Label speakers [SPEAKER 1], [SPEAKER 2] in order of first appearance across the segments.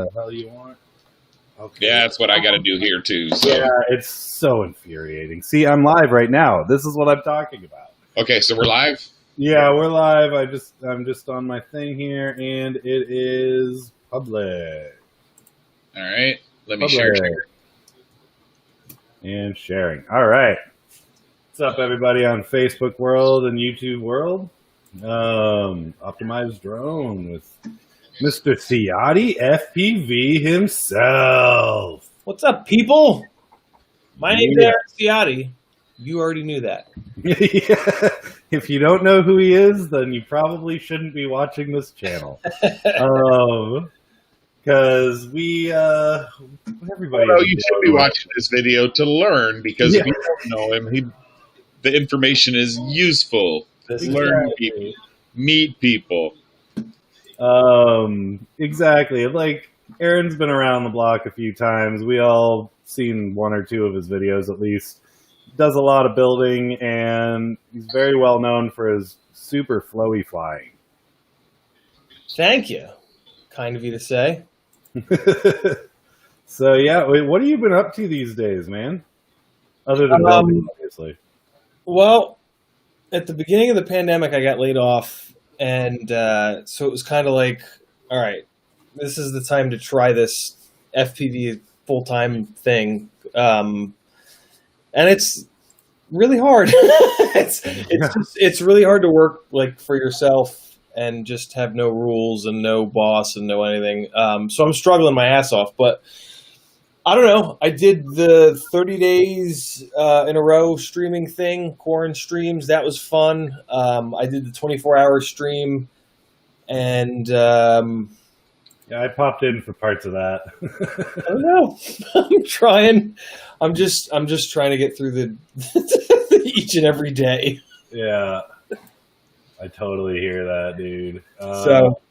[SPEAKER 1] The hell you want?
[SPEAKER 2] Okay. Yeah, that's what I got to do here too. So.
[SPEAKER 1] Yeah, it's so infuriating. See, I'm live right now. This is what I'm talking about.
[SPEAKER 2] Okay, so we're live?
[SPEAKER 1] Yeah, we're live. I'm just on my thing here, and it is public.
[SPEAKER 2] All right, let me share.
[SPEAKER 1] And sharing. All right. What's up, everybody on Facebook world and YouTube world? Optimized drone with Mr. CIOTTI FPV himself.
[SPEAKER 3] What's up, people? My name's Eric CIOTTI. You already knew that.
[SPEAKER 1] Yeah. If you don't know who he is, then you probably shouldn't be watching this channel. Because everybody.
[SPEAKER 2] Well, you should be watching this video to learn, because if you don't know him, the information is useful. Learn people, meet people.
[SPEAKER 1] Exactly. Like, Aaron's been around the block a few times. We all seen one or two of his videos at least. Does a lot of building, and he's very well known for his super flowy flying.
[SPEAKER 3] Thank you. Kind of you to say.
[SPEAKER 1] So yeah, what have you been up to these days, man? Other than building, obviously.
[SPEAKER 3] Well, at the beginning of the pandemic, I got laid off, and so it was kind of like, all right, this is the time to try this FPV full-time thing, and it's really hard. it's really hard to work like for yourself and just have no rules and no boss and no anything. So I'm struggling my ass off, but I don't know. I did the 30 days in a row streaming thing, Quarren streams. That was fun. I did the 24-hour stream, and
[SPEAKER 1] yeah, I popped in for parts of that.
[SPEAKER 3] I don't know. I'm trying. I'm just trying to get through the each and every day.
[SPEAKER 1] Yeah, I totally hear that, dude.
[SPEAKER 3] So.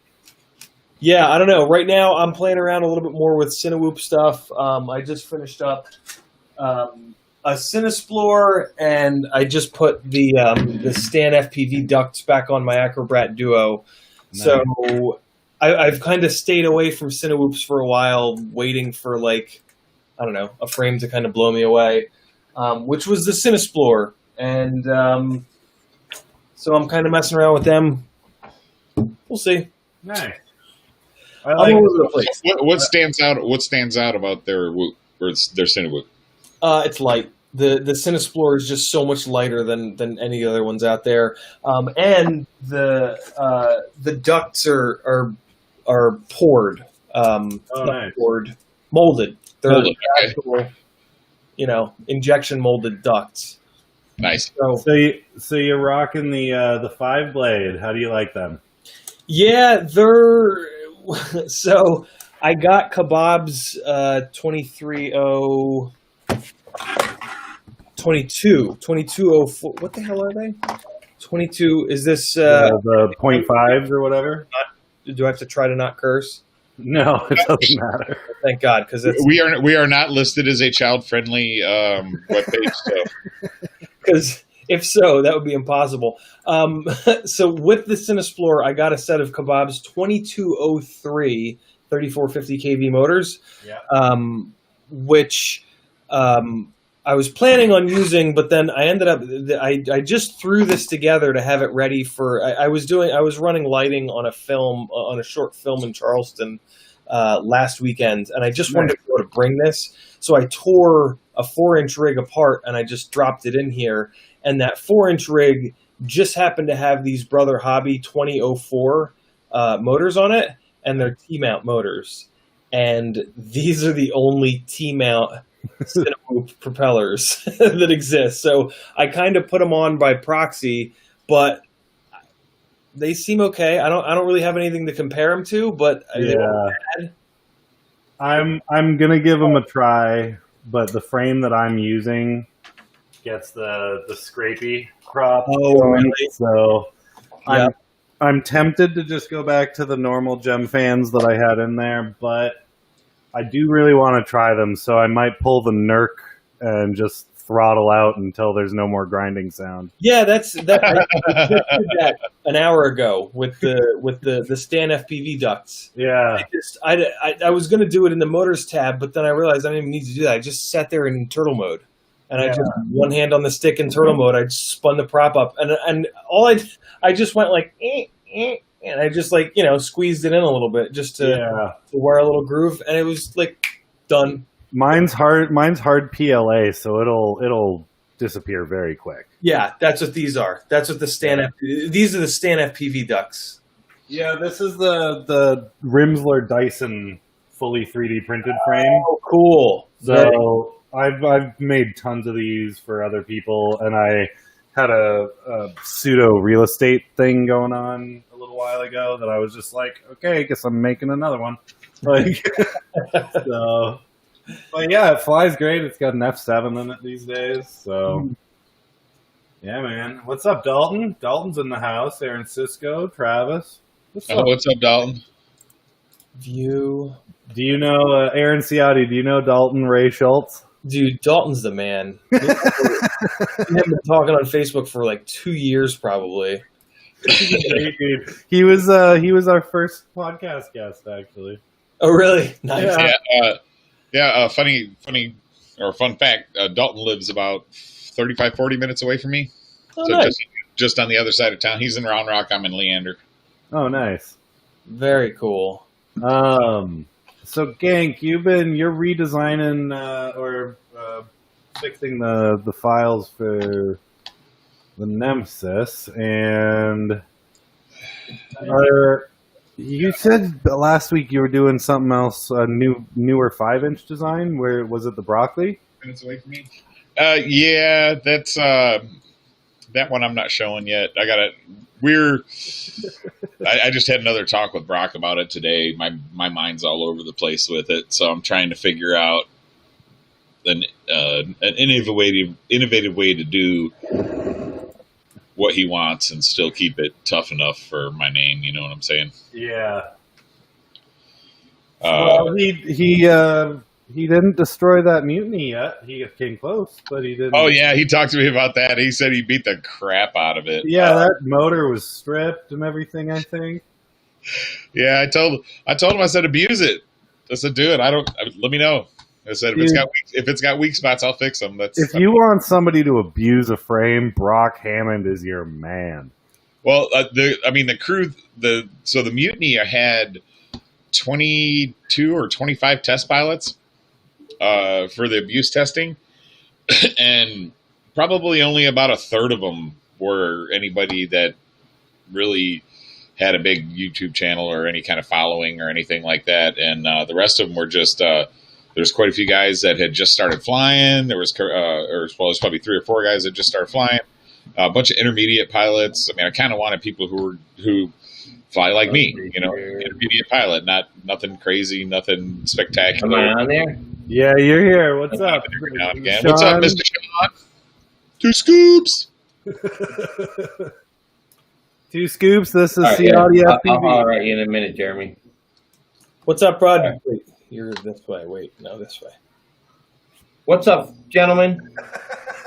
[SPEAKER 3] Yeah, I don't know. Right now, I'm playing around a little bit more with Cinewoop stuff. I just finished up a Cinesplore, and I just put the Stan FPV ducts back on my Acrobrat Duo. Nice. So I've kind of stayed away from Cinewoops for a while, waiting for, like, I don't know, a frame to kind of blow me away, which was the Cinesplore. And so I'm kind of messing around with them. We'll see.
[SPEAKER 1] Nice.
[SPEAKER 3] I like
[SPEAKER 2] what stands out. What stands out about their Whoop or their Cinewoop?
[SPEAKER 3] It's light. The Cinesplorer is just so much lighter than any other ones out there, and the ducts are poured.
[SPEAKER 1] Nice.
[SPEAKER 3] Poured, molded. They're
[SPEAKER 2] molded,
[SPEAKER 3] actual, injection molded ducts.
[SPEAKER 2] Nice.
[SPEAKER 1] So you're rocking the 5-blade. How do you like them?
[SPEAKER 3] Yeah, they're. So I got Kebab's 2204. What the hell are they? 22. Is this
[SPEAKER 1] the 0.5s or whatever?
[SPEAKER 3] Do I have to try to not curse?
[SPEAKER 1] No, it doesn't matter.
[SPEAKER 3] Thank God, because
[SPEAKER 2] we are not listed as a child-friendly webpage. Because
[SPEAKER 3] if so, that would be impossible. So with the Cinesplore, I got a set of Kebab's 2203 3450 kV motors, which I was planning on using, but then I ended up I just threw this together to have it ready for. I was running lighting on a short film in Charleston last weekend, and I just wanted to be able to bring this, so I tore a 4-inch rig apart and I just dropped it in here. And that 4-inch rig just happened to have these Brother Hobby 2004 motors on it, and they're T-mount motors. And these are the only T-mount Cinewoop propellers that exist. So I kind of put them on by proxy, but they seem okay. I don't really have anything to compare them to, but
[SPEAKER 1] I'm gonna give them a try. But the frame that I'm using gets the scrapey crop.
[SPEAKER 3] Oh, really?
[SPEAKER 1] So I'm tempted to just go back to the normal gem fans that I had in there, but I do really want to try them, so I might pull the NERC and just throttle out until there's no more grinding sound.
[SPEAKER 3] Yeah, that's that. I just did that an hour ago with the Stan FPV ducts.
[SPEAKER 1] Yeah.
[SPEAKER 3] I was going to do it in the motors tab, but then I realized I didn't even need to do that. I just sat there in turtle mode, and I just one hand on the stick in turtle mode. I just spun the prop up, and all I just went like, and I just like squeezed it in a little bit just to wear a little groove, and it was like done.
[SPEAKER 1] Mine's hard PLA, so it'll disappear very quick.
[SPEAKER 3] Yeah, that's what these are. That's what the these are the Stan FPV ducks.
[SPEAKER 1] Yeah, this is the Rimsler Dyson fully 3D printed frame.
[SPEAKER 3] Oh, cool.
[SPEAKER 1] So I've made tons of these for other people, and I had a pseudo real estate thing going on a little while ago that I was just like, okay, I guess I'm making another one. Like, so. But yeah, it flies great. It's got an F7 in it these days. So, yeah, man. What's up, Dalton? Dalton's in the house. Aaron Cisco, Travis.
[SPEAKER 2] What's up, Dalton?
[SPEAKER 3] View.
[SPEAKER 1] Do you know Aaron CIOTTI? Do you know Dalton Ray Schultz?
[SPEAKER 3] Dude, Dalton's the man. We have been talking on Facebook for like 2 years, probably.
[SPEAKER 1] He was our first podcast guest, actually.
[SPEAKER 3] Oh, really? Nice.
[SPEAKER 2] Yeah. Funny or fun fact, Dalton lives about 35, 40 minutes away from me.
[SPEAKER 3] Oh,
[SPEAKER 2] so
[SPEAKER 3] nice.
[SPEAKER 2] just on the other side of town. He's in Round Rock. I'm in Leander.
[SPEAKER 1] Oh, nice.
[SPEAKER 3] Very cool.
[SPEAKER 1] So Gank, you're redesigning or fixing the files for the Nemesis, and you said last week you were doing something else, a newer 5-inch design. Where was it? The broccoli?
[SPEAKER 2] Minutes away from me. Yeah, that's that one I'm not showing yet. I just had another talk with Brock about it today. My mind's all over the place with it, so I'm trying to figure out an innovative way to do what he wants and still keep it tough enough for my name. You know what I'm saying?
[SPEAKER 1] Yeah. Well, he didn't destroy that mutiny yet. He came close, but he didn't.
[SPEAKER 2] Oh yeah, he talked to me about that. He said he beat the crap out of it.
[SPEAKER 1] Yeah, that motor was stripped and everything, I think.
[SPEAKER 2] Yeah, I told him, I said, abuse it. I said, do it. Let me know. I said, if it's got weak spots, I'll fix them.
[SPEAKER 1] If you want somebody to abuse a frame, Brock Hammond is your man.
[SPEAKER 2] Well, the crew, so the mutiny had 22 or 25 test pilots for the abuse testing, and probably only about a third of them were anybody that really had a big YouTube channel or any kind of following or anything like that, and the rest of them were just there's quite a few guys that had just started flying. There's probably 3 or 4 guys that just started flying. A bunch of intermediate pilots. I mean, I kind of wanted people who fly like me, intermediate pilot, nothing crazy, nothing spectacular.
[SPEAKER 4] Am I on there?
[SPEAKER 1] Yeah, you're here. What's up?
[SPEAKER 2] Again. What's up, Mr. Sean? 2 scoops.
[SPEAKER 1] 2 scoops. This is
[SPEAKER 4] Right,
[SPEAKER 1] CIOTTI FPV.
[SPEAKER 4] I'll holler at you in a minute, Jeremy.
[SPEAKER 3] What's up, Rod? Wait, you're this way. Wait, no, this way.
[SPEAKER 4] What's up, gentlemen?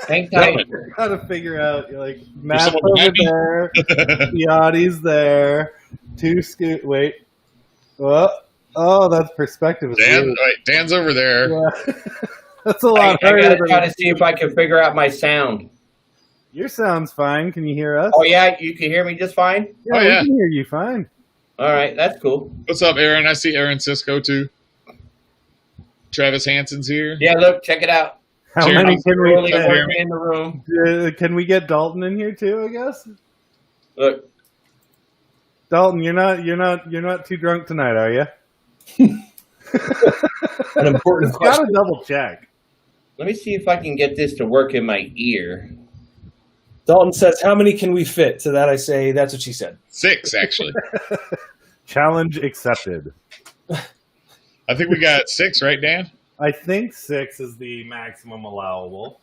[SPEAKER 4] Hang tight.
[SPEAKER 1] Got to figure out, Matt's over there, CIOTTI's there, 2 scoops. Wait. Oh, that's perspective.
[SPEAKER 2] Dan's over there.
[SPEAKER 1] Yeah. That's a lot
[SPEAKER 4] I
[SPEAKER 1] harder.
[SPEAKER 4] gotta try to see if I can figure out my sound.
[SPEAKER 1] Your sound's fine. Can you hear us?
[SPEAKER 4] Oh yeah, you can hear me just fine?
[SPEAKER 1] Yeah, we can hear you fine.
[SPEAKER 4] All right, that's cool.
[SPEAKER 2] What's up, Aaron? I see Aaron Cisco too. Travis Hansen's here.
[SPEAKER 4] Yeah, look, check it out.
[SPEAKER 1] How many can we
[SPEAKER 4] Early
[SPEAKER 1] get?
[SPEAKER 4] working in the room.
[SPEAKER 1] Can we get Dalton in here too? I guess.
[SPEAKER 4] Look,
[SPEAKER 1] Dalton, you're not too drunk tonight, are you?
[SPEAKER 3] An important question.
[SPEAKER 1] Gotta double check.
[SPEAKER 4] let me see if I can get this to work in my ear.
[SPEAKER 3] Dalton says, "How many can we fit?" To that I say, "That's what she said."
[SPEAKER 2] 6, actually.
[SPEAKER 1] Challenge accepted.
[SPEAKER 2] I think we got 6, right, Dan?
[SPEAKER 1] I think 6 is the maximum allowable.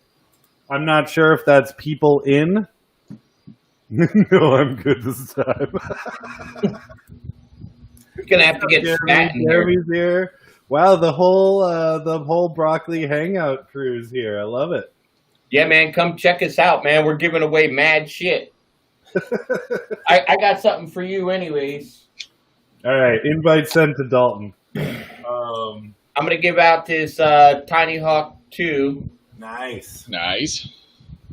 [SPEAKER 1] I'm not sure if that's people in. No, I'm good this time.
[SPEAKER 4] You're gonna have to get spat in here.
[SPEAKER 1] Jeremy's here. Wow, the whole broccoli hangout crew's here. I love it.
[SPEAKER 4] Yeah, man, come check us out, man. We're giving away mad shit. I got something for you, anyways.
[SPEAKER 1] All right, invite sent to Dalton.
[SPEAKER 4] I'm gonna give out this Tiny Hawk 2.
[SPEAKER 1] Nice.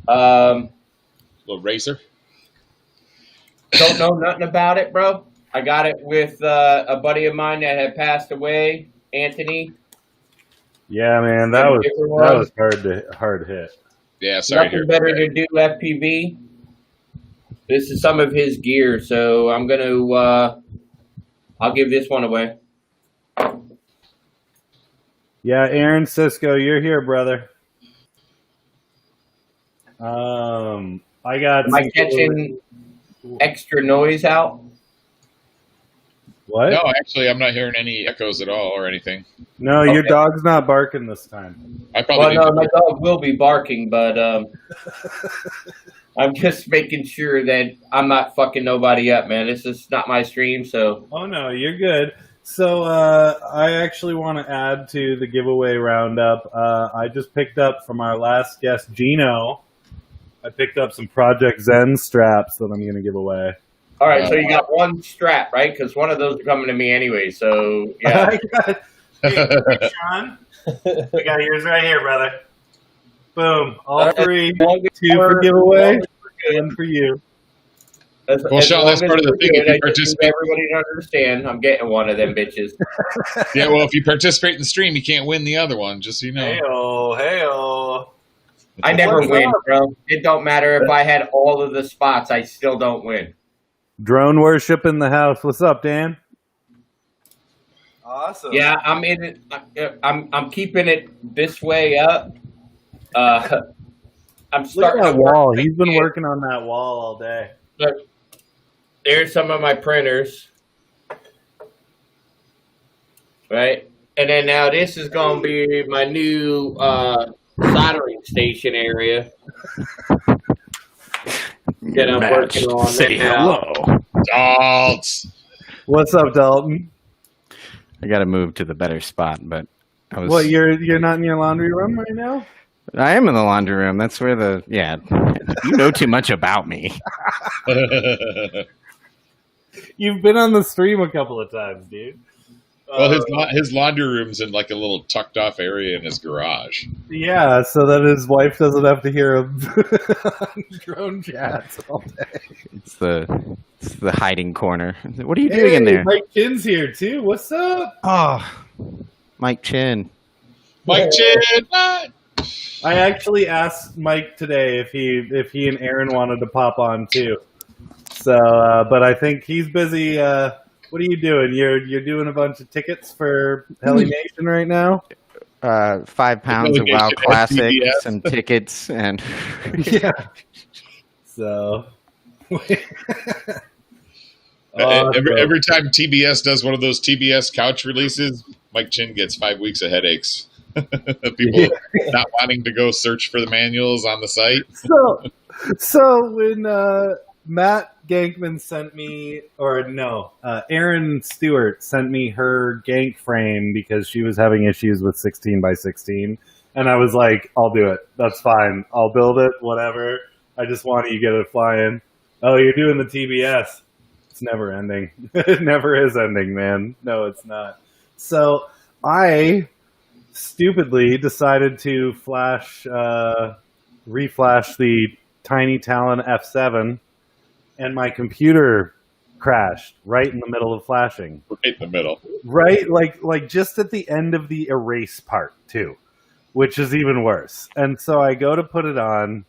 [SPEAKER 4] Um,
[SPEAKER 2] Little racer.
[SPEAKER 4] don't know nothing about it, bro. I got it with a buddy of mine that had passed away, Anthony.
[SPEAKER 1] Yeah, man, that was hard hit.
[SPEAKER 2] Yeah, sorry.
[SPEAKER 4] Nothing better to do FPV. This is some of his gear, so I'm gonna I'll give this one away.
[SPEAKER 1] Yeah, Aaron Cisco, you're here, brother. I got.
[SPEAKER 4] Am I catching extra noise out?
[SPEAKER 1] What?
[SPEAKER 2] No, actually, I'm not hearing any echoes at all or anything.
[SPEAKER 1] No, your
[SPEAKER 4] Okay.
[SPEAKER 1] dog's not barking this time.
[SPEAKER 2] I probably
[SPEAKER 4] Well, no, my dog will be barking, but I'm just making sure that I'm not fucking nobody up, man. This is not my stream, so.
[SPEAKER 1] Oh no, you're good. So I actually want to add to the giveaway roundup. I just picked up from our last guest, Gino. I picked up some Project Zen straps that I'm going to give away.
[SPEAKER 4] All right, so you got one strap, right? Because one of those are coming to me anyway, so, yeah.
[SPEAKER 1] Hey, Sean, I got yours right here, brother. Boom. All three. 2 for giveaway, 1 for you.
[SPEAKER 2] Well, Sean, that's part of the thing. If you participate,
[SPEAKER 4] everybody to understand, I'm getting one of them bitches.
[SPEAKER 2] yeah, well, if you participate in the stream, you can't win the other one, just so you know.
[SPEAKER 1] Hey-oh.
[SPEAKER 4] I never
[SPEAKER 1] What's
[SPEAKER 4] win,
[SPEAKER 1] up?
[SPEAKER 4] bro. It don't matter if I had all of the spots, I still don't win.
[SPEAKER 1] Drone worship in the house. What's up, Dan?
[SPEAKER 5] Awesome.
[SPEAKER 4] Yeah, I'm in it. I'm keeping it this way up. I'm
[SPEAKER 1] Look at
[SPEAKER 4] starting
[SPEAKER 1] that
[SPEAKER 4] to work
[SPEAKER 1] wall.
[SPEAKER 4] on
[SPEAKER 1] He's been
[SPEAKER 4] it.
[SPEAKER 1] working on that wall all day.
[SPEAKER 4] Look, there's some of my printers, right? And then now this is going to be my new soldering station area that I'm working on
[SPEAKER 6] Say
[SPEAKER 4] now.
[SPEAKER 6] hello.
[SPEAKER 2] Dalts.
[SPEAKER 1] What's up, Dalton?
[SPEAKER 6] I got to move to the better spot, but I was.
[SPEAKER 1] What, you're not in your laundry room right now?
[SPEAKER 6] I am in the laundry room. That's where the You know too much about me.
[SPEAKER 1] You've been on the stream a couple of times, dude.
[SPEAKER 2] Well, his laundry room's in like a little tucked off area in his garage.
[SPEAKER 1] Yeah, so that his wife doesn't have to hear him on drone chats all day.
[SPEAKER 6] It's the hiding corner. What are you doing in there?
[SPEAKER 1] Mike Chin's here too. What's up?
[SPEAKER 6] Oh, Mike Chin.
[SPEAKER 2] Mike Chin. What?
[SPEAKER 1] I actually asked Mike today if he and Aaron wanted to pop on too. So, but I think he's busy. What are you doing? You're doing a bunch of tickets for Heli Nation right now?
[SPEAKER 6] 5 pounds of
[SPEAKER 2] Relegation
[SPEAKER 6] WoW
[SPEAKER 2] at
[SPEAKER 6] Classic,
[SPEAKER 2] TBS.
[SPEAKER 6] some tickets, and
[SPEAKER 1] Yeah. So.
[SPEAKER 2] Every time TBS does one of those TBS couch releases, Mike Chin gets 5 weeks of headaches. People not wanting to go search for the manuals on the site.
[SPEAKER 1] So when Matt Gankman sent me, Aaron Stewart sent me her Gank frame because she was having issues with 16x16, and I was like, I'll do it. That's fine. I'll build it. Whatever. I just want you to get it flying. Oh, you're doing the TBS. It's never ending. It never is ending, man. No, it's not. So I stupidly decided to reflash the Tiny Talon F7, and my computer crashed right in the middle of flashing.
[SPEAKER 2] Right in the middle.
[SPEAKER 1] Right, like just at the end of the erase part too, which is even worse. And so I go to put it on,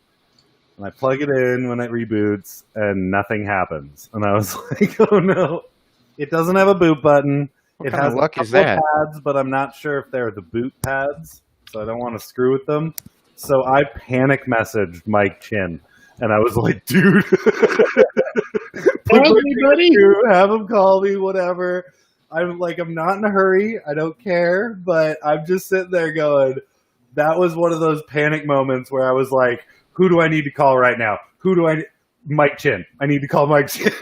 [SPEAKER 1] and I plug it in when it reboots, and nothing happens. And I was like, oh no, it doesn't have a boot button.
[SPEAKER 6] what
[SPEAKER 1] It
[SPEAKER 6] kind
[SPEAKER 1] has
[SPEAKER 6] of luck
[SPEAKER 1] a
[SPEAKER 6] is
[SPEAKER 1] couple
[SPEAKER 6] that?
[SPEAKER 1] pads, but I'm not sure if they're the boot pads, so I don't want to screw with them. So I panic messaged Mike Chin, and I was like, dude,
[SPEAKER 2] Call me, buddy.
[SPEAKER 1] have him call me, whatever. I'm not in a hurry. I don't care, but I'm just sitting there going, that was one of those panic moments where I was like, who do I need to call right now? Mike Chin. I need to call Mike Chin.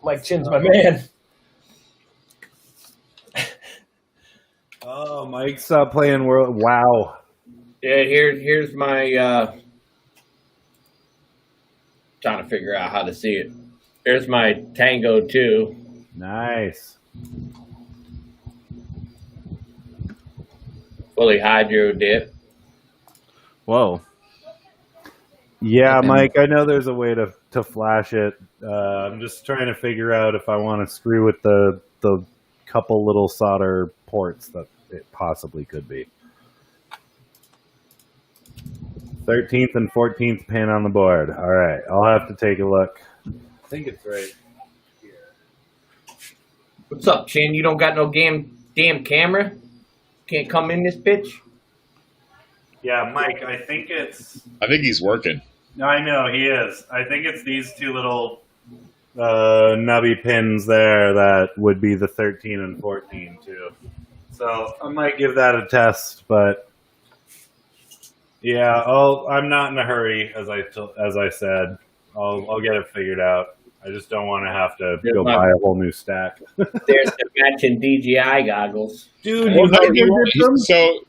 [SPEAKER 3] Mike Chin's my man.
[SPEAKER 1] Oh, Mike, stop playing World. Wow.
[SPEAKER 4] Yeah, here's my trying to figure out how to see it. There's my Tango 2.
[SPEAKER 1] Nice.
[SPEAKER 4] Fully hydro dip.
[SPEAKER 6] Whoa.
[SPEAKER 1] Yeah,
[SPEAKER 6] Okay.
[SPEAKER 1] Mike, I know there's a way to flash it. I'm just trying to figure out if I want to screw with the couple little solder ports that it possibly could be. 13th and 14th pin on the board. All right, I'll have to take a look. I think it's right here.
[SPEAKER 4] What's up, Chin? You don't got no damn camera? Can't come in this bitch?
[SPEAKER 1] Yeah, Mike, I think
[SPEAKER 2] he's working.
[SPEAKER 1] I know, he is. I think it's these two little nubby pins there that would be the 13 and 14 too. So I might give that a test, but yeah, I'm not in a hurry, as I said. I'll get it figured out. I just don't want to have to go buy a whole new stack.
[SPEAKER 4] There's the matching DJI goggles.
[SPEAKER 1] Dude,
[SPEAKER 2] Well, no, so,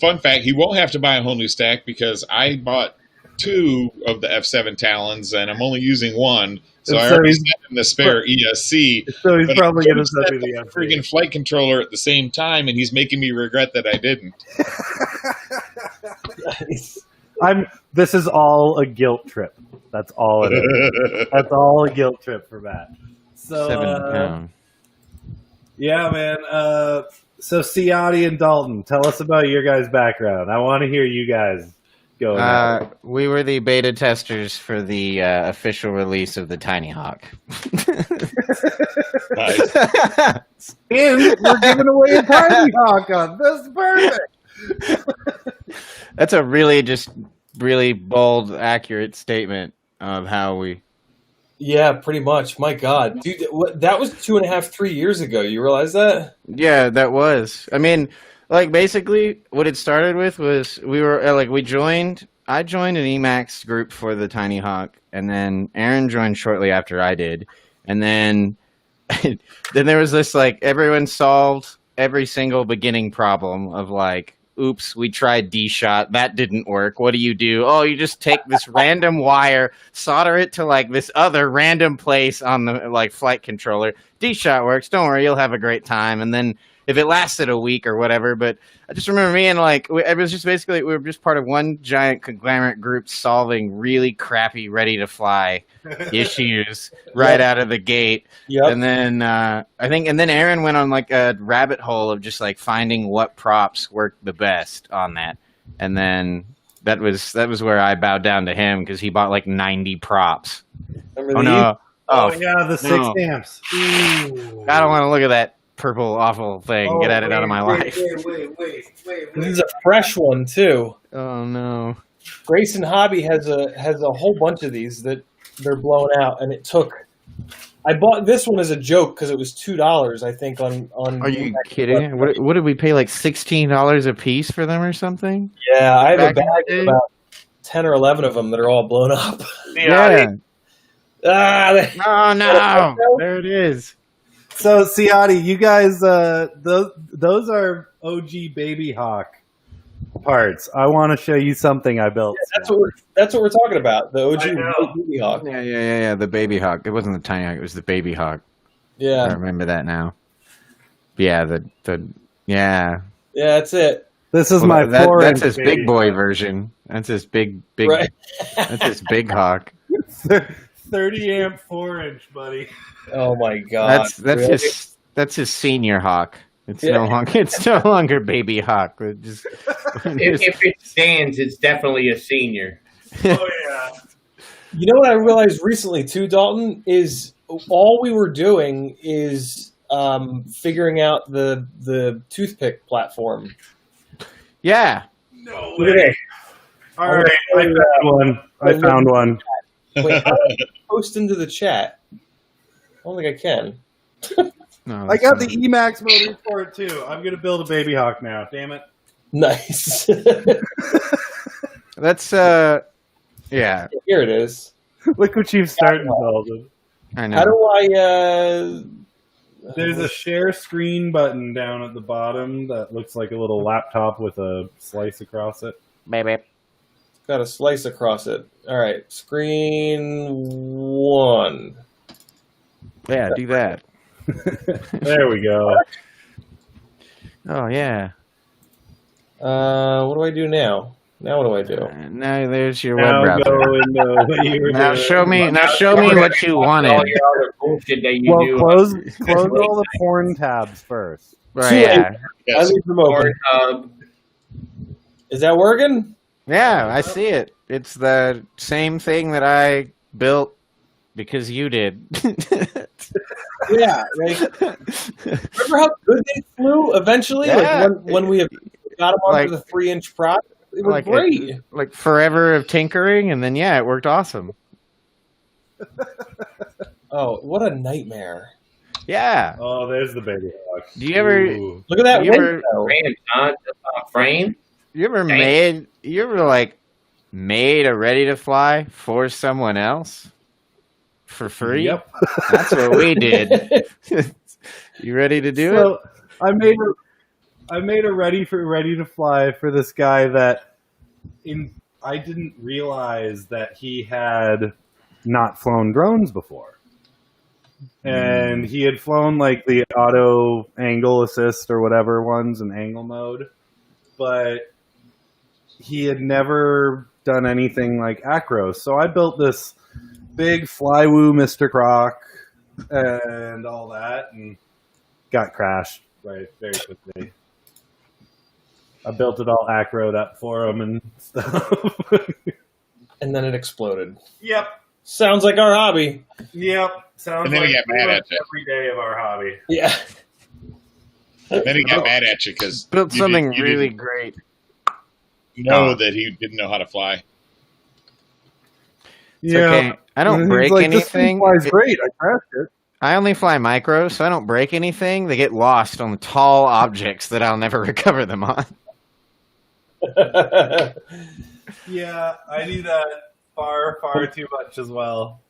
[SPEAKER 2] fun fact, he won't have to buy a whole new stack because I bought 2 of the F7 Talons and I'm only using one. So I already sent him the spare ESC.
[SPEAKER 1] So he's probably going to
[SPEAKER 2] set
[SPEAKER 1] send me the
[SPEAKER 2] freaking flight controller at the same time, and he's making me regret that I didn't.
[SPEAKER 1] This is all a guilt trip. That's all it is. That's all a guilt trip for Matt. So,
[SPEAKER 6] 7 pound.
[SPEAKER 1] yeah, man. So CIOTTI and Dalton, tell us about your guys' background. I want to hear you guys go.
[SPEAKER 6] We were the beta testers for the official release of the Tiny Hawk.
[SPEAKER 2] Nice.
[SPEAKER 1] And we're giving away a Tiny Hawk on this. Perfect.
[SPEAKER 6] That's a really bold, accurate statement of how we.
[SPEAKER 3] Yeah, pretty much. My God, dude, that was 2.5, 3 years ago. You realize that?
[SPEAKER 6] Yeah, that was. I mean, like basically, what it started with was I joined an Emacs group for the Tiny Hawk, and then Aaron joined shortly after I did, and then then there was this like everyone solved every single beginning problem of like. Oops, we tried D-Shot. That didn't work. What do? Oh, you just take this random wire, solder it to like this other random place on the like flight controller. D-Shot works. Don't worry, you'll have a great time. And then if it lasted a week or whatever, but I just remember me and like it was just basically we were just part of one giant conglomerate group solving really crappy, ready to fly issues right out of the gate.
[SPEAKER 3] Yep.
[SPEAKER 6] And then and then Aaron went on like a rabbit hole of just like finding what props worked the best on that. And then that was where I bowed down to him because he bought like 90 props.
[SPEAKER 3] Remember
[SPEAKER 6] Oh no!
[SPEAKER 1] Oh yeah, the 6 amps.
[SPEAKER 3] Ooh.
[SPEAKER 6] I don't want to look at that purple awful thing. Get it out of my life.
[SPEAKER 3] Wait. This is a fresh one too.
[SPEAKER 6] Oh no!
[SPEAKER 3] Grayson Hobby has a whole bunch of these that they're blown out, and it took. I bought this one as a joke because it was $2, I think. On
[SPEAKER 6] Are you kidding? What did we pay? Like $16 a piece for them or something?
[SPEAKER 3] Yeah, I have
[SPEAKER 6] Back
[SPEAKER 3] a bag
[SPEAKER 6] in the
[SPEAKER 3] of
[SPEAKER 6] day?
[SPEAKER 3] about 10 or 11 of them that are all blown up.
[SPEAKER 6] Yeah. Oh no!
[SPEAKER 3] No.
[SPEAKER 6] There it is.
[SPEAKER 1] So CIOTTI, you guys, those are OG Baby Hawk parts. I want to show you something I built.
[SPEAKER 3] Yeah, that's what we're talking about. The OG
[SPEAKER 1] I know.
[SPEAKER 3] Baby Hawk.
[SPEAKER 6] Yeah. The Baby Hawk. It wasn't the Tiny Hawk. It was the Baby Hawk. I
[SPEAKER 3] Yeah,
[SPEAKER 6] remember that now. Yeah. Yeah.
[SPEAKER 3] that's it.
[SPEAKER 1] This is
[SPEAKER 6] Well,
[SPEAKER 1] my
[SPEAKER 6] that's
[SPEAKER 1] 4-inch
[SPEAKER 6] his
[SPEAKER 1] Baby
[SPEAKER 6] big boy
[SPEAKER 1] Hawk.
[SPEAKER 6] version. That's his big.
[SPEAKER 3] Right.
[SPEAKER 6] That's his big hawk.
[SPEAKER 1] 30 amp 4-inch, buddy.
[SPEAKER 3] Oh my God.
[SPEAKER 6] That's his senior hawk. It's
[SPEAKER 3] Yeah.
[SPEAKER 6] no longer Baby Hawk.
[SPEAKER 4] If it stands, it's definitely a senior.
[SPEAKER 1] Oh yeah.
[SPEAKER 3] You know what I realized recently too, Dalton, is all we were doing is figuring out the toothpick platform.
[SPEAKER 6] Yeah.
[SPEAKER 1] No
[SPEAKER 3] Look at
[SPEAKER 1] way.
[SPEAKER 3] it.
[SPEAKER 1] All right, I found one.
[SPEAKER 3] Wait, how do I post into the chat? I don't think I can.
[SPEAKER 6] No,
[SPEAKER 1] I got the Emacs motor for it too. I'm gonna build a Baby Hawk now. Damn it.
[SPEAKER 3] Nice.
[SPEAKER 6] That's yeah.
[SPEAKER 3] Here it is.
[SPEAKER 1] Look what you've started building.
[SPEAKER 6] I know.
[SPEAKER 3] How do I?
[SPEAKER 1] There's a share screen button down at the bottom that looks like a little laptop with a slice across it.
[SPEAKER 6] baby.
[SPEAKER 3] Got a slice across it. All right, screen 1.
[SPEAKER 6] Yeah, do that.
[SPEAKER 1] There we go.
[SPEAKER 6] Oh yeah.
[SPEAKER 3] What do I do now? Now what do I do?
[SPEAKER 6] Now there's your
[SPEAKER 1] Now
[SPEAKER 6] web
[SPEAKER 1] go
[SPEAKER 6] browser.
[SPEAKER 1] into what you were
[SPEAKER 6] Now
[SPEAKER 1] doing.
[SPEAKER 6] show me. Now show me what you wanted.
[SPEAKER 4] All your other bullshit that you
[SPEAKER 1] Well,
[SPEAKER 4] do.
[SPEAKER 1] close all the porn tabs first.
[SPEAKER 6] Right, yeah.
[SPEAKER 3] I
[SPEAKER 2] Yes.
[SPEAKER 3] leave them open. Is that working?
[SPEAKER 6] Yeah, I see it. It's the same thing that I built because you did.
[SPEAKER 3] Yeah. Like, remember how good they flew eventually?
[SPEAKER 6] Yeah.
[SPEAKER 3] Like when we got them onto the 3-inch prop? It was great.
[SPEAKER 6] Like forever of tinkering, and then yeah, it worked awesome.
[SPEAKER 3] Oh, what a nightmare.
[SPEAKER 6] Yeah.
[SPEAKER 1] Oh, there's the baby hawk.
[SPEAKER 6] Do you ever?
[SPEAKER 1] Ooh.
[SPEAKER 3] Look at that
[SPEAKER 6] You
[SPEAKER 3] window.
[SPEAKER 4] Frame, John. Frame.
[SPEAKER 6] You ever like made a ready to fly for someone else for free?
[SPEAKER 1] Yep.
[SPEAKER 6] That's what we did. You ready to do it?
[SPEAKER 1] So I made a ready to fly for this guy that I didn't realize that he had not flown drones before. And he had flown like the auto angle assist or whatever ones in angle mode, but he had never done anything like acro. So I built this big flywoo Mr. Croc and all that and got crashed very quickly. I built it all acroed up for him and stuff.
[SPEAKER 3] And then it exploded.
[SPEAKER 1] Yep.
[SPEAKER 3] Sounds like our hobby.
[SPEAKER 1] Yep. Sounds
[SPEAKER 2] And then
[SPEAKER 1] like
[SPEAKER 2] he got mad at you.
[SPEAKER 1] every day of our hobby.
[SPEAKER 3] Yeah.
[SPEAKER 2] Then he got mad at you because
[SPEAKER 6] Built something really great.
[SPEAKER 2] know that he didn't know how to fly.
[SPEAKER 6] It's okay. I don't
[SPEAKER 1] And
[SPEAKER 6] break
[SPEAKER 1] he's like, "This thing
[SPEAKER 6] anything.
[SPEAKER 1] flies great. I crashed it."
[SPEAKER 6] I only fly micro, so I don't break anything. They get lost on tall objects that I'll never recover them on.
[SPEAKER 1] Yeah, I do that far too much as well.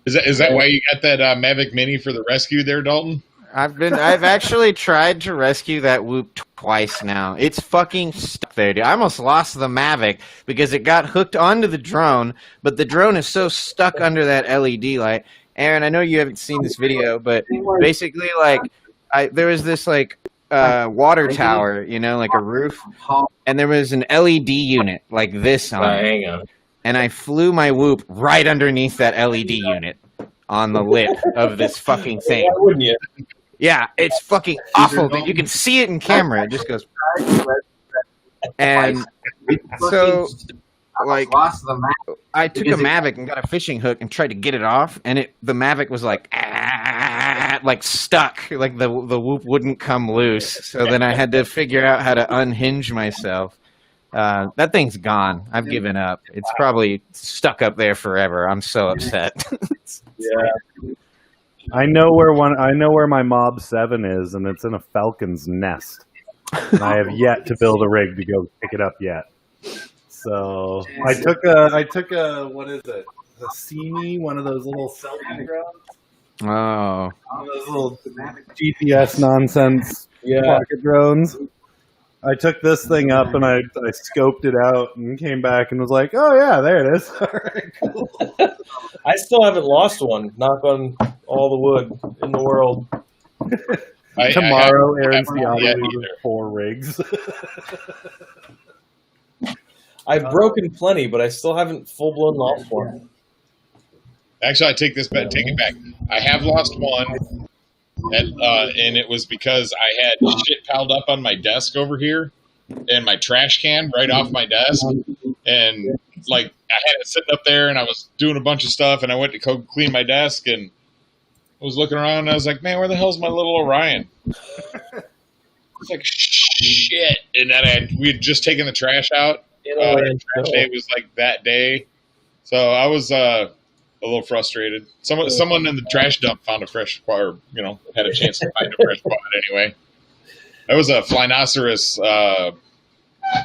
[SPEAKER 2] Is that why you got that Mavic Mini for the rescue there, Dalton?
[SPEAKER 6] I've actually tried to rescue that Whoop twice now. It's fucking stuck there, dude. I almost lost the Mavic because it got hooked onto the drone, but the drone is so stuck under that LED light. Aaron, I know you haven't seen this video, but basically, like, there was this like water tower, you know, like a roof, and there was an LED unit like this on it.
[SPEAKER 4] Hang on.
[SPEAKER 6] And I flew my Whoop right underneath that LED unit on the lip of this fucking thing.
[SPEAKER 3] Why wouldn't you?
[SPEAKER 6] Yeah, it's fucking awful. Dude. You can see it in camera. It just goes. And so, like, I took a Mavic and got a fishing hook and tried to get it off, and the Mavic was like stuck. Like the Whoop wouldn't come loose. So then I had to figure out how to unhinge myself. That thing's gone. I've given up. It's probably stuck up there forever. I'm so upset.
[SPEAKER 1] Yeah. I know where my Mob 7 is, and it's in a falcon's nest. And I have yet to build a rig to go pick it up yet. So I took a what is it? A Simi, one of those little selfie drones.
[SPEAKER 6] Oh.
[SPEAKER 1] One of those little GPS nonsense pocket drones. I took this thing up and I scoped it out and came back and was like, oh yeah, there it is. All right, cool.
[SPEAKER 3] I still haven't lost one. Knock on all the wood in the world.
[SPEAKER 1] Tomorrow, Aaron
[SPEAKER 2] I haven't yet
[SPEAKER 1] Ciatti
[SPEAKER 2] either.
[SPEAKER 1] with 4 rigs.
[SPEAKER 3] I've broken plenty, but I still haven't full blown lost one.
[SPEAKER 2] Actually, I take it back. I have lost one, and it was because I had shit piled up on my desk over here, and my trash can right off my desk, and like I had it sitting up there, and I was doing a bunch of stuff, and I went to go clean my desk, and I was looking around, and I was like, man, where the hell's my little Orion? It's like, shit. And then we had just taken the trash out. Trash day was like that day. So I was a little frustrated. Someone in the trash dump found a fresh spot, or, had a chance to find a fresh spot anyway. That was a Flynoceros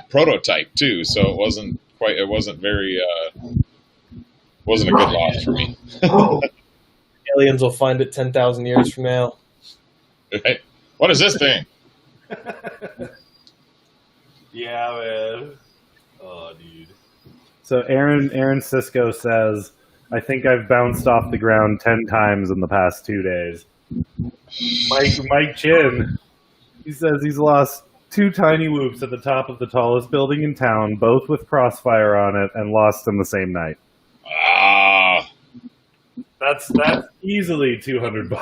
[SPEAKER 2] prototype too, so it wasn't very wasn't a good loss for me.
[SPEAKER 3] Aliens will find it 10,000 years from now.
[SPEAKER 2] Right? What is this thing?
[SPEAKER 1] Yeah, man. Oh, dude. So Aaron Cisco says, I think I've bounced off the ground 10 times in the past 2 days. Mike Chin, he says he's lost 2 tiny whoops at the top of the tallest building in town, both with crossfire on it, and lost them the same night.
[SPEAKER 2] Ah,
[SPEAKER 1] That's easily $200.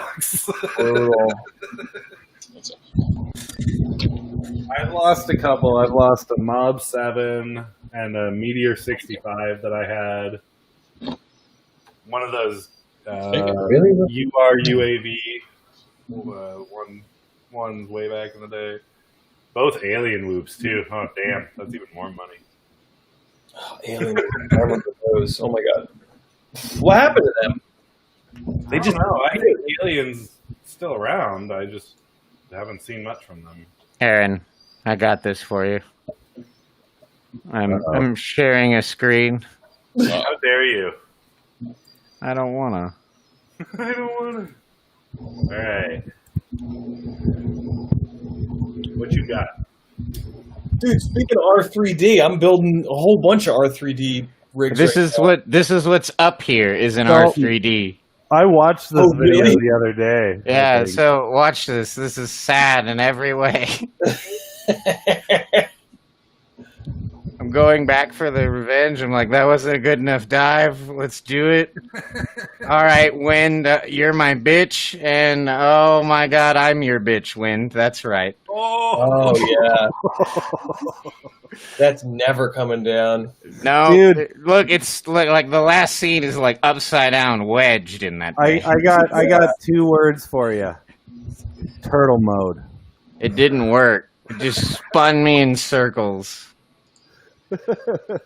[SPEAKER 1] I've lost a couple. I've lost a Mob 7 and a Meteor 65 that I had. One of those URUAV ones way back in the day. Both alien whoops too. Oh damn, that's even more money.
[SPEAKER 3] Oh, alien. I remember those. Oh my god. What happened to them?
[SPEAKER 1] They just know. I think aliens still around. I just haven't seen much from them.
[SPEAKER 6] Aaron, I got this for you. I'm sharing a screen.
[SPEAKER 1] How dare you?
[SPEAKER 6] I don't wanna.
[SPEAKER 1] I don't want to. All right. What you got?
[SPEAKER 3] Dude, speaking of R3D, I'm building a whole bunch of R3D rigs.
[SPEAKER 6] This is what's up here is an R3D.
[SPEAKER 1] I watched this video
[SPEAKER 3] really?
[SPEAKER 1] the other day.
[SPEAKER 6] Yeah, so watch this. This is sad in every way. I'm going back for the revenge. I'm like, that wasn't a good enough dive. Let's do it. All right, Wind, you're my bitch. And oh my God, I'm your bitch, Wind. That's right.
[SPEAKER 3] Oh yeah. That's never coming down.
[SPEAKER 6] No,
[SPEAKER 1] Dude.
[SPEAKER 6] look, it's like the last scene is like upside down, wedged in that thing.
[SPEAKER 1] I got 2 words for you. Turtle mode.
[SPEAKER 6] It didn't work. It just spun me in circles.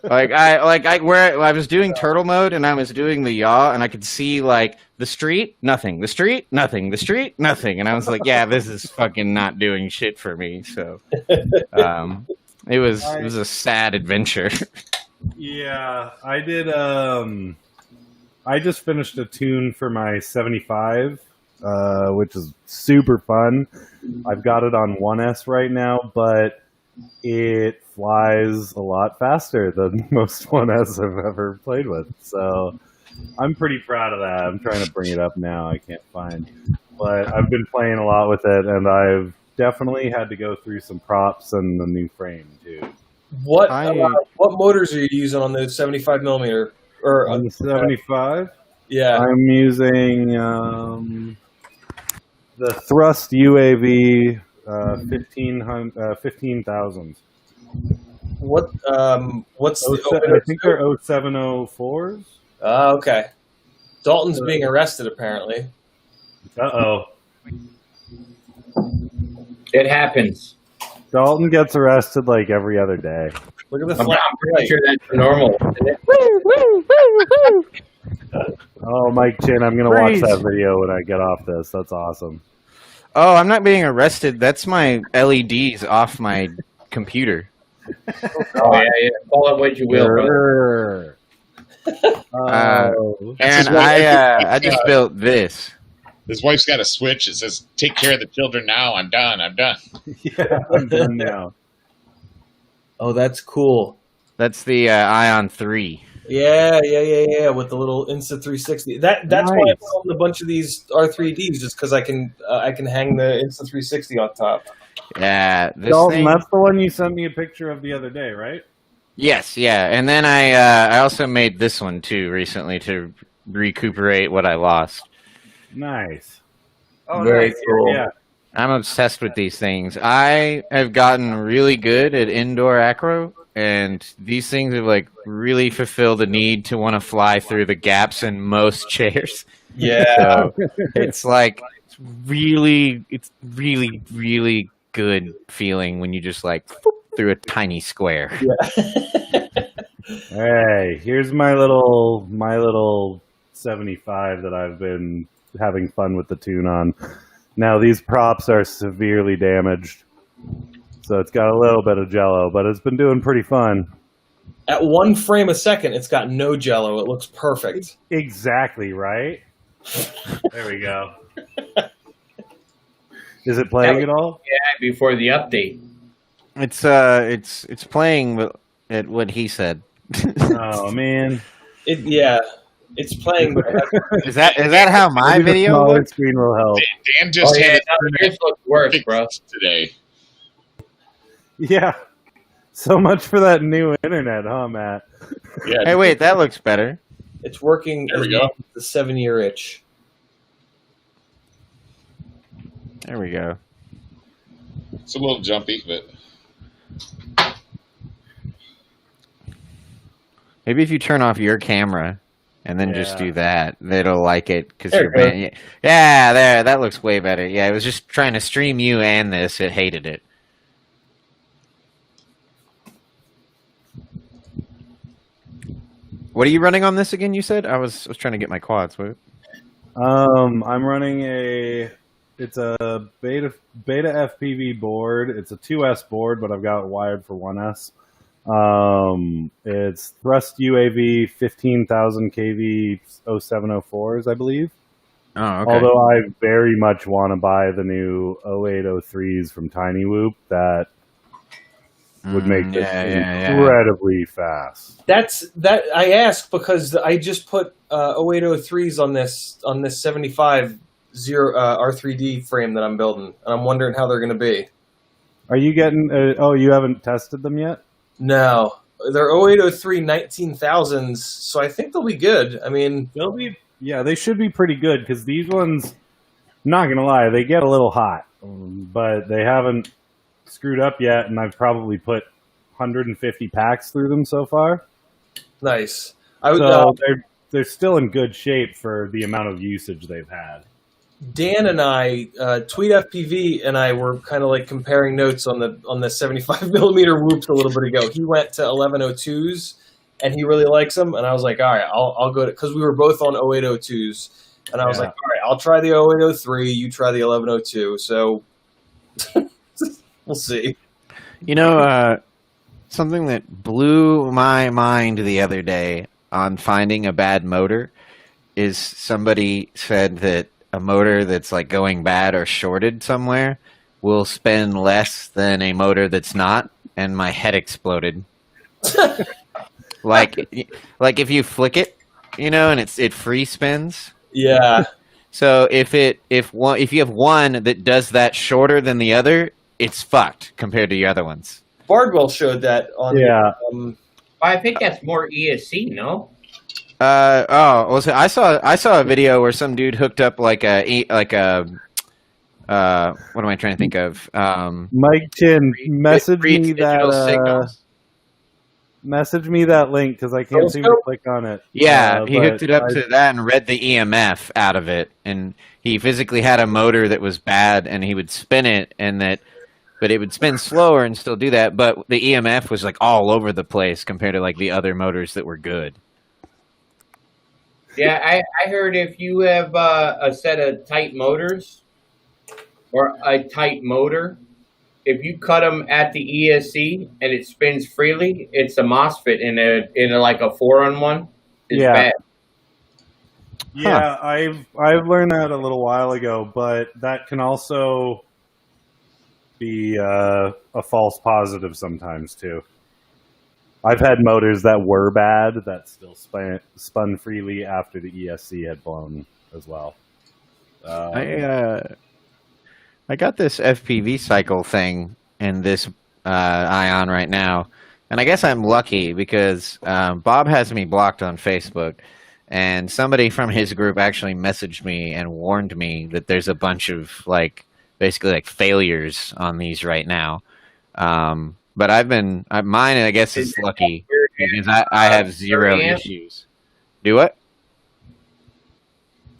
[SPEAKER 6] I was doing turtle mode and I was doing the yaw and I could see like the street, nothing, the street, nothing, the street, nothing, and I was like, yeah, this is fucking not doing shit for me. So, it was a sad adventure.
[SPEAKER 1] Yeah, I did. I just finished a tune for my 75, which is super fun. I've got it on 1S right now, but it flies a lot faster than most 1S I've ever played with. So I'm pretty proud of that. I'm trying to bring it up now. I can't find. But I've been playing a lot with it, and I've definitely had to go through some props and the new frame, too.
[SPEAKER 3] What motors are you using on the 75 millimeter? Or
[SPEAKER 1] On the 75?
[SPEAKER 3] Yeah.
[SPEAKER 1] I'm using the Thrust UAV 15,000.
[SPEAKER 3] What's the
[SPEAKER 1] I think they're 0704s.
[SPEAKER 3] Okay. Dalton's being arrested apparently.
[SPEAKER 1] Uh-oh.
[SPEAKER 4] It happens.
[SPEAKER 1] Dalton gets arrested like every other day.
[SPEAKER 3] Look at the
[SPEAKER 4] I'm
[SPEAKER 3] flag.
[SPEAKER 4] pretty sure that's normal.
[SPEAKER 1] Oh, Mike Chin, I'm going to watch that video when I get off this. That's awesome.
[SPEAKER 6] Oh, I'm not being arrested. That's my LEDs off my computer.
[SPEAKER 4] Oh yeah. Call it what you will, brother.
[SPEAKER 6] And I just built this.
[SPEAKER 2] his wife's got a switch. It says, "Take care of the children now. I'm done. I'm done."
[SPEAKER 1] Yeah, I'm done now.
[SPEAKER 3] Oh, that's cool.
[SPEAKER 6] That's the Ion 3.
[SPEAKER 3] Yeah, with the little Insta360. That's why I found a bunch of these R3Ds, just because I can hang the Insta360 on top.
[SPEAKER 6] Yeah, this
[SPEAKER 1] Dalton,
[SPEAKER 6] thing.
[SPEAKER 1] that's the one you sent me a picture of the other day, right?
[SPEAKER 6] Yes, yeah, and then I also made this one too recently to recuperate what I lost.
[SPEAKER 1] Nice. Oh,
[SPEAKER 4] Very
[SPEAKER 1] nice.
[SPEAKER 4] cool.
[SPEAKER 1] Yeah.
[SPEAKER 6] I'm obsessed with these things. I have gotten really good at indoor acro, and these things have like really fulfilled a need to want to fly through the gaps in most chairs.
[SPEAKER 3] Yeah.
[SPEAKER 6] So it's like really good feeling when you just like through a tiny square.
[SPEAKER 1] Hey, here's my little 75 that I've been having fun with the tune on. Now these props are severely damaged, so it's got a little bit of jello, but it's been doing pretty fun.
[SPEAKER 3] At 1 frame a second, it's got no jello. It looks perfect.
[SPEAKER 1] Exactly, right? There we go. Is it playing at all?
[SPEAKER 4] Yeah, before the update.
[SPEAKER 6] It's playing, but at what he said.
[SPEAKER 1] Oh man,
[SPEAKER 3] it's playing.
[SPEAKER 6] Is that how my
[SPEAKER 1] maybe the
[SPEAKER 6] video
[SPEAKER 1] smaller
[SPEAKER 6] looked?
[SPEAKER 1] screen will help.
[SPEAKER 2] Dan just
[SPEAKER 4] Oh, yeah,
[SPEAKER 2] had
[SPEAKER 4] yours looks worse, bro.
[SPEAKER 2] today.
[SPEAKER 1] Yeah. So much for that new internet, huh, Matt?
[SPEAKER 2] Yeah.
[SPEAKER 6] Hey, wait, that looks better.
[SPEAKER 3] It's working.
[SPEAKER 2] There we go.
[SPEAKER 3] The 7-year itch.
[SPEAKER 6] There we go.
[SPEAKER 2] It's a little jumpy, but
[SPEAKER 6] Maybe if you turn off your camera and then just
[SPEAKER 1] Yeah.
[SPEAKER 6] do that, it'll like it. Cause
[SPEAKER 3] There
[SPEAKER 6] your
[SPEAKER 3] you go.
[SPEAKER 6] band, yeah, there, that looks way better. Yeah, it was just trying to stream you and this. It hated it. What are you running on this again? You said I was trying to get my quads. What?
[SPEAKER 1] I'm running it's a beta FPV board. It's a 2S board, but I've got it wired for 1S. It's Thrust UAV 15,000 kV 0704s, I believe.
[SPEAKER 6] Oh, okay.
[SPEAKER 1] Although I very much want to buy the new 0803s from Tiny Whoop that would make this incredibly fast.
[SPEAKER 3] That I asked because I just put 0803s on this 75 R3D frame that I'm building, and I'm wondering how they're going to be.
[SPEAKER 1] Are you getting? You haven't tested them yet?
[SPEAKER 3] No, they're 0803 19,000s, so I think they'll be good. I mean,
[SPEAKER 1] They'll be. Yeah, they should be pretty good because these ones, not gonna lie, they get a little hot, but they haven't screwed up yet, and I've probably put 150 packs through them so far.
[SPEAKER 3] nice. I would.
[SPEAKER 1] So they're still in good shape for the amount of usage they've had.
[SPEAKER 3] Dan and I, Tweet FPV and I were kind of like comparing notes on the 75 millimeter whoops a little bit ago. He went to 1102s and he really likes them, and I was like, all right, I'll go to, because we were both on 0802s, and I was like, all right, I'll try the 0803, you try the 1102. So we'll see.
[SPEAKER 6] You know, something that blew my mind the other day on finding a bad motor is somebody said that a motor that's like going bad or shorted somewhere will spend less than a motor that's not, and my head exploded. like if you flick it, you know, and it free spins.
[SPEAKER 3] Yeah.
[SPEAKER 6] So if you have one that does that shorter than the other, it's fucked compared to the other ones.
[SPEAKER 3] Bardwell showed that on.
[SPEAKER 1] Yeah.
[SPEAKER 4] I think that's more ESC, no?
[SPEAKER 6] Well, so I saw a video where some dude hooked up like a what am I trying to think of?
[SPEAKER 1] Mike Chin, message
[SPEAKER 6] reads
[SPEAKER 1] me
[SPEAKER 6] digital
[SPEAKER 1] that.
[SPEAKER 6] signals.
[SPEAKER 1] Message me that link because I can't seem to click on it.
[SPEAKER 6] Yeah, he
[SPEAKER 1] but
[SPEAKER 6] hooked it up to that and read the EMF out of it, and he physically had a motor that was bad, and he would spin it, but it would spin slower and still do that, but the EMF was like all over the place compared to like the other motors that were good.
[SPEAKER 4] Yeah, I heard if you have a set of tight motors or a tight motor, if you cut them at the ESC and it spins freely, it's a MOSFET in a like a 4-on-1. It's bad.
[SPEAKER 1] Yeah, I've learned that a little while ago, but that can also be a false positive sometimes too. I've had motors that were bad that still spun freely after the ESC had blown as well.
[SPEAKER 6] I got this FPV cycle thing in this Ion right now, and I guess I'm lucky because Bob has me blocked on Facebook, and somebody from his group actually messaged me and warned me that there's a bunch of basically failures on these right now. But mine, I guess, is lucky because I have 0 issues. Do what?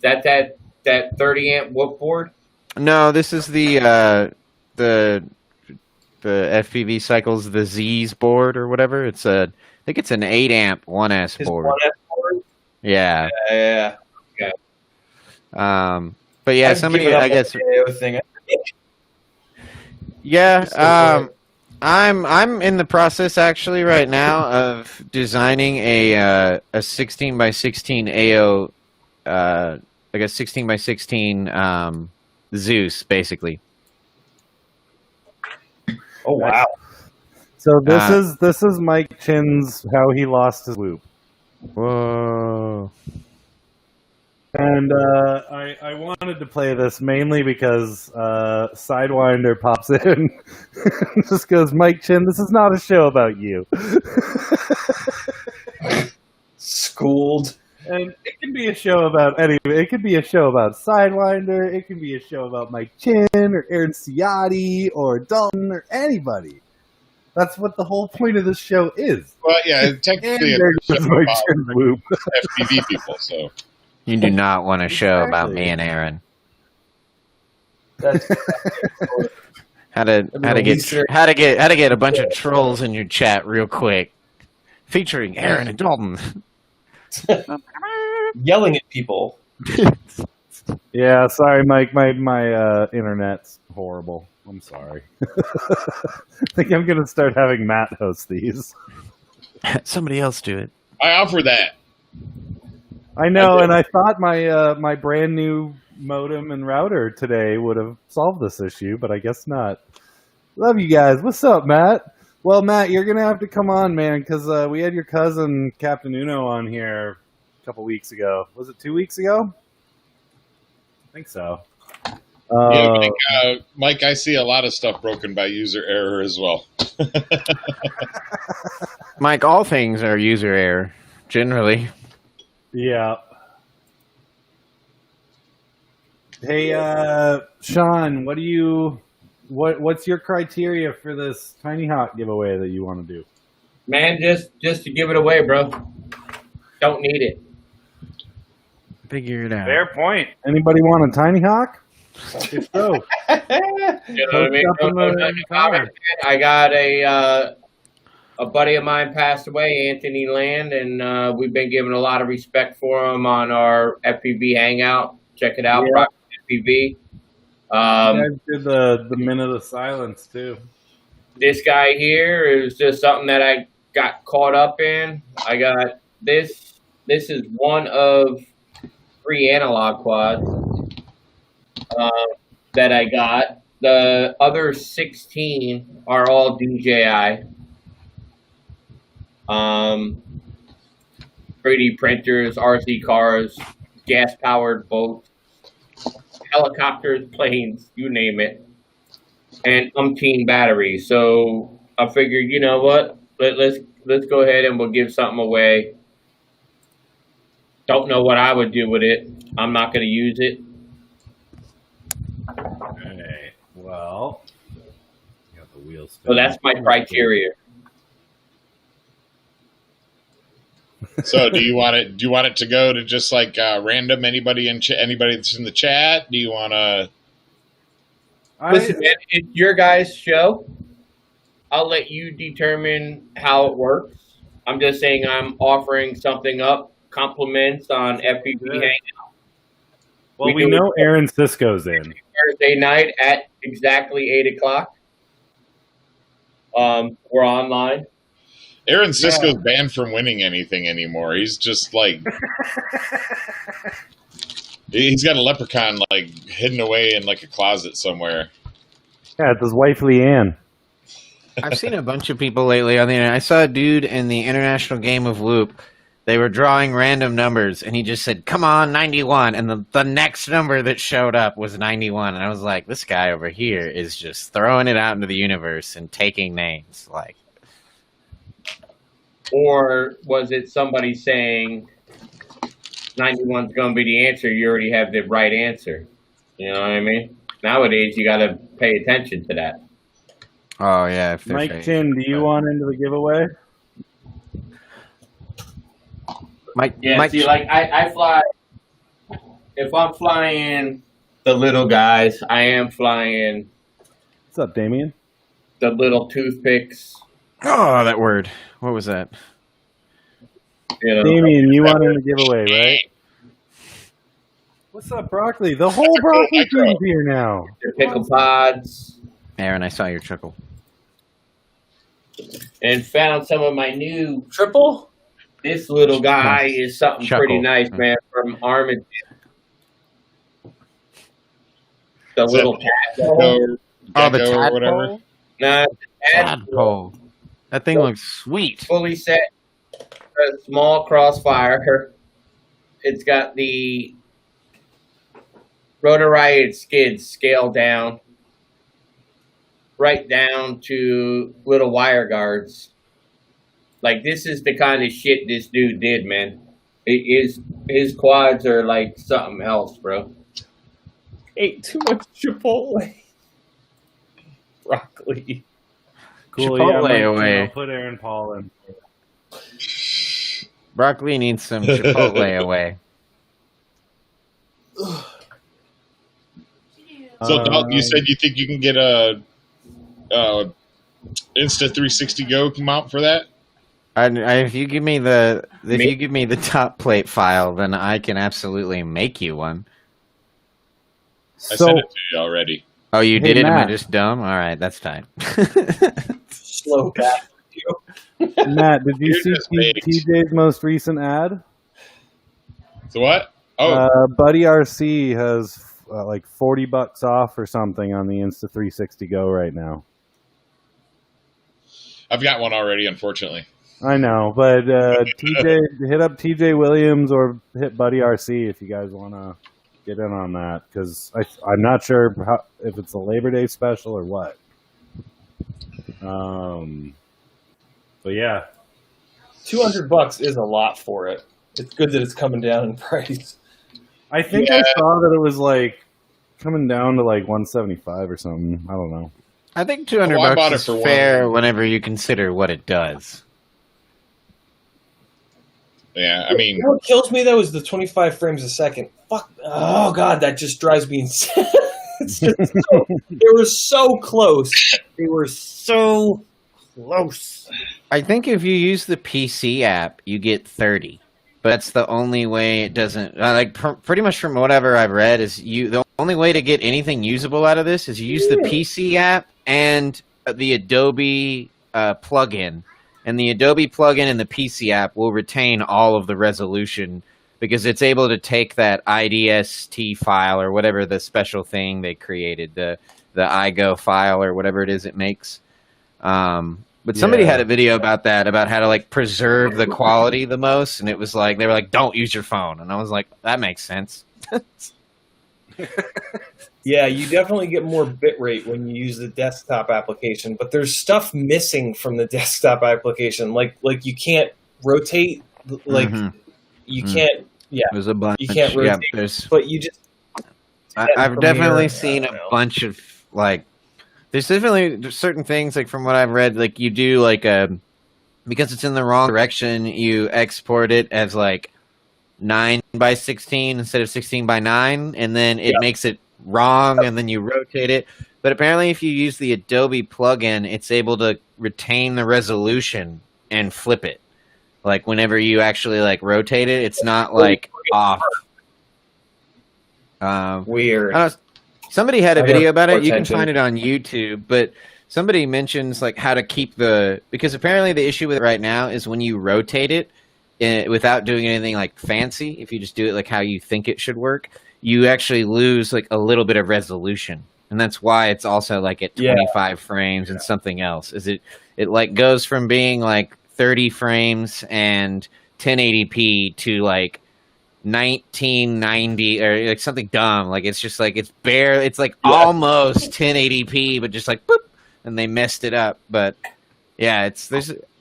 [SPEAKER 4] That 30 amp whoop board?
[SPEAKER 6] No, this is the FPV Cycles, the Z's board or whatever. I think it's an 8 amp 1S board.
[SPEAKER 3] 1S board?
[SPEAKER 6] Yeah.
[SPEAKER 3] Yeah.
[SPEAKER 4] Okay.
[SPEAKER 6] But yeah, somebody, I guess.
[SPEAKER 3] Thing.
[SPEAKER 6] Yeah. I'm in the process actually right now of designing a 16 by 16 AO, like a 16 by 16 Zeus basically.
[SPEAKER 3] Oh wow!
[SPEAKER 1] So this is Mike Chin's how he lost his loop.
[SPEAKER 6] Whoa.
[SPEAKER 1] And I wanted to play this mainly because Sidewinder pops in and just goes, Mike Chin, this is not a show about you.
[SPEAKER 3] Schooled.
[SPEAKER 1] And it can be a show about it could be a show about Sidewinder, it can be a show about Mike Chin or Aaron CIOTTI or Dalton or anybody. That's what the whole point of this show is.
[SPEAKER 2] Well, yeah, technically it's
[SPEAKER 1] Mike Chin's loop.
[SPEAKER 2] FPV people, so.
[SPEAKER 6] You do not want a show about
[SPEAKER 1] Exactly.
[SPEAKER 6] me and Aaron.
[SPEAKER 3] That's
[SPEAKER 6] How to get a bunch of trolls in your chat real quick, featuring Aaron and Dalton.
[SPEAKER 3] yelling at people.
[SPEAKER 1] Yeah, sorry, Mike. My internet's horrible. I'm sorry. I think I'm gonna start having Matt host these.
[SPEAKER 6] Somebody else do it.
[SPEAKER 2] I offer that.
[SPEAKER 1] I know, and I thought my brand new modem and router today would have solved this issue, but I guess not. Love you guys. What's up, Matt? Well, Matt, you're gonna have to come on, man, because we had your cousin Captain Uno on here a couple weeks ago. Was it 2 weeks ago? I think so.
[SPEAKER 2] Mike, I see a lot of stuff broken by user error as well.
[SPEAKER 6] Mike, all things are user error, generally.
[SPEAKER 1] Yeah. Hey, Sean, what's your criteria for this Tiny Hawk giveaway that you want to do?
[SPEAKER 4] Man, just to give it away, bro. Don't need it.
[SPEAKER 6] Figure it out.
[SPEAKER 1] Fair point. Anybody want a Tiny Hawk? If so,
[SPEAKER 4] You know what I mean?
[SPEAKER 1] Up in the car.
[SPEAKER 4] I got a buddy of mine passed away, Anthony Land, and we've been giving a lot of respect for him on our FPV hangout. Check it out,
[SPEAKER 1] Yeah.
[SPEAKER 4] Rock FPV.
[SPEAKER 1] You guys did the minute of silence too.
[SPEAKER 4] This guy here is just something that I got caught up in. I got this. This is one of 3 analog quads that I got. The other 16 are all DJI. 3D printers, RC cars, gas-powered boats, helicopters, planes, you name it, and umpteen batteries. So I figured, you know what? Let's go ahead and we'll give something away. Don't know what I would do with it. I'm not going to use it.
[SPEAKER 1] Okay. Well, got the wheels.
[SPEAKER 4] So that's my criteria.
[SPEAKER 2] So do you want it? Do you want it to go to just like random anybody anybody that's in the chat? Do you want to?
[SPEAKER 4] Listen, man, it's your guys' show. I'll let you determine how it works. I'm just saying I'm offering something up. Compliments on FPV
[SPEAKER 1] Good.
[SPEAKER 4] Hangout.
[SPEAKER 1] Well, we
[SPEAKER 4] do
[SPEAKER 1] know
[SPEAKER 4] it
[SPEAKER 1] Aaron Cisco's in.
[SPEAKER 4] Thursday night at exactly 8 o'clock. We're online.
[SPEAKER 2] Aaron Sisko's banned from winning anything anymore. He's just like he's got a leprechaun like hidden away in like a closet somewhere.
[SPEAKER 1] Yeah, it's his wife Leanne.
[SPEAKER 6] I've seen a bunch of people lately on the internet. I saw a dude in the International Game of Loop. They were drawing random numbers, and he just said, "Come on, 91," and the next number that showed up was 91, and I was like, this guy over here is just throwing it out into the universe and taking names. Like,
[SPEAKER 4] Or was it somebody saying 91's going to be the answer? You already have the right answer. You know what I mean? Nowadays, you got to pay attention to that.
[SPEAKER 6] oh yeah, if they're
[SPEAKER 1] Mike
[SPEAKER 6] fake.
[SPEAKER 1] Chin, do you want into the giveaway?
[SPEAKER 6] Mike,
[SPEAKER 4] Yeah,
[SPEAKER 6] Mike,
[SPEAKER 4] see, like I fly. If I'm flying the little guys, I am flying
[SPEAKER 1] What's up, Damien?
[SPEAKER 4] the little toothpicks.
[SPEAKER 6] oh, that word. What was that?
[SPEAKER 4] You know,
[SPEAKER 1] Damien, you want in the giveaway, right? What's up, Broccoli? The whole Broccoli team's here now.
[SPEAKER 4] the pickle pods,
[SPEAKER 6] Aaron, I saw your chuckle.
[SPEAKER 4] and found some of my new.
[SPEAKER 3] Triple?
[SPEAKER 4] This little guy is something
[SPEAKER 6] Chuckle.
[SPEAKER 4] pretty nice, man, from Armington. The
[SPEAKER 2] Is
[SPEAKER 4] little
[SPEAKER 2] that
[SPEAKER 4] tadpole.
[SPEAKER 6] Oh, the
[SPEAKER 2] Gecko or whatever.
[SPEAKER 6] tadpole?
[SPEAKER 4] Nah, it's a tadpole.
[SPEAKER 6] Tadpole. That thing looks sweet.
[SPEAKER 4] Fully set, a small crossfire. It's got the rotorized skids scaled down, right down to little wire guards. Like, this is the kind of shit this dude did, man. His quads are like something else, bro.
[SPEAKER 3] Ate too much Chipotle. Broccoli.
[SPEAKER 1] Cool.
[SPEAKER 6] Chipotle
[SPEAKER 1] yeah,
[SPEAKER 6] away.
[SPEAKER 1] I'll put Aaron Paul in.
[SPEAKER 6] Broccoli needs some Chipotle away.
[SPEAKER 2] So, Dalton, you said you think you can get a Insta360 Go mount for that?
[SPEAKER 6] If you give me the top plate file, then I can absolutely make you one.
[SPEAKER 2] I
[SPEAKER 1] So,
[SPEAKER 2] sent it to you already.
[SPEAKER 6] Oh, you did it? Am I
[SPEAKER 1] Matt.
[SPEAKER 6] just dumb? All right, that's fine.
[SPEAKER 3] Slow back.
[SPEAKER 1] Matt, did you
[SPEAKER 2] Here's
[SPEAKER 1] see
[SPEAKER 2] this page.
[SPEAKER 1] TJ's most recent ad?
[SPEAKER 2] So what? Oh,
[SPEAKER 1] Buddy RC has like $40 off or something on the Insta360 Go right now.
[SPEAKER 2] I've got one already, unfortunately.
[SPEAKER 1] I know, but TJ, hit up TJ Williams or hit Buddy RC if you guys want to get in on that, because I'm not sure if it's a Labor Day special or what. But yeah,
[SPEAKER 3] $200 is a lot for it. It's good that it's coming down in price.
[SPEAKER 1] I think I saw that it was like coming down to like 175 or something. I don't know.
[SPEAKER 6] I think $200
[SPEAKER 2] Well, I bought it
[SPEAKER 6] is
[SPEAKER 2] for
[SPEAKER 6] fair
[SPEAKER 2] one.
[SPEAKER 6] whenever you consider what it does.
[SPEAKER 2] Yeah, I mean,
[SPEAKER 3] You know what kills me though is the 25 frames a second. Fuck! Oh god, that just drives me insane. It's just they were so close. They were so close.
[SPEAKER 6] I think if you use the PC app, you get 30. But that's the only way it doesn't. Pretty much from whatever I've read, is the only way to get anything usable out of this is you use the PC app and the Adobe plugin. And the Adobe plugin and the PC app will retain all of the resolution because it's able to take that IDST file or whatever the special thing they created, the iGo file or whatever it is it makes. But somebody had a video about that, about how to like preserve the quality the most, and it was like they were like, "Don't use your phone," and I was like, "That makes sense."
[SPEAKER 3] Yeah, you definitely get more bitrate when you use the desktop application, but there's stuff missing from the desktop application, like you can't rotate, like you can't. Yeah,
[SPEAKER 6] There's a bunch.
[SPEAKER 3] you can't rotate, but you just.
[SPEAKER 6] I've definitely seen a bunch of like. There's definitely certain things like from what I've read, like you do like because it's in the wrong direction, you export it as like 9:16 instead of 16:9, and then it makes it wrong, and then you rotate it. But apparently, if you use the Adobe plugin, it's able to retain the resolution and flip it. Like whenever you actually like rotate it, it's not like off.
[SPEAKER 3] Weird.
[SPEAKER 6] Somebody had a video about it. You can
[SPEAKER 3] attention.
[SPEAKER 6] find it on YouTube, but somebody mentions like how to keep because apparently the issue with it right now is when you rotate it without doing anything like fancy. If you just do it like how you think it should work, you actually lose like a little bit of resolution, and that's why it's also like at 25 frames and something else. Is it like goes from being like 30 frames and 1080p to like 1990 or like something dumb. Like it's just like it's like almost 1080p, but just like boop, and they messed it up. But yeah,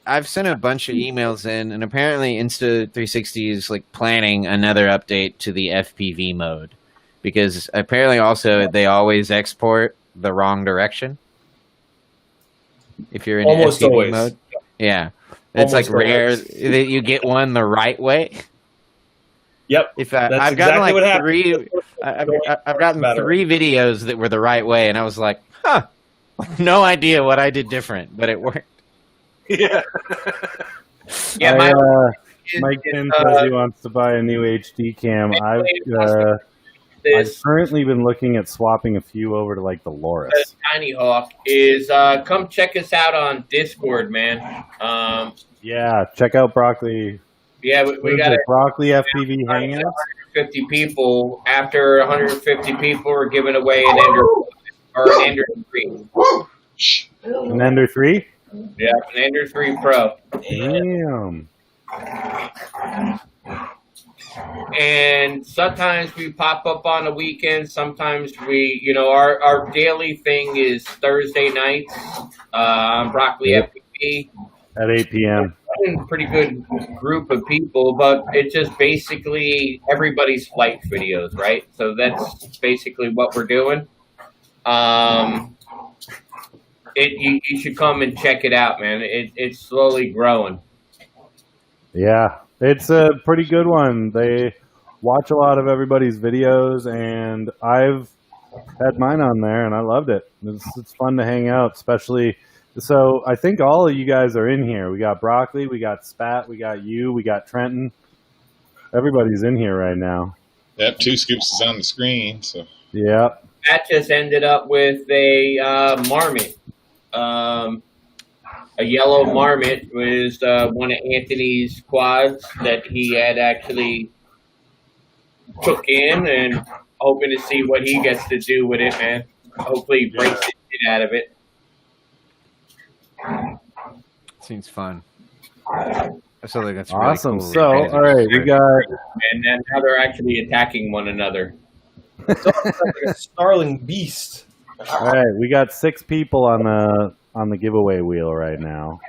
[SPEAKER 6] I've sent a bunch of emails in, and apparently Insta360 is like planning another update to the FPV mode, because apparently also they always export the wrong direction if you're in
[SPEAKER 3] Almost
[SPEAKER 6] FPV
[SPEAKER 3] always.
[SPEAKER 6] mode. Yeah, it's like
[SPEAKER 3] Almost
[SPEAKER 6] rare
[SPEAKER 3] always.
[SPEAKER 6] that you get one the right way.
[SPEAKER 3] Yep.
[SPEAKER 6] If
[SPEAKER 3] That's
[SPEAKER 6] I've gotten
[SPEAKER 3] exactly what
[SPEAKER 6] like
[SPEAKER 3] happened.
[SPEAKER 6] I've gotten
[SPEAKER 3] Better.
[SPEAKER 6] 3 videos that were the right way, and I was like, huh, no idea what I did different, but it worked.
[SPEAKER 3] Yeah.
[SPEAKER 4] Yeah,
[SPEAKER 1] Mike Ken says he wants to buy a new HD cam. I've currently been looking at swapping a few over to like the Loris.
[SPEAKER 4] Tiny Hawk is come check us out on Discord, man.
[SPEAKER 1] Yeah, check out Broccoli.
[SPEAKER 4] Yeah, we got it.
[SPEAKER 1] Broccoli FPV Hangouts.
[SPEAKER 4] 150 people. After 150 people, we're giving away an Ender 3.
[SPEAKER 1] An Ender 3?
[SPEAKER 4] Yeah, an Ender 3 Pro.
[SPEAKER 1] Damn.
[SPEAKER 4] And sometimes we pop up on the weekends. Sometimes we, our daily thing is Thursday nights on Broccoli
[SPEAKER 1] Yep.
[SPEAKER 4] FPV.
[SPEAKER 1] At 8 p.m.
[SPEAKER 4] Pretty good group of people, but it's just basically everybody's flight videos, right? So that's basically what we're doing. You should come and check it out, man. It's slowly growing.
[SPEAKER 1] Yeah, it's a pretty good one. They watch a lot of everybody's videos, and I've had mine on there, and I loved it. It's fun to hang out, especially. So I think all of you guys are in here. We got Broccoli, we got Spat, we got you, we got Trenton. Everybody's in here right now.
[SPEAKER 2] Yep, 2 scoops is on the screen. So
[SPEAKER 1] Yeah.
[SPEAKER 4] That just ended up with a marmot. A yellow marmot was one of Anthony's quads that he had actually took in, and hoping to see what he gets to do with it, man. Hopefully he breaks the shit out of it.
[SPEAKER 5] Seems fun. I feel like that's really
[SPEAKER 1] Awesome.
[SPEAKER 5] cool.
[SPEAKER 1] So, all right, we got.
[SPEAKER 4] And then now they're actually attacking one another.
[SPEAKER 3] It's almost like a snarling beast.
[SPEAKER 1] All right, we got 6 people on the giveaway wheel right now.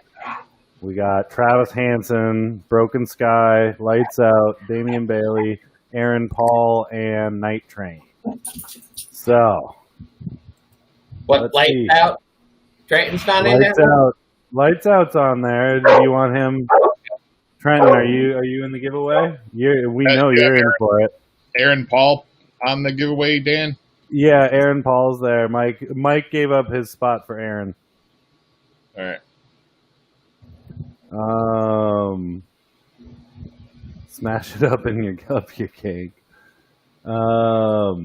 [SPEAKER 1] We got Travis Hansen, Broken Sky, Lights Out, Damian Bailey, Aaron Paul, and Night Train. So,
[SPEAKER 4] What,
[SPEAKER 1] let's
[SPEAKER 4] lights
[SPEAKER 1] see.
[SPEAKER 4] out? Trenton's not in
[SPEAKER 1] Lights
[SPEAKER 4] there?
[SPEAKER 1] Out. Lights Out's on there. Do you want him? Trenton, are you in the giveaway? We know you're in for it.
[SPEAKER 2] Aaron Paul on the giveaway, Dan?
[SPEAKER 1] Yeah, Aaron Paul's there. Mike gave up his spot for Aaron.
[SPEAKER 2] All right.
[SPEAKER 1] Smash it up in your cake. All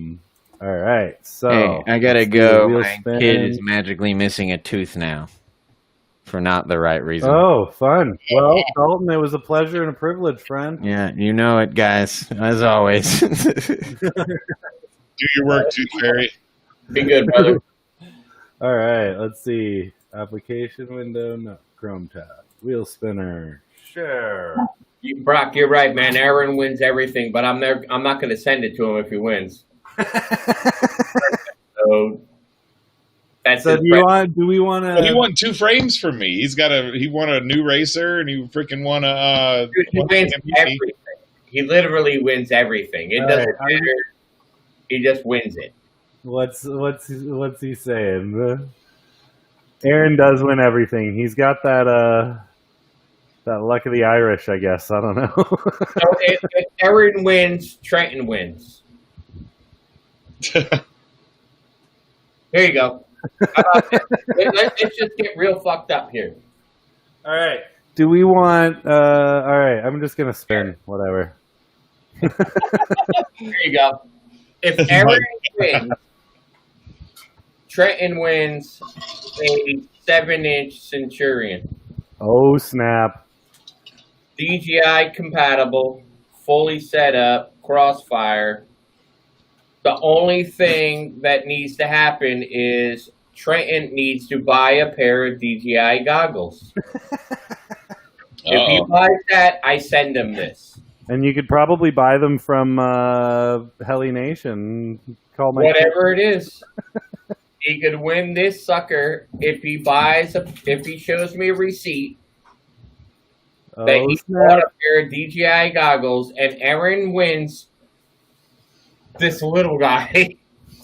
[SPEAKER 1] right. So
[SPEAKER 6] Hey, I gotta
[SPEAKER 1] let's do
[SPEAKER 6] go.
[SPEAKER 1] the wheel
[SPEAKER 6] My
[SPEAKER 1] spin.
[SPEAKER 6] kid is magically missing a tooth now, for not the right reason.
[SPEAKER 1] Oh, fun. Well, Dalton, it was a pleasure and a privilege, friend.
[SPEAKER 6] Yeah, you know it, guys. As always.
[SPEAKER 2] Do your work, Tooth Fairy.
[SPEAKER 4] Be good, brother.
[SPEAKER 1] All right. Let's see. Application window. No. Chrome tab. Wheel spinner. Sure.
[SPEAKER 4] Brock, you're right, man. Aaron wins everything, but I'm not going to send it to him if he wins. So that's
[SPEAKER 1] So
[SPEAKER 4] his
[SPEAKER 1] do we want
[SPEAKER 2] Well, he
[SPEAKER 1] to?
[SPEAKER 2] won 2 frames from me. He won a new racer, and he freaking won a.
[SPEAKER 4] Dude, he wins everything. He literally wins everything. It
[SPEAKER 1] All
[SPEAKER 4] doesn't
[SPEAKER 1] right,
[SPEAKER 4] matter. He just wins it.
[SPEAKER 1] What's he saying? Aaron does win everything. He's got that luck of the Irish, I guess. I don't know.
[SPEAKER 4] So if Aaron wins, Trenton wins. There you go. Let's just get real fucked up here.
[SPEAKER 1] All right. Do we want? All right. I'm just gonna spin whatever.
[SPEAKER 4] There you go. If Aaron wins, Trenton wins a 7-inch Centurion.
[SPEAKER 1] Oh snap!
[SPEAKER 4] DJI compatible, fully set up, crossfire. The only thing that needs to happen is Trenton needs to buy a pair of DJI goggles. If he buys that, I send him this.
[SPEAKER 1] And you could probably buy them from Heli Nation. Call my
[SPEAKER 4] Whatever it is. He could win this sucker if he shows me a receipt that he bought a pair of DJI goggles, and Aaron wins this little guy.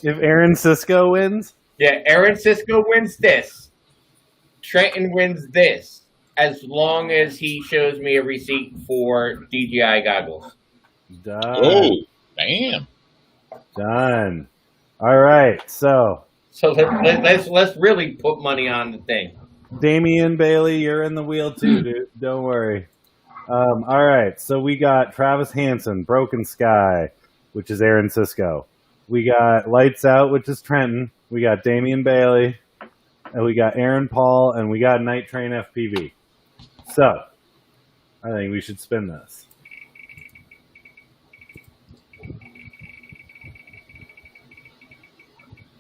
[SPEAKER 1] If Aaron Cisco wins,
[SPEAKER 4] Yeah, Aaron Cisco wins this. Trenton wins this, as long as he shows me a receipt for DJI goggles.
[SPEAKER 1] done.
[SPEAKER 2] Oh, damn.
[SPEAKER 1] Done. All right. So,
[SPEAKER 4] So let's really put money on the thing.
[SPEAKER 1] Damian Bailey, you're in the wheel too, dude. Don't worry. All right. So we got Travis Hansen, Broken Sky, which is Aaron Cisco. We got Lights Out, which is Trenton. We got Damian Bailey, and we got Aaron Paul, and we got Night Train FPV. So, I think we should spin this.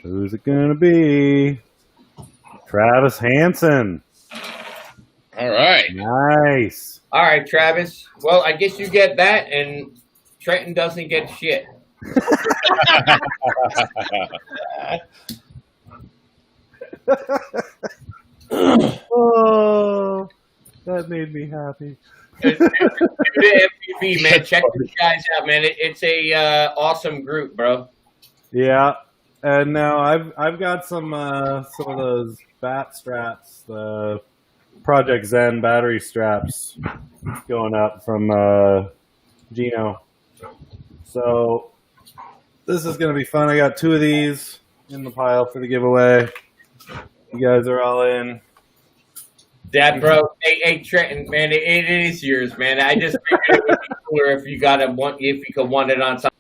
[SPEAKER 1] Who's it gonna be? Travis Hansen.
[SPEAKER 2] All right.
[SPEAKER 1] Nice.
[SPEAKER 4] All right, Travis. Well, I guess you get that, and Trenton doesn't get shit.
[SPEAKER 1] Oh, that made me happy.
[SPEAKER 4] Do the FPV, man. Check these guys out, man. It's a awesome group, bro.
[SPEAKER 1] Yeah, and now I've got some of those bat straps, the Project Zen battery straps, going up from Gino. So this is gonna be fun. I got 2 of these in the pile for the giveaway. You guys are all in.
[SPEAKER 4] Dad, bro. Hey, Trenton, man. It is yours, man. I just figured it would be cooler if you could want it on something.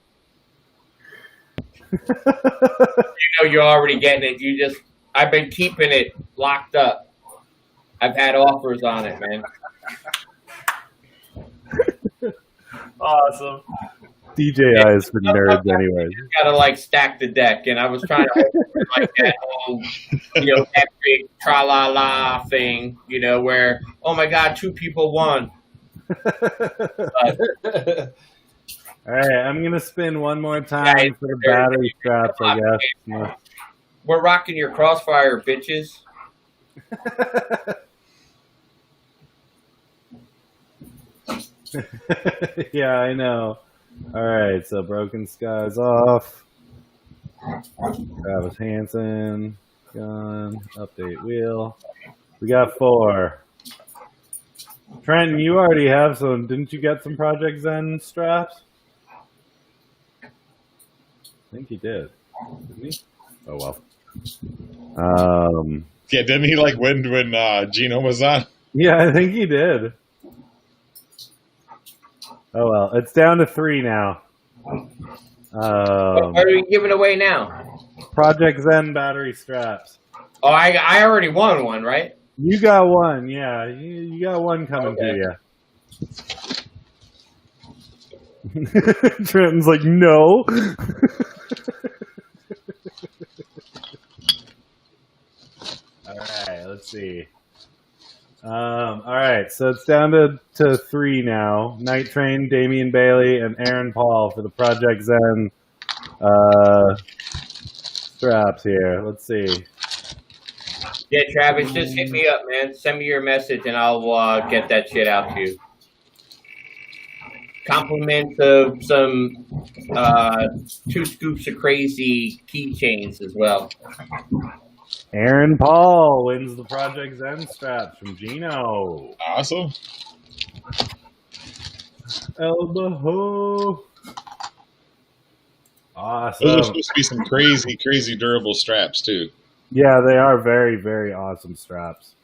[SPEAKER 4] You're already getting it. I've been keeping it locked up. I've had offers on it, man.
[SPEAKER 1] Awesome. DJI is for nerds anyways.
[SPEAKER 4] You gotta stack the deck, and I was trying to like that whole, epic tra-la-la thing, where, oh my God, 2 people won.
[SPEAKER 1] All right, I'm gonna spin one more time for the battery straps, I guess.
[SPEAKER 4] We're rocking your Crossfire, bitches.
[SPEAKER 1] Yeah, I know. All right, so Broken Skies off. Travis Hansen gone. Update wheel. We got 4. Trenton, you already have some. Didn't you get some Project Zen straps? I think he did. Didn't he? Oh well.
[SPEAKER 2] Yeah, didn't he win when Gino was on?
[SPEAKER 1] Yeah, I think he did. Oh well, it's down to 3 now.
[SPEAKER 4] What are we giving away now?
[SPEAKER 1] Project Zen battery straps.
[SPEAKER 4] Oh, I already won one, right?
[SPEAKER 1] You got one, yeah. You got one coming to you. Trenton's like, no. All right, let's see. All right, so it's down to 3 now. Night Train, Damian Bailey, and Aaron Paul for the Project Zen straps here. Let's see.
[SPEAKER 4] Yeah, Travis, just hit me up, man. Send me your message, and I'll get that shit out to you. Compliments of some 2 scoops of crazy keychains as well.
[SPEAKER 1] Aaron Paul wins the Project Zen straps from Gino.
[SPEAKER 2] Awesome.
[SPEAKER 1] Elbow. Awesome.
[SPEAKER 2] Those are supposed to be some crazy, crazy durable straps, too.
[SPEAKER 1] Yeah, they are very, very awesome straps.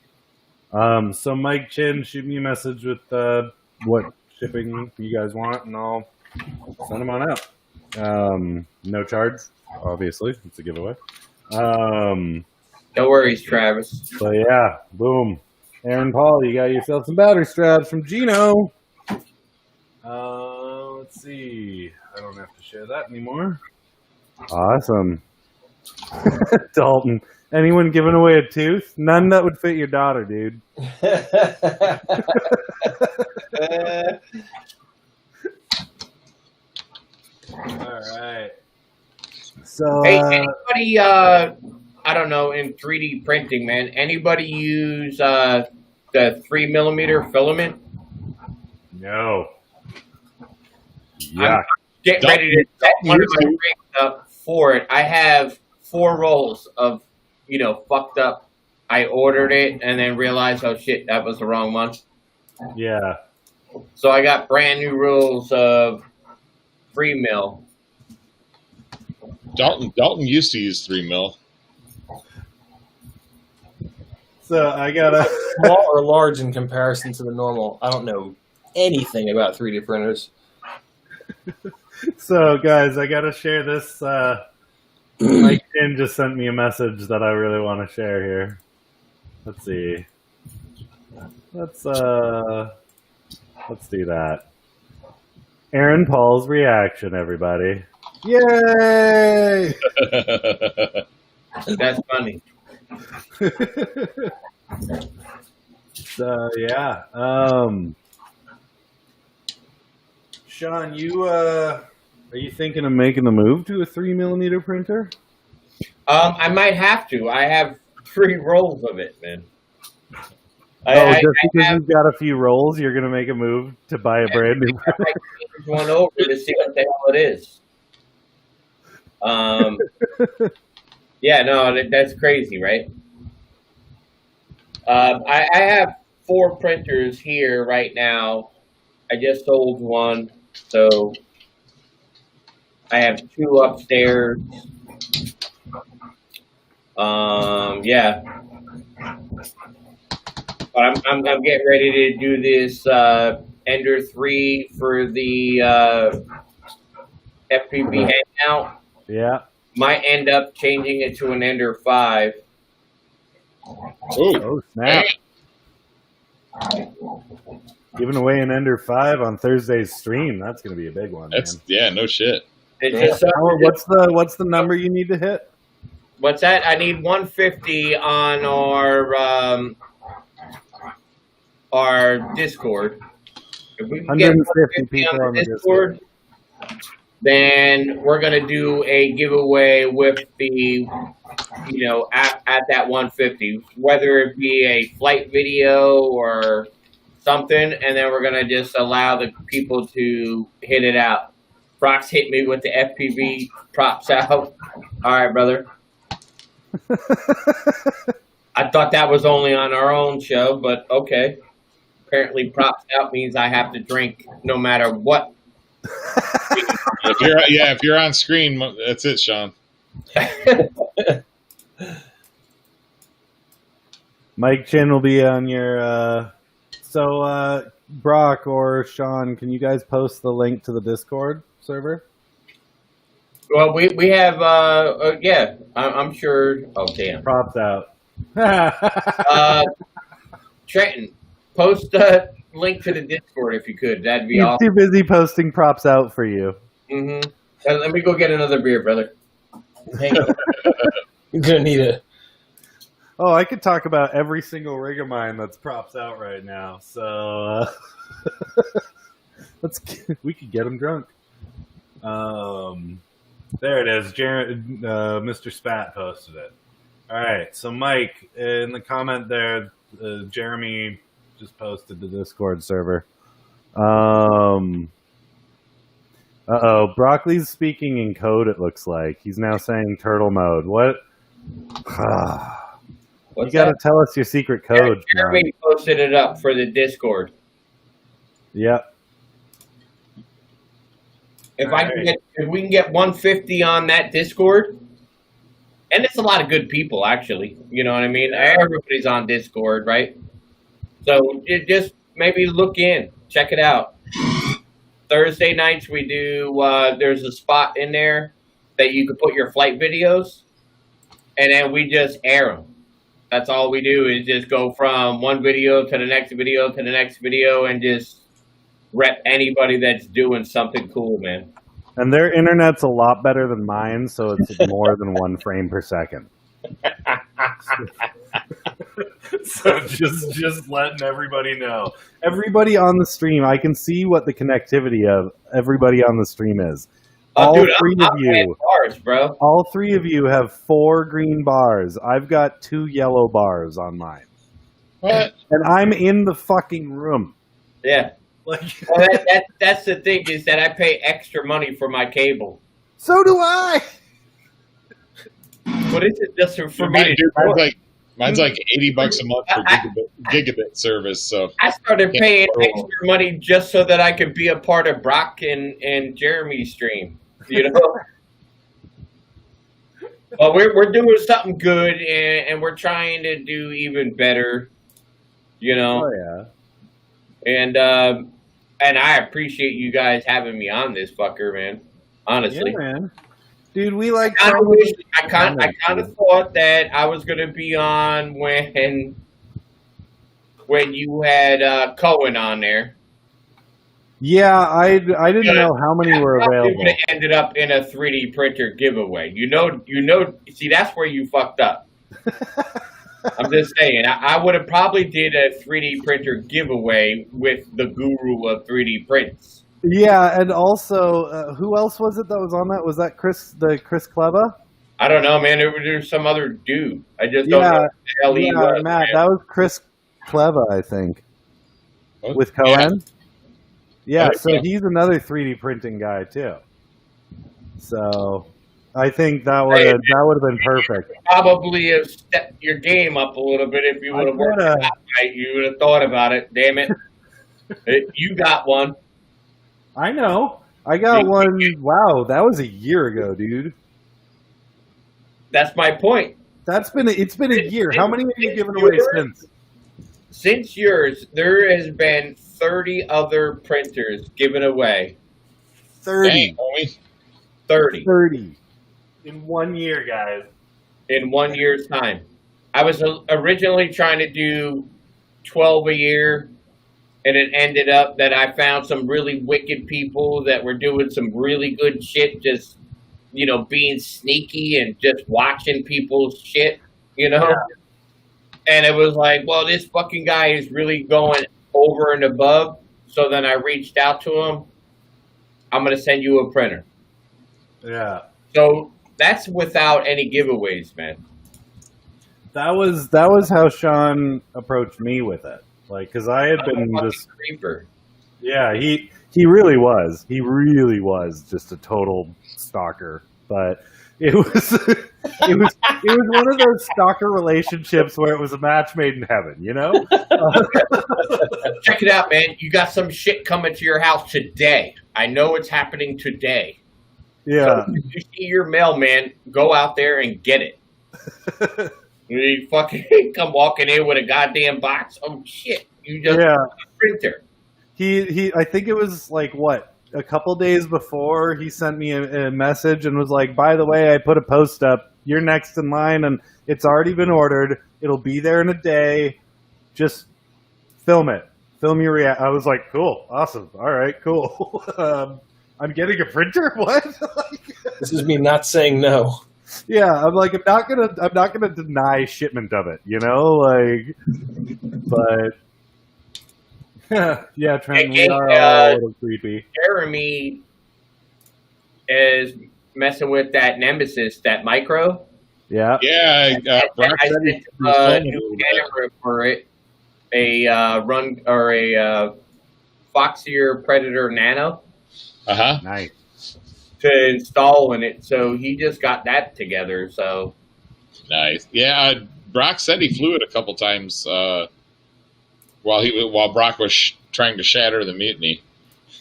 [SPEAKER 1] So Mike Chin, shoot me a message with what shipping you guys want, and I'll send them on out. No charge, obviously. It's a giveaway.
[SPEAKER 4] No worries, Travis.
[SPEAKER 1] So yeah, boom. Aaron Paul, you got yourself some battery straps from Gino. Let's see. I don't have to share that anymore. Awesome. Dalton, anyone giving away a tooth? None that would fit your daughter, dude. All right. So,
[SPEAKER 4] hey, anybody, I don't know, in 3D printing, man, anybody use the 3mm filament?
[SPEAKER 1] no. Yeah.
[SPEAKER 4] Get ready to set one of my rigs up for it. I have 4 rolls of, fucked up. I ordered it and then realized, oh shit, that was the wrong one.
[SPEAKER 1] Yeah.
[SPEAKER 4] So I got brand new rolls of 3mm.
[SPEAKER 2] Dalton used to use 3mm.
[SPEAKER 1] So I got a
[SPEAKER 3] Small or large in comparison to the normal? I don't know anything about 3D printers.
[SPEAKER 1] So guys, I gotta share this. Mike Chin just sent me a message that I really want to share here. Let's see. Let's do that. Aaron Paul's reaction, everybody. Yay!
[SPEAKER 4] That's funny.
[SPEAKER 1] Yeah. Sean, you are you thinking of making the move to a 3mm printer?
[SPEAKER 4] I might have to. I have 3 rolls of it, man.
[SPEAKER 1] Just because you've got a few rolls, you're gonna make a move to buy a brand new printer?
[SPEAKER 4] I might change one over to see what the hell it is. Yeah, no, that's crazy, right? I have 4 printers here right now. I just sold one, so I have 2 upstairs. Yeah. But I'm getting ready to do this Ender 3 for the FPV hangout.
[SPEAKER 1] Yeah.
[SPEAKER 4] Might end up changing it to an Ender 5.
[SPEAKER 1] Oh, snap. Giving away an Ender 5 on Thursday's stream. That's going to be a big one, man.
[SPEAKER 2] Yeah, no shit.
[SPEAKER 4] Just,
[SPEAKER 1] what's the number you need to hit?
[SPEAKER 4] what's that? I need 150 on our Discord. If we can get
[SPEAKER 1] 150 people on the Discord,
[SPEAKER 4] then we're gonna do a giveaway with the, at that 150, whether it be a flight video or something, and then we're gonna just allow the people to hit it out. Brock's hit me with the FPV props out. All right, brother. I thought that was only on our own show, but okay. Apparently, props out means I have to drink no matter what.
[SPEAKER 2] If you're on screen, that's it, Sean.
[SPEAKER 1] Mike Chin will be on your. So, Brock or Sean, can you guys post the link to the Discord server?
[SPEAKER 4] Well, we have, yeah, I'm sure. Oh, damn.
[SPEAKER 1] Props out.
[SPEAKER 4] Trenton, post a link to the Discord if you could. That'd be
[SPEAKER 1] He's
[SPEAKER 4] awesome.
[SPEAKER 1] too busy posting props out for you.
[SPEAKER 4] Mm-hmm. Let me go get another beer, brother.
[SPEAKER 3] Hang on. You're going to need it.
[SPEAKER 1] Oh, I could talk about every single rig of mine that's props out right now. So we could get him drunk. There it is. Mr. Spat posted it. All right. So Mike, in the comment there, Jeremy just posted the Discord server. Uh-oh. Broccoli's speaking in code, it looks like. He's now saying turtle mode. What? You got to tell us your secret code.
[SPEAKER 4] Jeremy posted it up for the Discord.
[SPEAKER 1] Yep.
[SPEAKER 4] If we can get 150 on that Discord, and it's a lot of good people, actually. You know what I mean? Everybody's on Discord, right? So just maybe look in, check it out. Thursday nights we do. There's a spot in there that you can put your flight videos, and then we just air them. That's all we do is just go from one video to the next video to the next video and just rep anybody that's doing something cool, man.
[SPEAKER 1] And their internet's a lot better than mine, so it's more than 1 frame per second. So just letting everybody know. Everybody on the stream, I can see what the connectivity of everybody on the stream is. All
[SPEAKER 4] dude,
[SPEAKER 1] three of you,
[SPEAKER 4] bars, bro.
[SPEAKER 1] all 3 of you have 4 green bars. I've got 2 yellow bars on mine.
[SPEAKER 2] What?
[SPEAKER 1] And I'm in the fucking room.
[SPEAKER 4] Yeah.
[SPEAKER 1] Like,
[SPEAKER 4] Well, that's the thing is that I pay extra money for my cable.
[SPEAKER 1] so do I.
[SPEAKER 4] What is it just for me to do?
[SPEAKER 2] Mine's like $80 a month for gigabit service. So
[SPEAKER 4] I started paying extra money just so that I could be a part of Brock and Jeremy's stream. You know. Well, we're doing something good, and we're trying to do even better. You know.
[SPEAKER 1] Oh yeah.
[SPEAKER 4] And I appreciate you guys having me on this fucker, man. Honestly.
[SPEAKER 1] Yeah, man. Dude, we like.
[SPEAKER 4] I kind of thought that I was gonna be on when you had Cohen on there.
[SPEAKER 1] Yeah, I didn't know how many were available.
[SPEAKER 4] It ended up in a 3D printer giveaway. You know. See, that's where you fucked up. I'm just saying, I would have probably did a 3D printer giveaway with the guru of 3D prints.
[SPEAKER 1] Yeah, and also, who else was it that was on that? Was that Chris Kleba?
[SPEAKER 4] I don't know, man. There's some other dude. I just don't know who the hell he was.
[SPEAKER 1] Matt,
[SPEAKER 4] Man.
[SPEAKER 1] that was Chris Kleba, I think,
[SPEAKER 2] What?
[SPEAKER 1] with Cohen. Yeah, so
[SPEAKER 2] Okay.
[SPEAKER 1] he's another 3D printing guy too. So I think that would have been perfect.
[SPEAKER 4] Probably have stepped your game up a little bit if you would have worked it out right. You would have thought about it. Damn it. You got one.
[SPEAKER 1] I know. I got one. Wow, that was a year ago, dude.
[SPEAKER 4] That's my point.
[SPEAKER 1] It's been a year. How many have you given away since?
[SPEAKER 4] Since yours, there has been 30 other printers given away.
[SPEAKER 1] 30.
[SPEAKER 2] Dang, homie.
[SPEAKER 4] 30
[SPEAKER 1] in 1 year, guys.
[SPEAKER 4] in 1 year's time. I was originally trying to do 12 a year, and it ended up that I found some really wicked people that were doing some really good shit, just, being sneaky and just watching people's shit,
[SPEAKER 1] Yeah.
[SPEAKER 4] And it was like, well, this fucking guy is really going over and above. So then I reached out to him. I'm going to send you a printer.
[SPEAKER 1] Yeah.
[SPEAKER 4] So that's without any giveaways, man.
[SPEAKER 1] That was how Sean approached me with it. Like, because I had been
[SPEAKER 4] Fucking
[SPEAKER 1] just
[SPEAKER 4] creeper.
[SPEAKER 1] yeah, he really was. He really was just a total stalker. But it was it was one of those stalker relationships where it was a match made in heaven, you know?
[SPEAKER 4] Check it out, man. You got some shit coming to your house today. I know it's happening today.
[SPEAKER 1] Yeah.
[SPEAKER 4] So if you see your mailman, go out there and get it. You fucking come walking in with a goddamn box. Oh shit! You just
[SPEAKER 1] Yeah.
[SPEAKER 4] got a printer.
[SPEAKER 1] He I think it was like what, a couple days before, he sent me a message and was like, by the way, I put a post up, you're next in line and it's already been ordered, it'll be there in a day, just film it, film your react. I was like, cool, awesome, all right, cool. I'm getting a printer. What?
[SPEAKER 3] This is me not saying no.
[SPEAKER 1] Yeah, I'm like, I'm not gonna deny shipment of it, but yeah, Trent, we are all a little creepy.
[SPEAKER 4] Jeremy is messing with that Nemesis, that micro.
[SPEAKER 1] Yeah.
[SPEAKER 2] Yeah, Brock
[SPEAKER 4] I
[SPEAKER 2] said
[SPEAKER 4] sent
[SPEAKER 2] he-
[SPEAKER 4] a new camera for it, a Foxier Predator Nano
[SPEAKER 2] Uh-huh.
[SPEAKER 1] Nice.
[SPEAKER 4] to install in it. So he just got that together. So
[SPEAKER 2] Nice. Yeah, Brock said he flew it a couple times while Brock was trying to shatter the mutiny.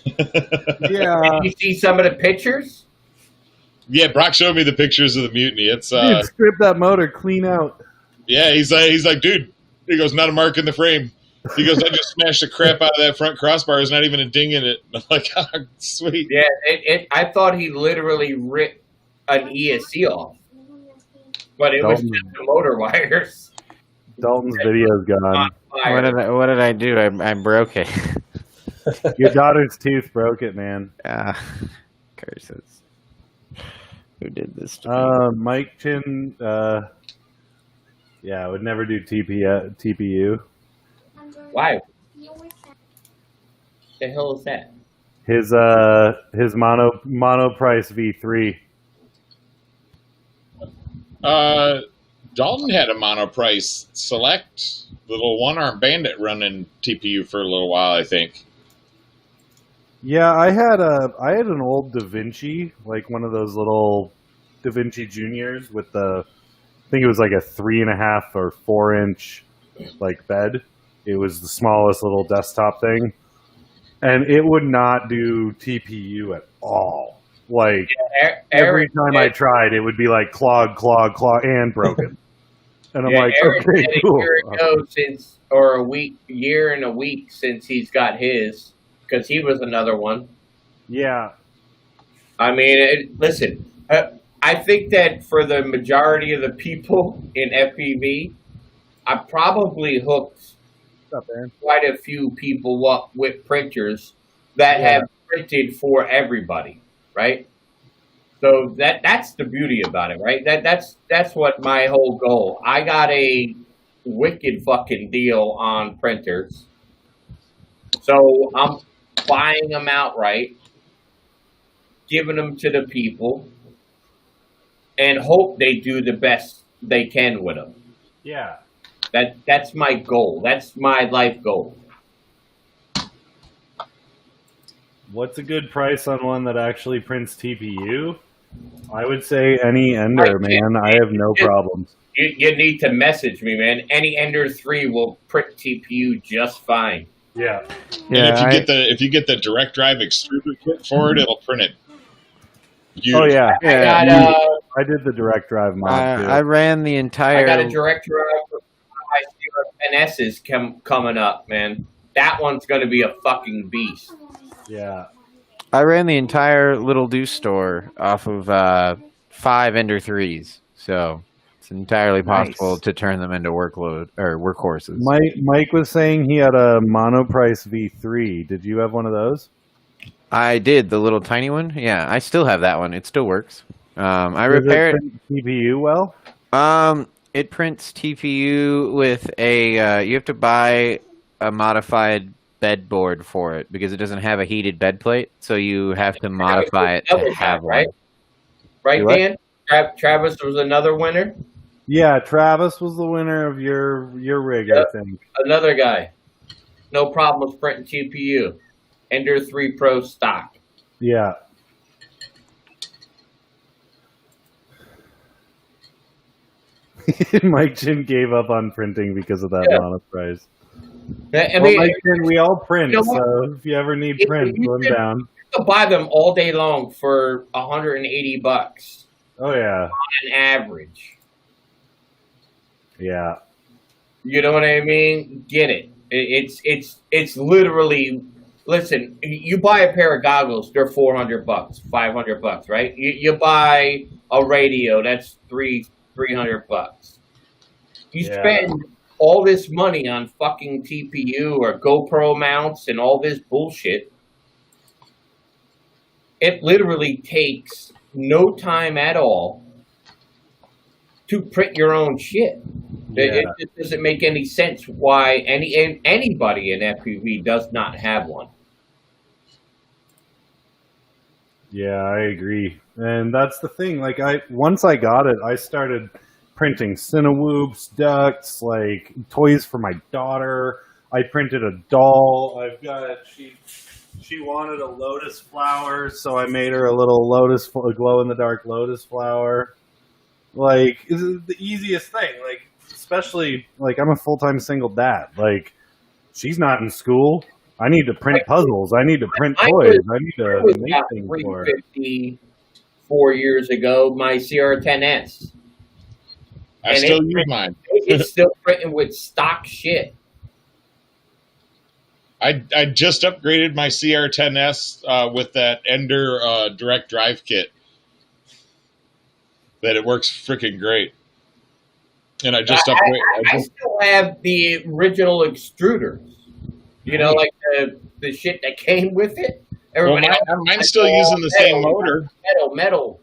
[SPEAKER 1] Yeah.
[SPEAKER 4] did you see some of the pictures?
[SPEAKER 2] Yeah, Brock showed me the pictures of the mutiny. It's
[SPEAKER 1] Dude, strip that motor clean out.
[SPEAKER 2] yeah, he's like, dude, he goes, not a mark in the frame. He goes, I just smashed the crap out of that front crossbar. There's not even a ding in it. I'm like, oh, sweet.
[SPEAKER 4] Yeah, I thought he literally ripped an ESC off, but it was
[SPEAKER 1] Dalton.
[SPEAKER 4] just the motor wires.
[SPEAKER 1] Dalton's video's gone.
[SPEAKER 4] on fire.
[SPEAKER 6] What did I do? I broke it.
[SPEAKER 1] Your daughter's tooth broke it, man.
[SPEAKER 6] Curses. Who did this to me?
[SPEAKER 1] Mike Chin, yeah, I would never do TPU.
[SPEAKER 4] Why? The hell is that?
[SPEAKER 1] His mono price V3.
[SPEAKER 2] Dalton had a monoprice select little one-arm bandit running TPU for a little while, I think.
[SPEAKER 1] Yeah, I had an old Da Vinci, like one of those little Da Vinci Juniors with I think it was like a 3.5 or 4-inch like bed. It was the smallest little desktop thing, and it would not do TPU at all. Like every time I tried, it would be like clog, and broken. And I'm like,
[SPEAKER 4] Aaron
[SPEAKER 1] okay,
[SPEAKER 4] said
[SPEAKER 1] cool.
[SPEAKER 4] A year ago year and a week since he's got his, because he was another one.
[SPEAKER 1] Yeah,
[SPEAKER 4] I mean, listen, I think that for the majority of the people in FPV, I probably hooked
[SPEAKER 1] what's up, Aaron?
[SPEAKER 4] quite a few people up with printers that have printed for everybody, right? So that's the beauty about it, right? That's what my whole goal. I got a wicked fucking deal on printers. So I'm buying them outright, giving them to the people, and hope they do the best they can with them.
[SPEAKER 1] Yeah.
[SPEAKER 4] That's my goal. That's my life goal.
[SPEAKER 1] What's a good price on one that actually prints TPU? I would say any Ender, man. I have no problems.
[SPEAKER 4] You need to message me, man. Any Ender 3 will print TPU just fine.
[SPEAKER 1] Yeah.
[SPEAKER 2] And if you get the direct drive extruder kit for it, it'll print it.
[SPEAKER 1] Oh yeah.
[SPEAKER 4] I
[SPEAKER 1] I did the direct drive mod too.
[SPEAKER 6] I ran the entire.
[SPEAKER 4] I got a direct drive for my CRNSs coming up, man. That one's going to be a fucking beast.
[SPEAKER 1] Yeah.
[SPEAKER 6] I ran the entire Little Deuce store off of 5 Ender 3s, so it's entirely possible to turn them into workhorses.
[SPEAKER 1] Mike was saying he had a Monoprice V3. Did you have one of those?
[SPEAKER 6] I did, the little tiny one. Yeah, I still have that one. It still works. I repaired
[SPEAKER 1] TPU well.
[SPEAKER 6] It prints TPU with a. You have to buy a modified bed board for it because it doesn't have a heated bed plate, so you have to modify it to have one.
[SPEAKER 4] Right, Dan? Travis was another winner.
[SPEAKER 1] Yeah, Travis was the winner of your rig, I think.
[SPEAKER 4] Another guy. No problem with printing TPU. Ender 3 Pro stock.
[SPEAKER 1] Yeah. Mike Chin gave up on printing because of that Monoprice.
[SPEAKER 4] I mean,
[SPEAKER 1] Mike Chin, we all print, so if you ever need print, go down.
[SPEAKER 4] You can buy them all day long for $180.
[SPEAKER 1] Oh yeah.
[SPEAKER 4] On an average.
[SPEAKER 1] Yeah.
[SPEAKER 4] You know what I mean? Get it. It's literally. Listen, you buy a pair of goggles, they're $400, $500, right? You buy a radio, that's $300. You spend all this money on fucking TPU or GoPro mounts and all this bullshit. It literally takes no time at all to print your own shit. It just doesn't make any sense why anybody in FPV does not have one.
[SPEAKER 1] Yeah, I agree. And that's the thing. Like once I got it, I started printing Cinewhoops, ducks, like toys for my daughter. I printed a doll. I've got she wanted a lotus flower, so I made her a little glow in the dark lotus flower. Like, this is the easiest thing. Like, especially like I'm a full-time single dad. Like, she's not in school. I need to print puzzles. I need to print toys. I need to make things for her.
[SPEAKER 4] 4 years ago, my CR10S.
[SPEAKER 2] I still use mine.
[SPEAKER 4] It's still printing with stock shit.
[SPEAKER 2] I just upgraded my CR10S with that Ender direct drive kit. That it works freaking great. And I just upgraded.
[SPEAKER 4] I still have the original extruders. You know, like the shit that came with it. Everybody
[SPEAKER 2] mine's still using the same motor.
[SPEAKER 4] Metal.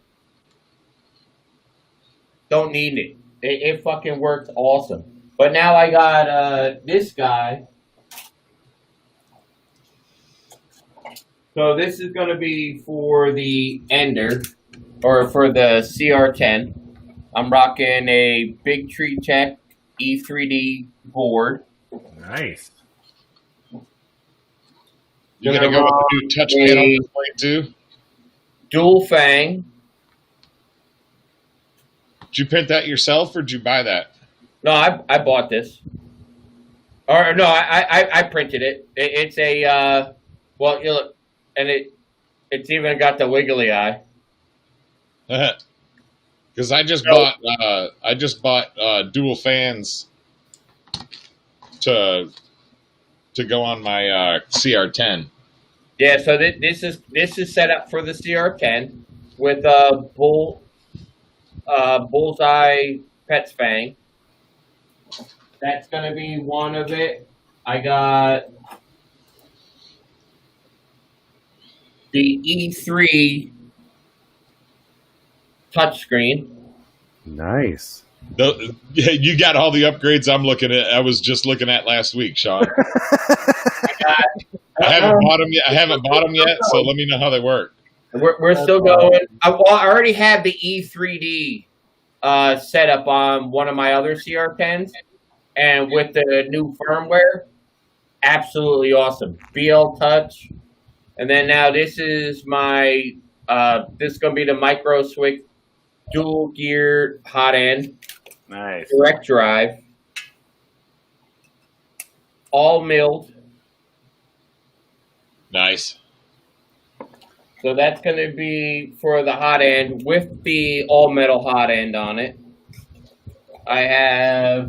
[SPEAKER 4] Don't need it. It fucking works awesome. But now I got this guy. So this is going to be for the Ender, or for the CR10. I'm rocking a Big Tree Tech E3D board.
[SPEAKER 1] Nice.
[SPEAKER 2] You're going to go with the new touch panel display too?
[SPEAKER 4] Dual Fang.
[SPEAKER 2] Did you print that yourself, or did you buy that?
[SPEAKER 4] No, I bought this. Or no, I printed it. It's a well, you look, and it's even got the wiggly eye.
[SPEAKER 2] Because I just bought dual fans to go on my CR10.
[SPEAKER 4] Yeah, so this is set up for the CR10 with bullseye Pets Fang. That's gonna be one of it. I got the E3 touchscreen.
[SPEAKER 1] Nice.
[SPEAKER 2] You got all the upgrades I'm looking at. I was just looking at last week, Sean. I haven't bought them yet. So let me know how they work.
[SPEAKER 4] We're still going. I already have the E3D set up on one of my other CR10s, and with the new firmware, absolutely awesome. BL Touch, and then now this is my this is gonna be the Micro Switch dual gear hot end,
[SPEAKER 1] Nice.
[SPEAKER 4] direct drive, all milled.
[SPEAKER 2] Nice.
[SPEAKER 4] So that's going to be for the hot end with the all metal hot end on it. I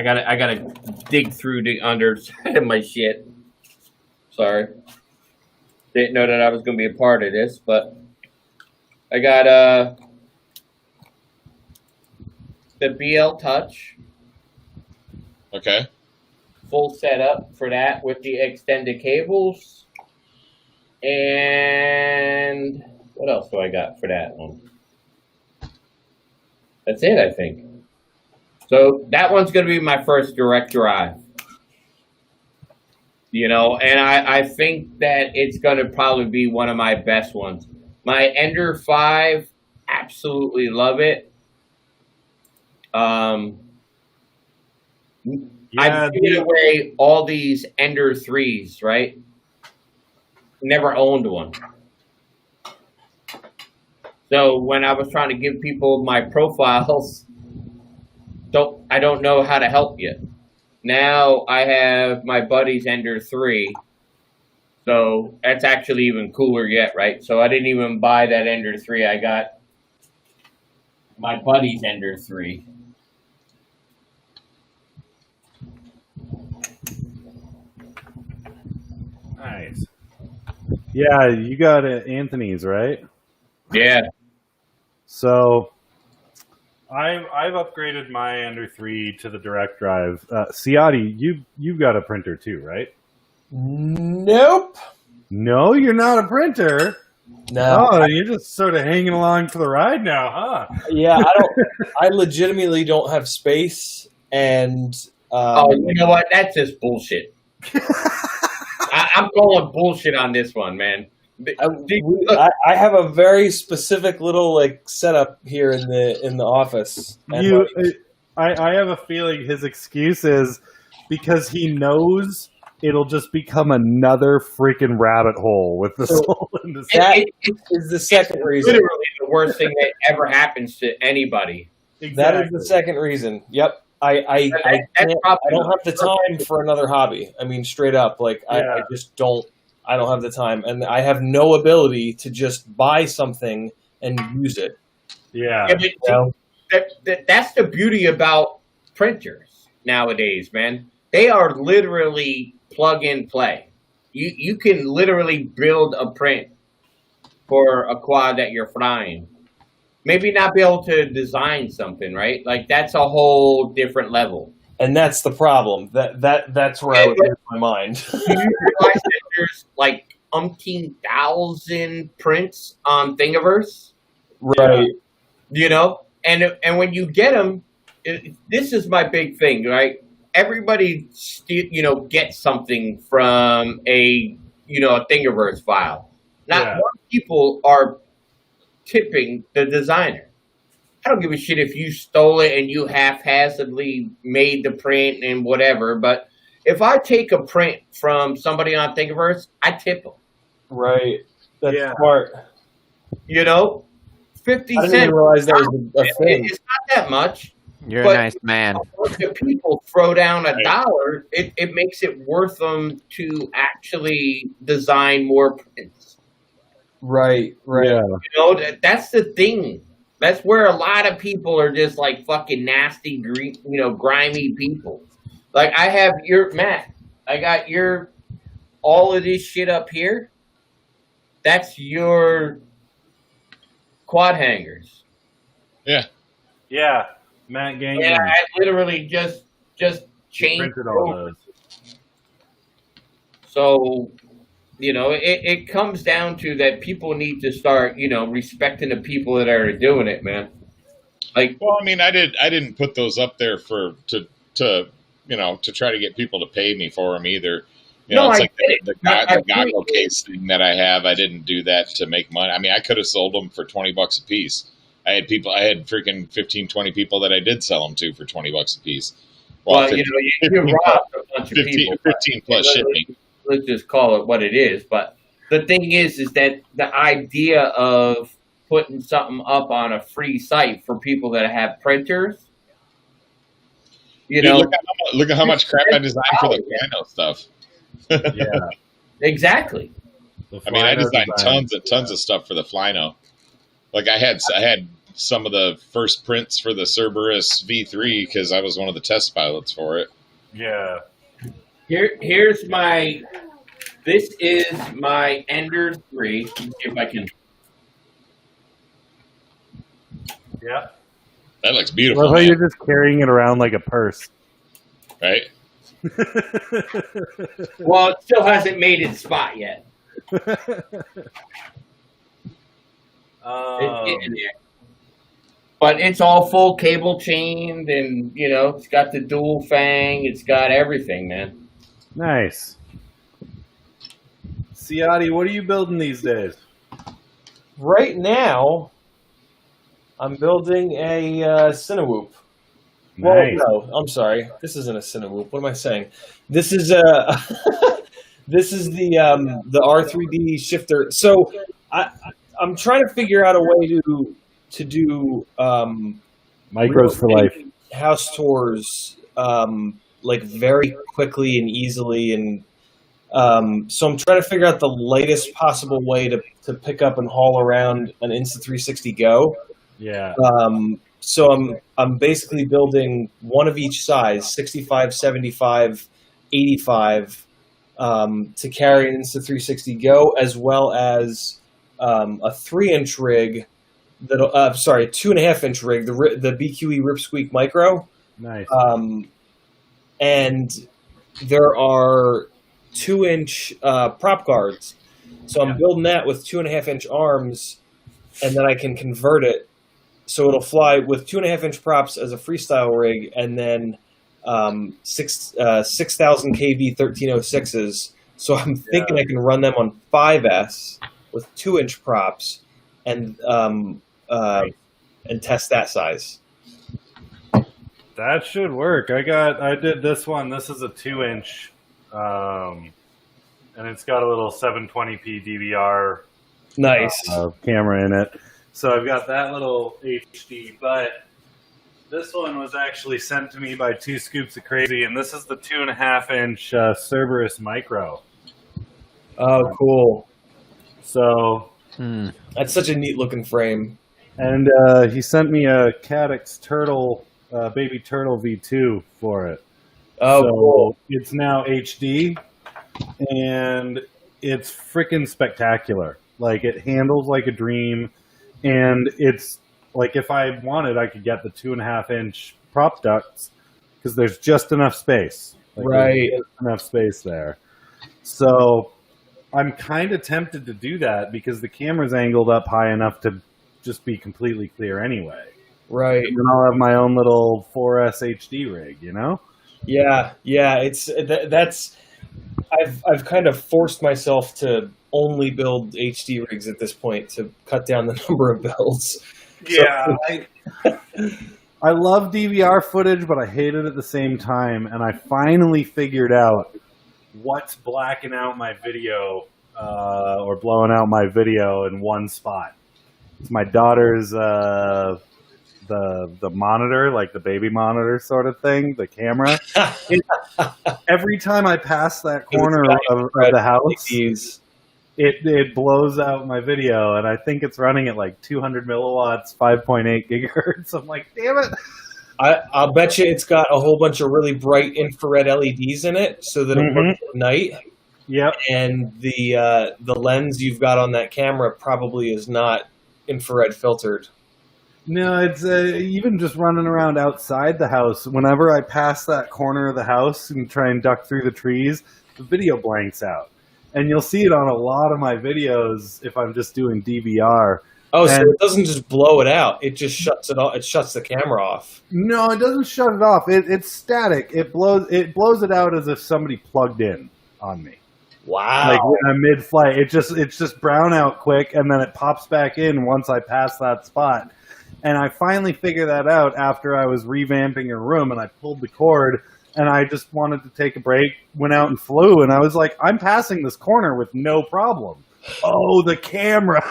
[SPEAKER 4] gotta dig through the underside of my shit. Sorry. Didn't know that I was gonna be a part of this, but I got the BL Touch.
[SPEAKER 2] Okay.
[SPEAKER 4] Full setup for that with the extended cables. And what else do I got for that one? That's it, I think. So that one's going to be my first direct drive. You know, and I think that it's going to probably be one of my best ones. My Ender 5, absolutely love it. I've given away all these Ender 3s, right? Never owned one. So when I was trying to give people my profiles, I don't know how to help you. Now I have my buddy's Ender 3. So that's actually even cooler yet, right? So I didn't even buy that Ender 3. I got my buddy's Ender 3.
[SPEAKER 1] Nice. Yeah, you got Anthony's, right?
[SPEAKER 4] Yeah.
[SPEAKER 1] So I've upgraded my Ender 3 to the direct drive. CIOTTI, you've got a printer too, right?
[SPEAKER 3] Nope.
[SPEAKER 1] No, you're not a printer.
[SPEAKER 3] No.
[SPEAKER 1] Oh, you're just sort of hanging along for the ride now, huh?
[SPEAKER 3] Yeah, I legitimately don't have space, and
[SPEAKER 4] you know what? That's just bullshit. I'm calling bullshit on this one, man.
[SPEAKER 3] I have a very specific little setup here in the office.
[SPEAKER 1] I have a feeling his excuse is because he knows it'll just become another freaking rabbit hole with the soul in the
[SPEAKER 3] That is the second reason.
[SPEAKER 4] Literally the worst thing that ever happens to anybody.
[SPEAKER 1] Exactly.
[SPEAKER 3] That is the second reason. Yep. I don't have the time for another hobby. I mean, straight up, I just don't. I don't have the time, and I have no ability to just buy something and use it.
[SPEAKER 1] Yeah.
[SPEAKER 4] That's the beauty about printers nowadays, man. They are literally plug and play. You can literally build a print for a quad that you're flying. Maybe not be able to design something, right? Like that's a whole different level.
[SPEAKER 3] And that's the problem. That's where I would lose my mind.
[SPEAKER 4] Do you realize that there's like umpteen thousand prints on Thingiverse?
[SPEAKER 3] Right.
[SPEAKER 4] You know, and when you get them, this is my big thing, right? Everybody, gets something from a Thingiverse file. Not more people are tipping the designer. I don't give a shit if you stole it and you haphazardly made the print and whatever, but if I take a print from somebody on Thingiverse, I tip them.
[SPEAKER 3] Right. That's smart.
[SPEAKER 4] 50
[SPEAKER 3] I didn't
[SPEAKER 4] cents.
[SPEAKER 3] even realize that was a thing.
[SPEAKER 4] It's not that much.
[SPEAKER 6] You're a nice man.
[SPEAKER 4] If people throw down $1, it makes it worth them to actually design more prints.
[SPEAKER 3] Right.
[SPEAKER 1] Yeah.
[SPEAKER 4] That's the thing. That's where a lot of people are just like fucking nasty, grimy people. Like I have Matt. I got all of this shit up here. That's your quad hangers.
[SPEAKER 2] Yeah.
[SPEAKER 1] Yeah. Matt Gang.
[SPEAKER 4] Yeah, I literally just changed
[SPEAKER 1] printed all those.
[SPEAKER 4] So You know, it comes down to that people need to start, you know, respecting the people that are doing it, man. Like,
[SPEAKER 2] Well, I mean, I didn't put those up there to you know, to try to get people to pay me for them either. You know,
[SPEAKER 4] no,
[SPEAKER 2] it's
[SPEAKER 4] I
[SPEAKER 2] like
[SPEAKER 4] get it.
[SPEAKER 2] the
[SPEAKER 4] I
[SPEAKER 2] goggle
[SPEAKER 4] appreciate it.
[SPEAKER 2] case thing that I have. I didn't do that to make money. I mean, I could have sold them for $20 a piece. I had freaking 15, 20 people that I did sell them to for $20 a piece. Well,
[SPEAKER 4] Well,
[SPEAKER 2] 15,
[SPEAKER 4] you know, you robbed a bunch of
[SPEAKER 2] 15,
[SPEAKER 4] people.
[SPEAKER 2] 15 plus shipping.
[SPEAKER 4] Let's just call it what it is. But the thing is that the idea of putting something up on a free site for people that have printers, you
[SPEAKER 2] Dude,
[SPEAKER 4] know,
[SPEAKER 2] look at how much crap I designed for the Plano stuff.
[SPEAKER 1] Yeah.
[SPEAKER 4] exactly.
[SPEAKER 2] I mean, I designed
[SPEAKER 1] design.
[SPEAKER 2] tons of stuff for the Flino. Like I had some of the first prints for the Cerberus V3 because I was one of the test pilots for it.
[SPEAKER 1] Yeah.
[SPEAKER 4] Here's my. This is my Ender 3. Let me see if I can.
[SPEAKER 1] Yeah.
[SPEAKER 2] That looks
[SPEAKER 1] I
[SPEAKER 2] beautiful,
[SPEAKER 1] love how
[SPEAKER 2] man,
[SPEAKER 1] you're just carrying it around like a purse.
[SPEAKER 2] right?
[SPEAKER 4] Well, it still hasn't made its spot yet. It's getting there. But it's all full cable chained, and you know it's got the dual fang. It's got everything, man.
[SPEAKER 1] Nice. CIOTTI, what are you building these days?
[SPEAKER 3] Right now, I'm building a Cinewoop. Well,
[SPEAKER 1] Nice.
[SPEAKER 3] no, I'm sorry. This isn't a Cinewoop. What am I saying? This is this is the R3D shifter. So I'm trying to figure out a way to do
[SPEAKER 1] Micros for life.
[SPEAKER 3] house tours like very quickly and easily, and so I'm trying to figure out the latest possible way to pick up and haul around an Insta360 Go.
[SPEAKER 1] Yeah.
[SPEAKER 3] So I'm basically building one of each size, 65, 75, 85, to carry an Insta360 Go, as well as a 3-inch rig. That sorry, 2.5-inch rig, the BQE Ripsqueak Micro.
[SPEAKER 1] Nice.
[SPEAKER 3] And there are 2-inch prop guards. So I'm building that with 2.5-inch arms, and then I can convert it so it'll fly with 2.5-inch props as a freestyle rig, and then 6,000 kV 1306s. So I'm thinking I can run them on 5S with 2-inch props, and test that size.
[SPEAKER 1] That should work. I did this one. This is a 2-inch, and it's got a little 720p DVR
[SPEAKER 3] Nice.
[SPEAKER 1] camera in it. So I've got that little HD, but this one was actually sent to me by Two Scoops of Crazy, and this is the 2.5-inch Cerberus Micro.
[SPEAKER 3] Oh, cool.
[SPEAKER 1] So,
[SPEAKER 3] That's such a neat looking frame.
[SPEAKER 1] and he sent me a Caddx Turtle, Baby Turtle V2 for it.
[SPEAKER 3] Oh,
[SPEAKER 1] So
[SPEAKER 3] cool.
[SPEAKER 1] it's now HD, and it's freaking spectacular. Like, it handles like a dream, and it's like, if I wanted, I could get the 2.5-inch prop ducts because there's just enough space. Like,
[SPEAKER 3] Right.
[SPEAKER 1] there's just enough space there. So I'm kind of tempted to do that because the camera's angled up high enough to just be completely clear anyway.
[SPEAKER 3] Right.
[SPEAKER 1] And I'll have my own little 4S HD rig, you know?
[SPEAKER 3] Yeah. It's that's. I've kind of forced myself to only build HD rigs at this point to cut down the number of builds.
[SPEAKER 1] Yeah. I love DVR footage, but I hate it at the same time. And I finally figured out what's blacking out my video or blowing out my video in one spot. It's my daughter's the monitor, like the baby monitor sort of thing, the camera. Every time I pass that corner of the house, it blows out my video, and I think it's running at like 200 milliwatts, 5.8 gigahertz. I'm like, damn it.
[SPEAKER 3] I'll bet you it's got a whole bunch of really bright infrared LEDs in it, so that it works at night.
[SPEAKER 1] Yep.
[SPEAKER 3] And the lens you've got on that camera probably is not infrared filtered.
[SPEAKER 1] No, it's even just running around outside the house. Whenever I pass that corner of the house and try and duck through the trees, the video blanks out. and you'll see it on a lot of my videos if I'm just doing DVR.
[SPEAKER 3] Oh, so
[SPEAKER 1] And-
[SPEAKER 3] it doesn't just blow it out; it just shuts it off. It shuts the camera off.
[SPEAKER 1] No, it doesn't shut it off. It's static. It blows it out as if somebody plugged in on me.
[SPEAKER 3] Wow!
[SPEAKER 1] Like when I'm mid-flight, it's just brown out quick, and then it pops back in once I pass that spot. And I finally figured that out after I was revamping a room, and I pulled the cord, and I just wanted to take a break, went out and flew, and I was like, I'm passing this corner with no problem. Oh, the camera.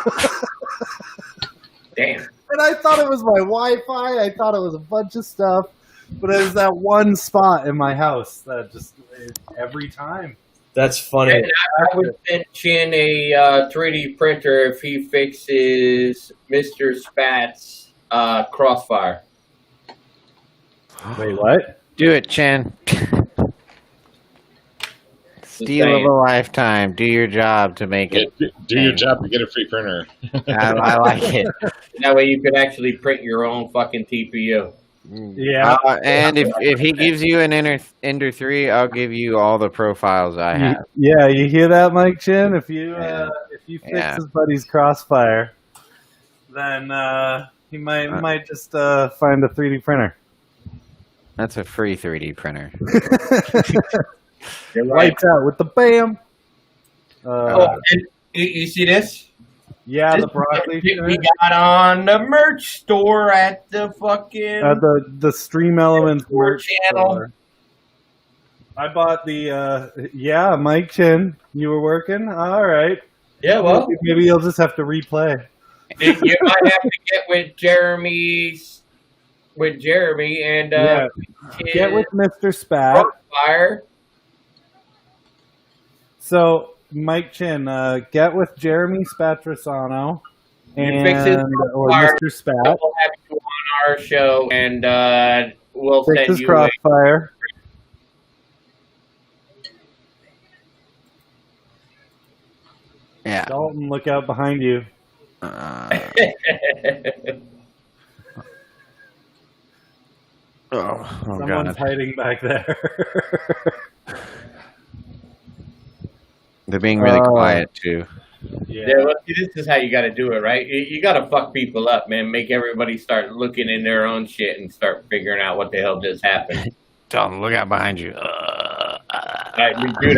[SPEAKER 4] Damn.
[SPEAKER 1] And I thought it was my Wi-Fi. I thought it was a bunch of stuff. But it was that one spot in my house that just, every time.
[SPEAKER 3] That's funny.
[SPEAKER 4] And I would send Chin a 3D printer if he fixes Mr. Spat's crossfire.
[SPEAKER 1] Wait, what?
[SPEAKER 6] Do it, Chen. Steal of
[SPEAKER 4] saying.
[SPEAKER 6] a lifetime. Do your job to make it.
[SPEAKER 2] Do your job to get a free printer.
[SPEAKER 6] I like it.
[SPEAKER 4] That way you could actually print your own fucking TPU.
[SPEAKER 1] Yeah.
[SPEAKER 6] And if he gives you an Ender 3, I'll give you all the profiles I have.
[SPEAKER 1] Yeah, you hear that, Mike Chin? If you fix
[SPEAKER 6] Yeah.
[SPEAKER 1] his buddy's crossfire, then he might just find a 3D printer.
[SPEAKER 6] That's a free 3D printer.
[SPEAKER 4] You're right.
[SPEAKER 1] Lights out with the bam.
[SPEAKER 4] And you see this?
[SPEAKER 1] Yeah, the broccoli.
[SPEAKER 4] We got on the merch store at the fucking
[SPEAKER 1] The Stream Elements merch
[SPEAKER 4] channel.
[SPEAKER 1] store. I bought the yeah, Mike Chin. You were working? All right.
[SPEAKER 4] Yeah, well,
[SPEAKER 1] Maybe you'll just have to replay.
[SPEAKER 4] you might have to get with Jeremy and
[SPEAKER 1] Yeah. Get with Mr. Spat.
[SPEAKER 4] Fire.
[SPEAKER 1] So, Mike Chin, get with Jeremy Spatrasano
[SPEAKER 4] You fix his
[SPEAKER 1] or
[SPEAKER 4] crossfire,
[SPEAKER 1] Mr. Spat.
[SPEAKER 4] We'll have you on our show, and we'll
[SPEAKER 1] Fix
[SPEAKER 4] send
[SPEAKER 1] his
[SPEAKER 4] you.
[SPEAKER 1] crossfire.
[SPEAKER 6] Yeah.
[SPEAKER 1] Dalton, look out behind you.
[SPEAKER 6] Oh
[SPEAKER 1] Someone's
[SPEAKER 6] God.
[SPEAKER 1] hiding back there.
[SPEAKER 6] They're being really quiet too.
[SPEAKER 4] Yeah, well, see, this is how you got to do it, right? You got to fuck people up, man. Make everybody start looking in their own shit and start figuring out what the hell just happened.
[SPEAKER 6] Dalton, look out behind you.
[SPEAKER 4] Dude,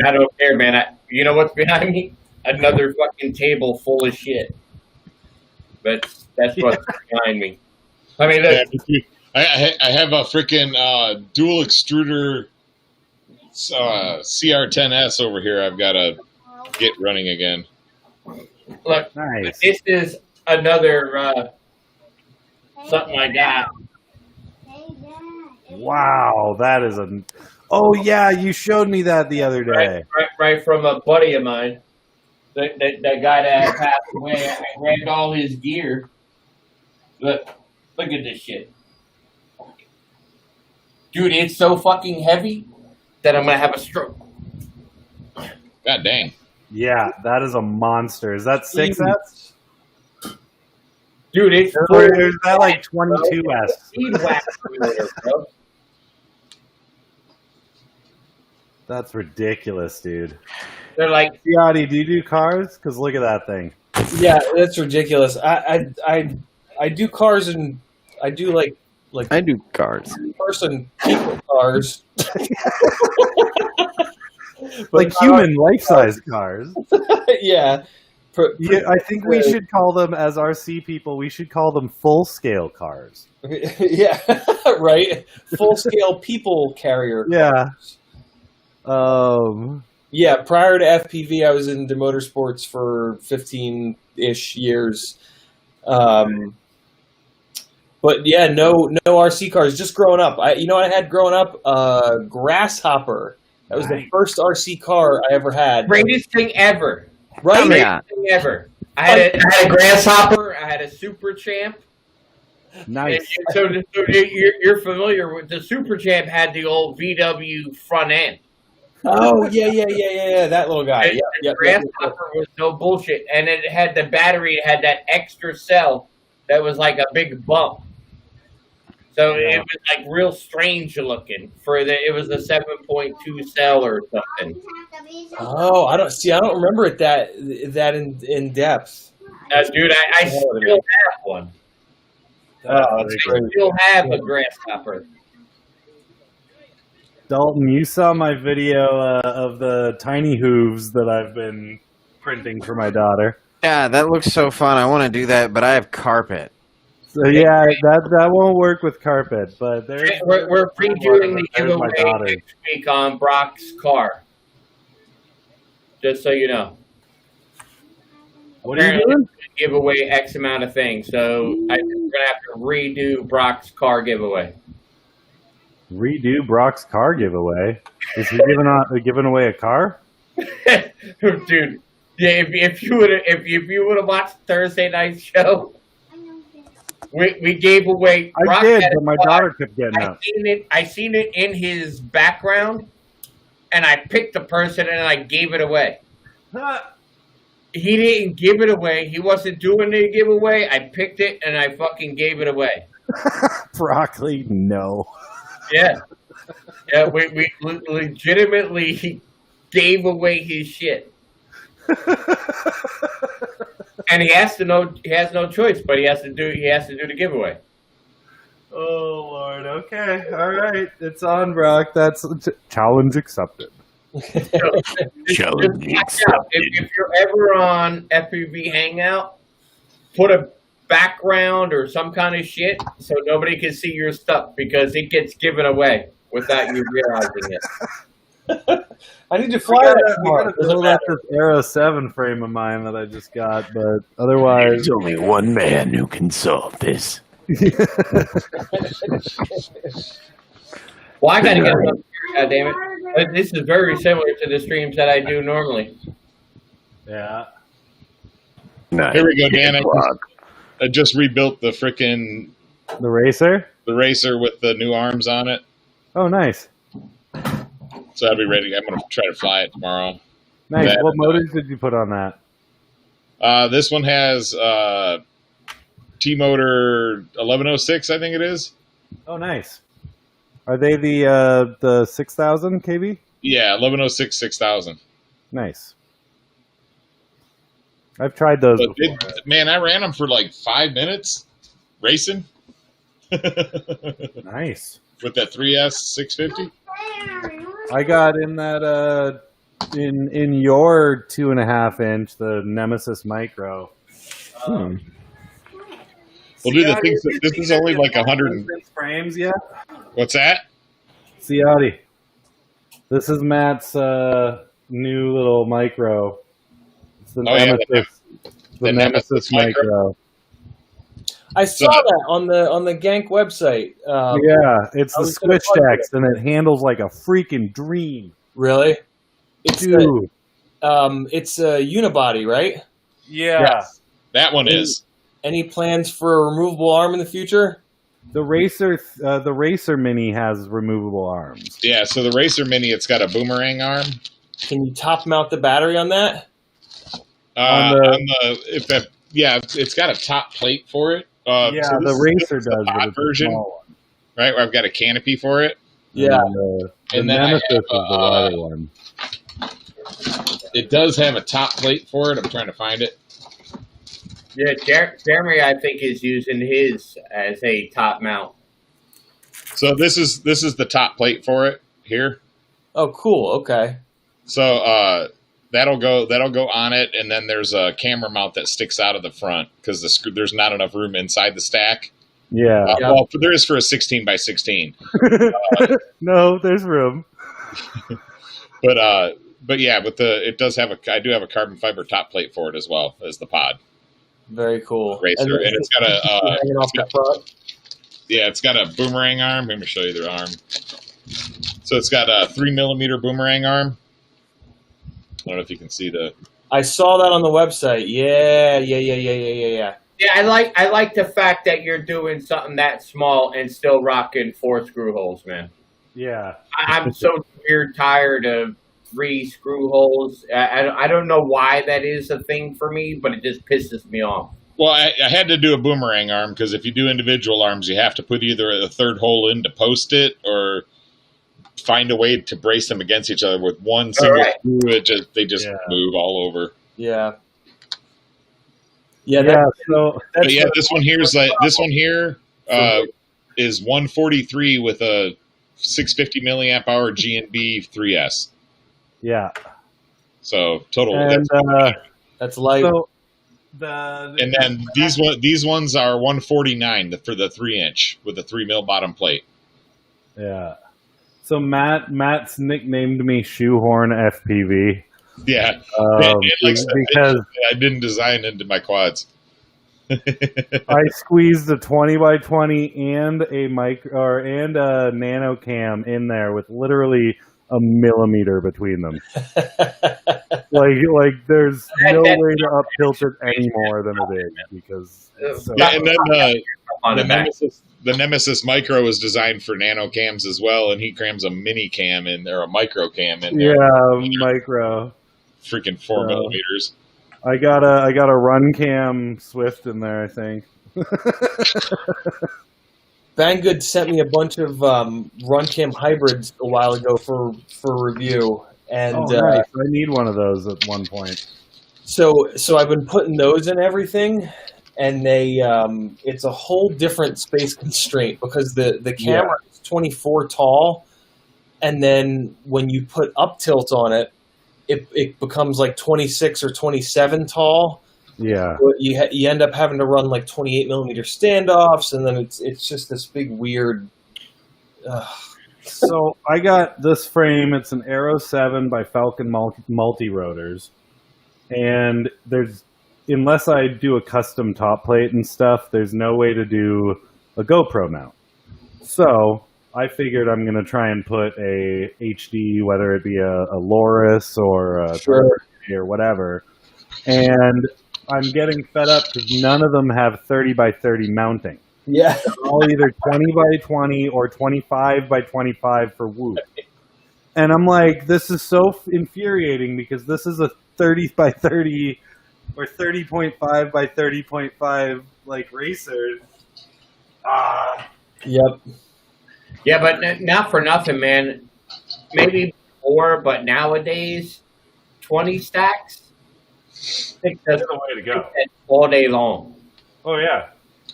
[SPEAKER 4] I don't care, man. You know what's behind me? Another fucking table full of shit. But that's what's behind me. I mean, look,
[SPEAKER 2] I have a freaking dual extruder CR10S over here. I've got to get running again.
[SPEAKER 4] look,
[SPEAKER 1] Nice.
[SPEAKER 4] this is another something I got.
[SPEAKER 1] Wow, that is a. Oh yeah, you showed me that the other day.
[SPEAKER 4] Right from a buddy of mine. That guy that passed away. I grabbed all his gear. Look at this shit. Dude, it's so fucking heavy that I'm going to have a stroke.
[SPEAKER 2] God dang.
[SPEAKER 1] Yeah, that is a monster. Is that 6S?
[SPEAKER 4] Dude, it's
[SPEAKER 1] Or is that like 22S?
[SPEAKER 4] Speed wax there, bro.
[SPEAKER 1] That's ridiculous, dude.
[SPEAKER 4] They're like,
[SPEAKER 1] CIOTTI, do you do cars? Because look at that thing.
[SPEAKER 3] Yeah, that's ridiculous. I do cars and I do like
[SPEAKER 6] I do cars.
[SPEAKER 3] person people cars.
[SPEAKER 1] Like human life-size cars.
[SPEAKER 3] Yeah.
[SPEAKER 1] Yeah, I think we should call them, as RC people, we should call them full-scale cars.
[SPEAKER 3] Yeah, right. Full scale people carrier.
[SPEAKER 1] Yeah.
[SPEAKER 3] Yeah, prior to FPV, I was into motorsports for 15-ish years. But yeah, no RC cars. Just growing up, you know what I had growing up? Grasshopper. That was the first RC car I ever had.
[SPEAKER 4] greatest thing ever.
[SPEAKER 3] Right?
[SPEAKER 6] Yeah.
[SPEAKER 4] Thing ever. I had a Grasshopper. I had a Super Champ.
[SPEAKER 1] Nice.
[SPEAKER 4] And so you're familiar with the Super Champ had the old VW front end.
[SPEAKER 3] Oh yeah. That little guy.
[SPEAKER 4] And
[SPEAKER 3] Yeah.
[SPEAKER 4] the Grasshopper was no bullshit, and it had the battery. It had that extra cell that was like a big bump. So it was like real strange looking. It was a 7.2 cell or something.
[SPEAKER 3] Oh, I don't remember it that in depth.
[SPEAKER 4] Dude, I still have one. I still have a grasshopper.
[SPEAKER 1] Dalton, you saw my video of the tiny hooves that I've been printing for my daughter.
[SPEAKER 6] Yeah, that looks so fun. I want to do that, but I have carpet.
[SPEAKER 1] So yeah, that won't work with carpet. But
[SPEAKER 4] we're previewing the giveaway next week on Brock's car. Just so you know.
[SPEAKER 1] What are you doing?
[SPEAKER 4] Give away X amount of things, so I think we're gonna have to redo Brock's car giveaway.
[SPEAKER 1] Redo Brock's car giveaway? Is he giving away a car?
[SPEAKER 4] Dude, yeah. If you would have watched Thursday night show, we gave away.
[SPEAKER 1] I did, but my daughter kept getting up.
[SPEAKER 4] I seen it in his background, and I picked the person and I gave it away. He didn't give it away. He wasn't doing the giveaway. I picked it and I fucking gave it away.
[SPEAKER 1] Broccoli, no.
[SPEAKER 4] Yeah. Yeah, we legitimately gave away his shit. And he has no choice, but he has to do the giveaway.
[SPEAKER 1] Oh Lord, okay. All right. It's on, Brock. That's challenge accepted.
[SPEAKER 4] Challenge accepted. If you're ever on FPV Hangout, put a background or some kind of shit so nobody can see your stuff because it gets given away without you realizing it.
[SPEAKER 3] I need to fly that tomorrow.
[SPEAKER 1] Build up this Arrow 7 frame of mine that I just got, but otherwise...
[SPEAKER 7] There's only one man who can solve this.
[SPEAKER 4] Well, I gotta get something here, goddammit. This is very similar to the streams that I do normally.
[SPEAKER 1] Yeah.
[SPEAKER 7] Nice.
[SPEAKER 2] Here we go, Dan. I just rebuilt the frickin'
[SPEAKER 1] The racer?
[SPEAKER 2] The racer with the new arms on it.
[SPEAKER 1] Oh, nice.
[SPEAKER 2] So I'll be ready. I'm going to try to fly it tomorrow.
[SPEAKER 1] Nice. What motors did you put on that?
[SPEAKER 2] This one has T-motor 1106, I think it is.
[SPEAKER 1] Oh, nice. Are they the 6,000 kV?
[SPEAKER 2] Yeah, 1106 6000.
[SPEAKER 1] Nice. I've tried those before.
[SPEAKER 2] Man, I ran them for like 5 minutes racing.
[SPEAKER 1] Nice.
[SPEAKER 2] With that 3S 650.
[SPEAKER 1] I got in that in your 2.5 inch, the Nemesis Micro.
[SPEAKER 2] We'll do the things. This is only like 100
[SPEAKER 1] frames yet.
[SPEAKER 2] What's that?
[SPEAKER 1] CIOTTI. This is Matt's new little micro. It's the Nemesis. The Nemesis Micro.
[SPEAKER 3] I saw that on the Gank website.
[SPEAKER 1] Yeah, it's the Switch Dex, and it handles like a freaking dream.
[SPEAKER 3] Really? It's
[SPEAKER 1] Dude.
[SPEAKER 3] It's a unibody, right?
[SPEAKER 1] Yeah.
[SPEAKER 2] Yes, that one is.
[SPEAKER 3] Any plans for a removable arm in the future?
[SPEAKER 1] The Racer Mini has removable arms.
[SPEAKER 2] Yeah, so the Racer Mini, it's got a boomerang arm.
[SPEAKER 3] Can you top mount the battery on that?
[SPEAKER 2] It's got a top plate for it.
[SPEAKER 1] So the Racer does
[SPEAKER 2] the pod version, right? Where I've got a canopy for it.
[SPEAKER 3] Yeah,
[SPEAKER 1] and then Nemesis is the wider one.
[SPEAKER 2] It does have a top plate for it. I'm trying to find it.
[SPEAKER 4] Yeah, Jeremy, I think, is using his as a top mount.
[SPEAKER 2] So this is the top plate for it here.
[SPEAKER 3] Oh, cool. Okay.
[SPEAKER 2] So that'll go on it, and then there's a camera mount that sticks out of the front because there's not enough room inside the stack.
[SPEAKER 1] Yeah.
[SPEAKER 2] Well, there is for a 16 by 16.
[SPEAKER 1] No, there's room.
[SPEAKER 2] But yeah, I do have a carbon fiber top plate for it as well as the pod.
[SPEAKER 3] Very cool.
[SPEAKER 2] Racer, and it's got it's got a boomerang arm. Let me show you the arm. So it's got a 3mm boomerang arm. I don't know if you can see the.
[SPEAKER 3] I saw that on the website. Yeah.
[SPEAKER 4] Yeah, I like the fact that you're doing something that small and still rocking 4 screw holes, man.
[SPEAKER 1] Yeah.
[SPEAKER 4] I'm so tired of 3 screw holes. I don't know why that is a thing for me, but it just pisses me off.
[SPEAKER 2] Well, I had to do a boomerang arm because if you do individual arms, you have to put either a third hole in to post it, or find a way to brace them against each other with one single
[SPEAKER 4] right.
[SPEAKER 2] screw. They just move all over.
[SPEAKER 3] Yeah.
[SPEAKER 1] Yeah, so
[SPEAKER 2] But yeah, this one here is 143 with a 650 milliamp hour G&B 3S.
[SPEAKER 1] yeah,
[SPEAKER 2] So total.
[SPEAKER 1] and
[SPEAKER 3] That's light.
[SPEAKER 1] so
[SPEAKER 2] And then these ones are 149 for the 3-inch with a 3 mil bottom plate.
[SPEAKER 1] yeah. So Matt's nicknamed me Shoehorn FPV.
[SPEAKER 2] Yeah,
[SPEAKER 1] because
[SPEAKER 2] I didn't design into my quads.
[SPEAKER 1] I squeezed a 20x20 and a nano cam in there with literally a millimeter between them. like there's no way to up tilt it any more than it is because it's so
[SPEAKER 2] Yeah, and then
[SPEAKER 4] On the back.
[SPEAKER 2] the Nemesis Micro is designed for nano cams as well, and he crams a mini cam in there, a micro cam in there.
[SPEAKER 1] yeah, micro.
[SPEAKER 2] Freaking 4 millimeters.
[SPEAKER 1] I got a run cam Swift in there, I think.
[SPEAKER 3] Banggood sent me a bunch of Runcam hybrids a while ago for review, and
[SPEAKER 1] Nice. I need one of those at one point.
[SPEAKER 3] so I've been putting those in everything, and they it's a whole different space constraint because the camera is 24 tall, and then when you put up tilt on it, it becomes like 26 or 27 tall.
[SPEAKER 1] Yeah.
[SPEAKER 3] You end up having to run like 28 millimeter standoffs, and then it's just this big weird.
[SPEAKER 1] So I got this frame. It's an Aero 7 by Falcon Multi Rotors, and unless I do a custom top plate and stuff, there's no way to do a GoPro mount. So I figured I'm going to try and put a HD, whether it be a Loris or a or whatever, and I'm getting fed up because none of them have 30x30 mounting.
[SPEAKER 3] Yeah.
[SPEAKER 1] They're all either 20x20 or 25x25 for Whoop. And I'm like, this is so infuriating because this is a 30x30 or 30.5 by 30.5 like racer.
[SPEAKER 3] Yep.
[SPEAKER 4] Yeah, but not for nothing, man. Maybe before, but nowadays, 20 stacks. I think that's
[SPEAKER 1] the way to go.
[SPEAKER 4] All day long.
[SPEAKER 1] Oh yeah.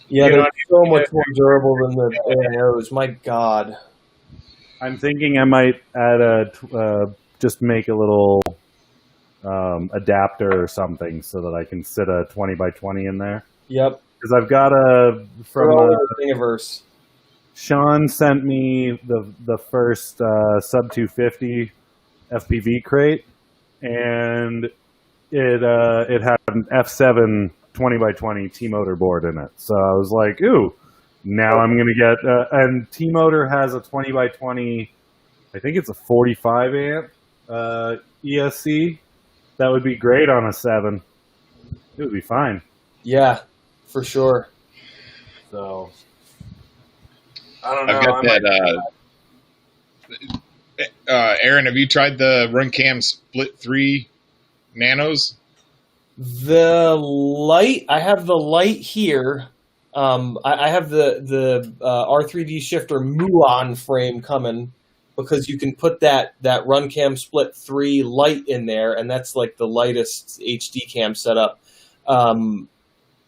[SPEAKER 3] Yeah,
[SPEAKER 4] You know
[SPEAKER 3] they're
[SPEAKER 4] what
[SPEAKER 3] so much more durable than the AIOs. My God.
[SPEAKER 1] I'm thinking I might add just make a little adapter or something so that I can sit a 20x20 in there.
[SPEAKER 3] Yep.
[SPEAKER 1] Because I've got
[SPEAKER 3] For all the Thingiverse.
[SPEAKER 1] Sean sent me the first sub 250 FPV crate, and it had an F7 20x20 T-Motor board in it. So I was like, ooh, now I'm going to get... and T-Motor has a 20x20, I think it's a 45 amp ESC. That would be great on a 7. It would be fine.
[SPEAKER 3] Yeah, for sure.
[SPEAKER 1] So... I don't know.
[SPEAKER 2] I've got that. Aaron, have you tried the Runcam Split 3 Nanos?
[SPEAKER 3] The light, I have the light here. I have the R3D shifter Muon frame coming because you can put that Runcam Split 3 light in there, and that's like the lightest HD cam setup.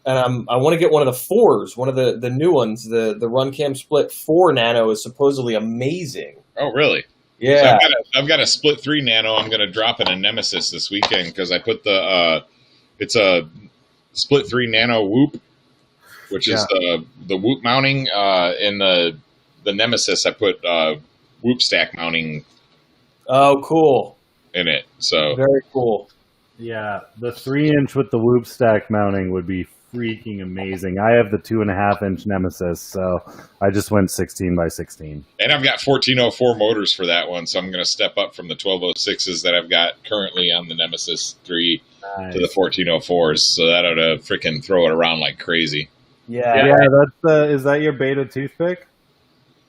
[SPEAKER 3] And I want to get one of the 4s, one of the new ones. The Runcam Split 4 Nano is supposedly amazing.
[SPEAKER 2] Oh, really?
[SPEAKER 3] Yeah.
[SPEAKER 2] So I've got a Split 3 Nano I'm going to drop in a Nemesis this weekend because I put it's a Split 3 Nano Whoop, which is the Whoop mounting. In the Nemesis, I put Whoop stack mounting.
[SPEAKER 3] Oh, cool.
[SPEAKER 2] In it. So
[SPEAKER 3] Very cool.
[SPEAKER 1] Yeah, the 3-inch with the Whoop stack mounting would be freaking amazing. I have the 2.5-inch Nemesis, so I just went 16x16.
[SPEAKER 2] And I've got 1404 motors for that one, so I'm going to step up from the 1206s that I've got currently on the Nemesis 3 to the 1404s. So that ought to freaking throw it around like crazy.
[SPEAKER 3] Yeah.
[SPEAKER 1] That's is that your beta toothpick?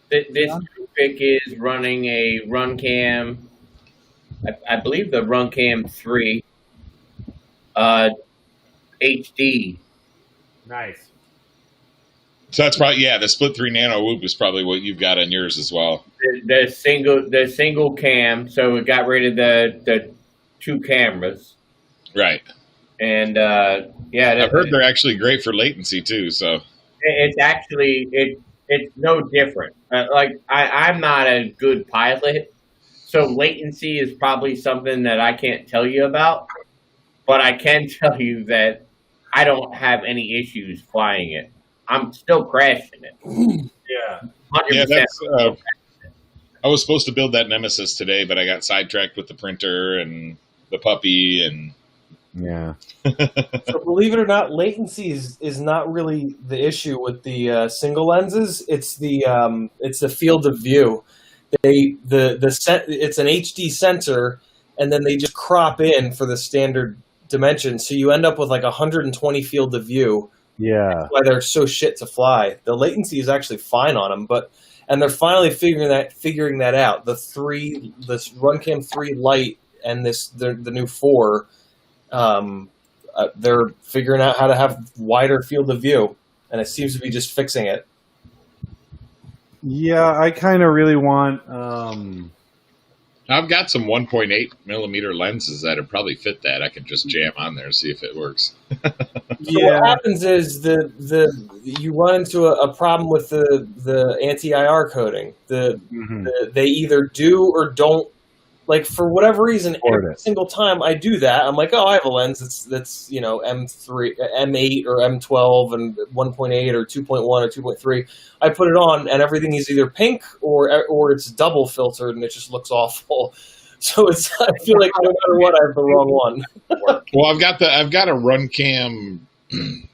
[SPEAKER 4] This toothpick is running a Runcam, I believe the Runcam 3 HD.
[SPEAKER 1] Nice.
[SPEAKER 2] So that's probably the split 3 nano whoop is probably what you've got on yours as well.
[SPEAKER 4] The single cam. So we got rid of the 2 cameras.
[SPEAKER 2] Right.
[SPEAKER 4] And
[SPEAKER 2] I've heard they're actually great for latency too. So
[SPEAKER 4] it's actually it's no different. I'm not a good pilot, so latency is probably something that I can't tell you about. But I can tell you that I don't have any issues flying it. I'm still crashing it.
[SPEAKER 1] Yeah.
[SPEAKER 4] 100%.
[SPEAKER 2] That's. I was supposed to build that Nemesis today, but I got sidetracked with the printer and the puppy and.
[SPEAKER 1] Yeah.
[SPEAKER 3] So believe it or not, latency is not really the issue with the single lenses. It's the field of view. It's an HD sensor, and then they just crop in for the standard dimension. So you end up with like 120 field of view.
[SPEAKER 1] Yeah.
[SPEAKER 3] That's why they're so shit to fly. The latency is actually fine on them, and they're finally figuring that out. This RunCam 3 Lite and the new 4. They're figuring out how to have wider field of view, and it seems to be just fixing it.
[SPEAKER 1] Yeah, I kind of really want.
[SPEAKER 2] I've got some 1.8 millimeter lenses that would probably fit that. I could just jam on there and see if it works.
[SPEAKER 3] So what happens is you run into a problem with the anti-IR coding. They either do or don't. Like, for whatever reason, every single time I do that, I'm like, oh, I have a lens that's M3, M8 or M12 and 1.8 or 2.1 or 2.3. I put it on, and everything is either pink or it's double filtered, and it just looks awful. So I feel like no matter what, I have the wrong one.
[SPEAKER 2] Well, I've got a RunCam.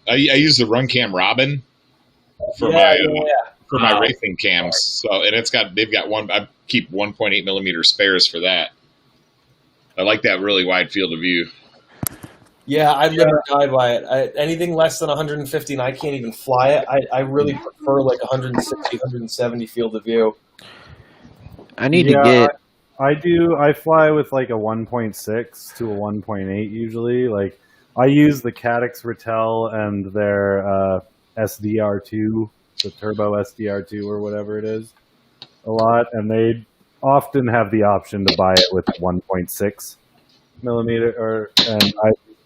[SPEAKER 2] I use the RunCam Robin for my racing cams. So, and they've got one. I keep 1.8 millimeter spares for that. I like that really wide field of view.
[SPEAKER 3] Yeah, I live or die by it. Anything less than 150, and I can't even fly it. I really prefer like 160, 170 field of view.
[SPEAKER 6] I need to get.
[SPEAKER 1] I fly with like a 1.6 to a 1.8 usually. Like, I use the Caddx Ratel and their SDR2, the Turbo SDR2 or whatever it is, a lot, and they often have the option to buy it with 1.6 millimeter, and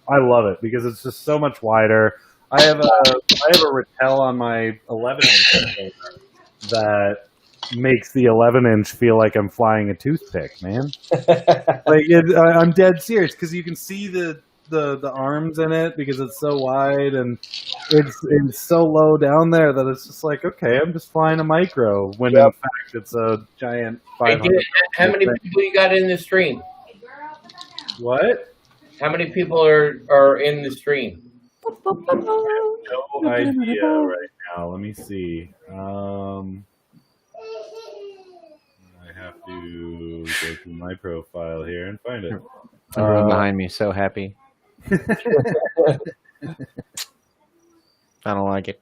[SPEAKER 1] I love it because it's just so much wider. I have a Ratel on my 11-inch that makes the 11-inch feel like I'm flying a toothpick, man. I'm dead serious because you can see the arms in it because it's so wide and it's so low down there that it's just like, okay, I'm just flying a micro when in fact it's a giant 500.
[SPEAKER 4] How many people you got in the stream?
[SPEAKER 1] What?
[SPEAKER 4] How many people are in the stream?
[SPEAKER 1] No idea right now. Let me see. I have to go through my profile here and find it.
[SPEAKER 6] Everyone behind me, so happy. I don't like it.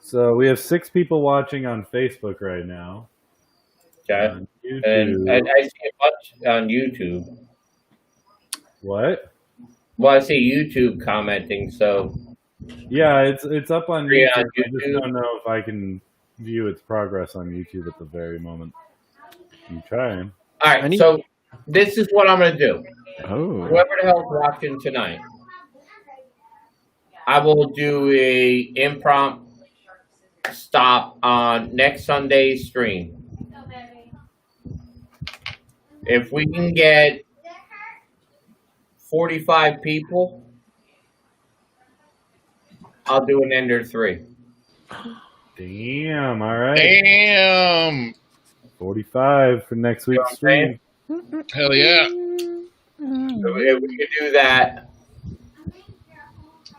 [SPEAKER 1] So we have 6 people watching on Facebook right now.
[SPEAKER 4] Okay. And I see a bunch on YouTube.
[SPEAKER 1] What?
[SPEAKER 4] Well, I see YouTube commenting, so.
[SPEAKER 1] Yeah, it's up on YouTube.
[SPEAKER 4] On
[SPEAKER 1] I just don't know if I can view its progress on YouTube at the very moment. I'm trying.
[SPEAKER 4] All right, so this is what I'm going to do.
[SPEAKER 6] Oh.
[SPEAKER 4] Whoever the hell's watching tonight, I will do a impromptu stop on next Sunday's stream. If we can get 45 people, I'll do an Ender 3.
[SPEAKER 1] Damn, all right.
[SPEAKER 2] Damn.
[SPEAKER 1] 45 for next week's stream.
[SPEAKER 2] Hell yeah.
[SPEAKER 4] So if we can do that,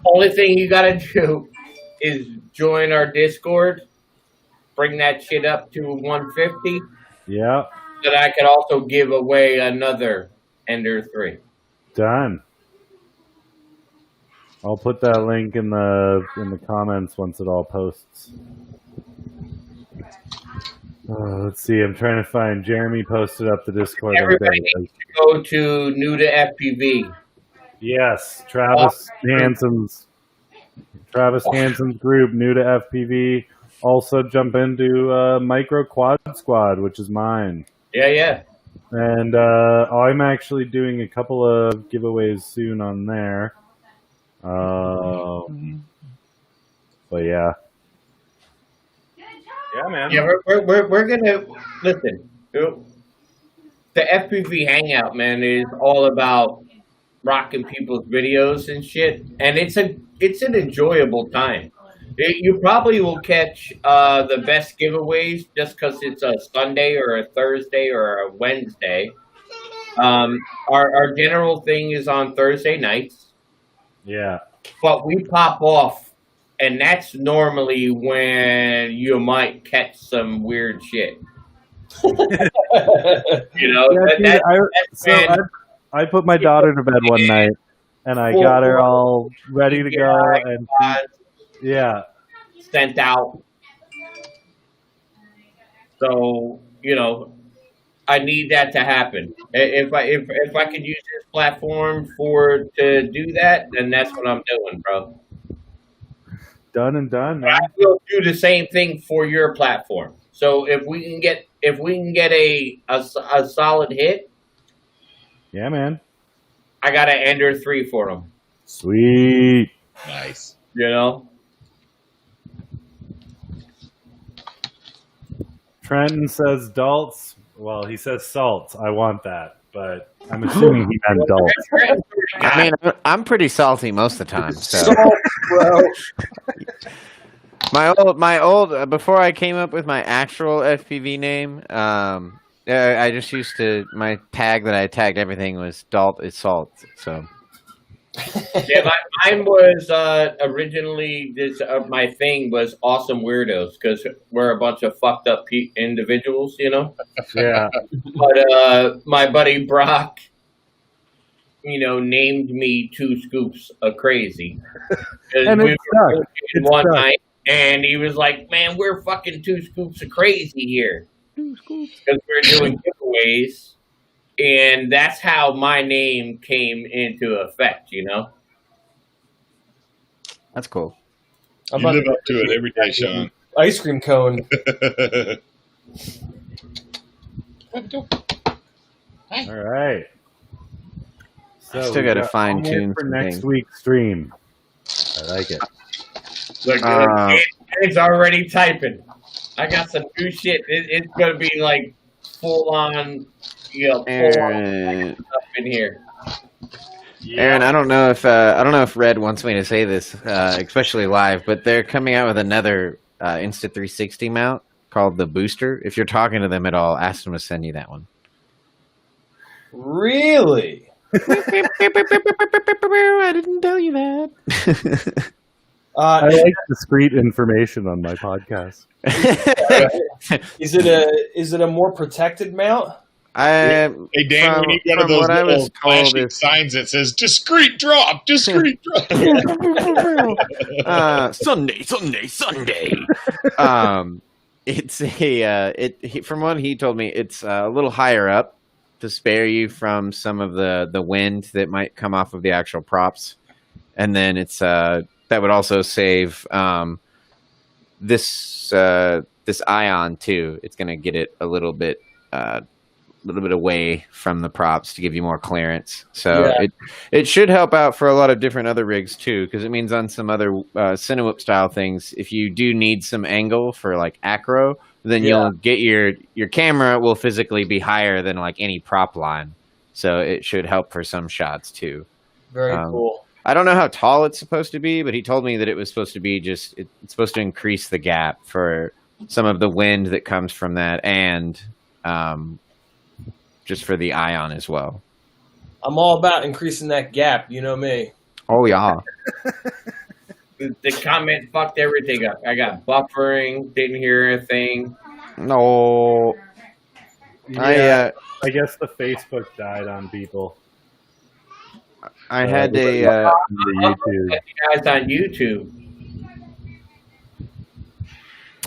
[SPEAKER 4] only thing you gotta do is join our Discord, bring that shit up to 150.
[SPEAKER 1] Yeah.
[SPEAKER 4] That I could also give away another Ender 3.
[SPEAKER 1] Done. I'll put that link in the comments once it all posts. Let's see. I'm trying to find. Jeremy posted up the Discord.
[SPEAKER 4] Everybody needs to go to New to FPV.
[SPEAKER 1] Yes, Travis Hansen's Travis Hansen's group, new to FPV, also jump into Micro Quad Squad, which is mine.
[SPEAKER 4] Yeah.
[SPEAKER 1] And I'm actually doing a couple of giveaways soon on there. But yeah. Yeah, man.
[SPEAKER 4] Yeah, we're gonna listen. The FPV Hangout, man, is all about rocking people's videos and shit, and it's an enjoyable time. You probably will catch the best giveaways just because it's a Sunday or a Thursday or a Wednesday. Our general thing is on Thursday nights.
[SPEAKER 1] Yeah.
[SPEAKER 4] But we pop off, and that's normally when you might catch some weird shit. You know,
[SPEAKER 1] Yeah, dude, I put my daughter to bed one night, and I got her all ready to go, and yeah,
[SPEAKER 4] sent out. So you know, I need that to happen. If I could use this platform to do that, then that's what I'm doing, bro.
[SPEAKER 1] done and done, man.
[SPEAKER 4] I will do the same thing for your platform. So if we can get a solid hit,
[SPEAKER 1] Yeah, man.
[SPEAKER 4] I got an Ender 3 for them.
[SPEAKER 1] Sweet.
[SPEAKER 2] Nice.
[SPEAKER 4] You know.
[SPEAKER 1] Trenton says Daltz. Well, he says salts. I want that, but I'm assuming he meant Daltz.
[SPEAKER 6] I mean, I'm pretty salty most of the time. So
[SPEAKER 3] Salt, bro.
[SPEAKER 6] my old before I came up with my actual FPV name, I just used to my tag that I tagged everything was Dalt is salt. So
[SPEAKER 4] Yeah, mine was originally this. My thing was awesome weirdos because we're a bunch of fucked up individuals, you know.
[SPEAKER 1] Yeah.
[SPEAKER 4] But my buddy Brock, you know, named me Two Scoops of Crazy.
[SPEAKER 1] And
[SPEAKER 4] we
[SPEAKER 1] it
[SPEAKER 4] were
[SPEAKER 1] stuck. It
[SPEAKER 4] one
[SPEAKER 1] stuck.
[SPEAKER 4] night, and he was like, "Man, we're fucking 2 scoops of crazy here," because we're doing giveaways. And that's how my name came into effect, you know?
[SPEAKER 6] that's cool.
[SPEAKER 3] I'm
[SPEAKER 2] You
[SPEAKER 3] about
[SPEAKER 2] live up to it every day, Sean.
[SPEAKER 3] ice cream cone.
[SPEAKER 1] All right. So
[SPEAKER 6] Still
[SPEAKER 1] we
[SPEAKER 6] gotta
[SPEAKER 1] got
[SPEAKER 6] fine-tune
[SPEAKER 1] homework for
[SPEAKER 6] some
[SPEAKER 1] next
[SPEAKER 6] things.
[SPEAKER 1] week's stream. I like it.
[SPEAKER 4] Look, it's already typing. I got some new shit. It's going to be like full on, you know,
[SPEAKER 6] Aaron,
[SPEAKER 4] stuff in here.
[SPEAKER 6] Aaron, I don't know if Red wants me to say this, especially live, but they're coming out with another Insta360 mount called the Booster. If you're talking to them at all, ask them to send you that one.
[SPEAKER 3] Really?
[SPEAKER 6] I didn't tell you that.
[SPEAKER 1] I like discreet information on my podcast.
[SPEAKER 3] Is it a more protected mount?
[SPEAKER 2] Hey, Dan, we need one of those little flashing
[SPEAKER 6] is,
[SPEAKER 2] signs that says "discreet drop, discreet drop."
[SPEAKER 6] Sunday. It's from what he told me, it's a little higher up to spare you from some of the wind that might come off of the actual props, and then it's that would also save this ion too. It's going to get it a little bit away from the props to give you more clearance. So it should help out for a lot of different other rigs too, because it means on some other Cinewhoop style things, if you do need some angle for like acro, then you'll get your camera will physically be higher than like any prop line. So it should help for some shots too.
[SPEAKER 3] Very cool.
[SPEAKER 6] I don't know how tall it's supposed to be, but he told me that it was supposed to be it's supposed to increase the gap for some of the wind that comes from that, and just for the ion as well.
[SPEAKER 3] I'm all about increasing that gap. You know me.
[SPEAKER 6] Oh yeah.
[SPEAKER 4] The comment fucked everything up. I got buffering, didn't hear a thing.
[SPEAKER 6] No.
[SPEAKER 1] Yeah, I guess the Facebook died on people.
[SPEAKER 6] I had a
[SPEAKER 4] YouTube. Guys on YouTube.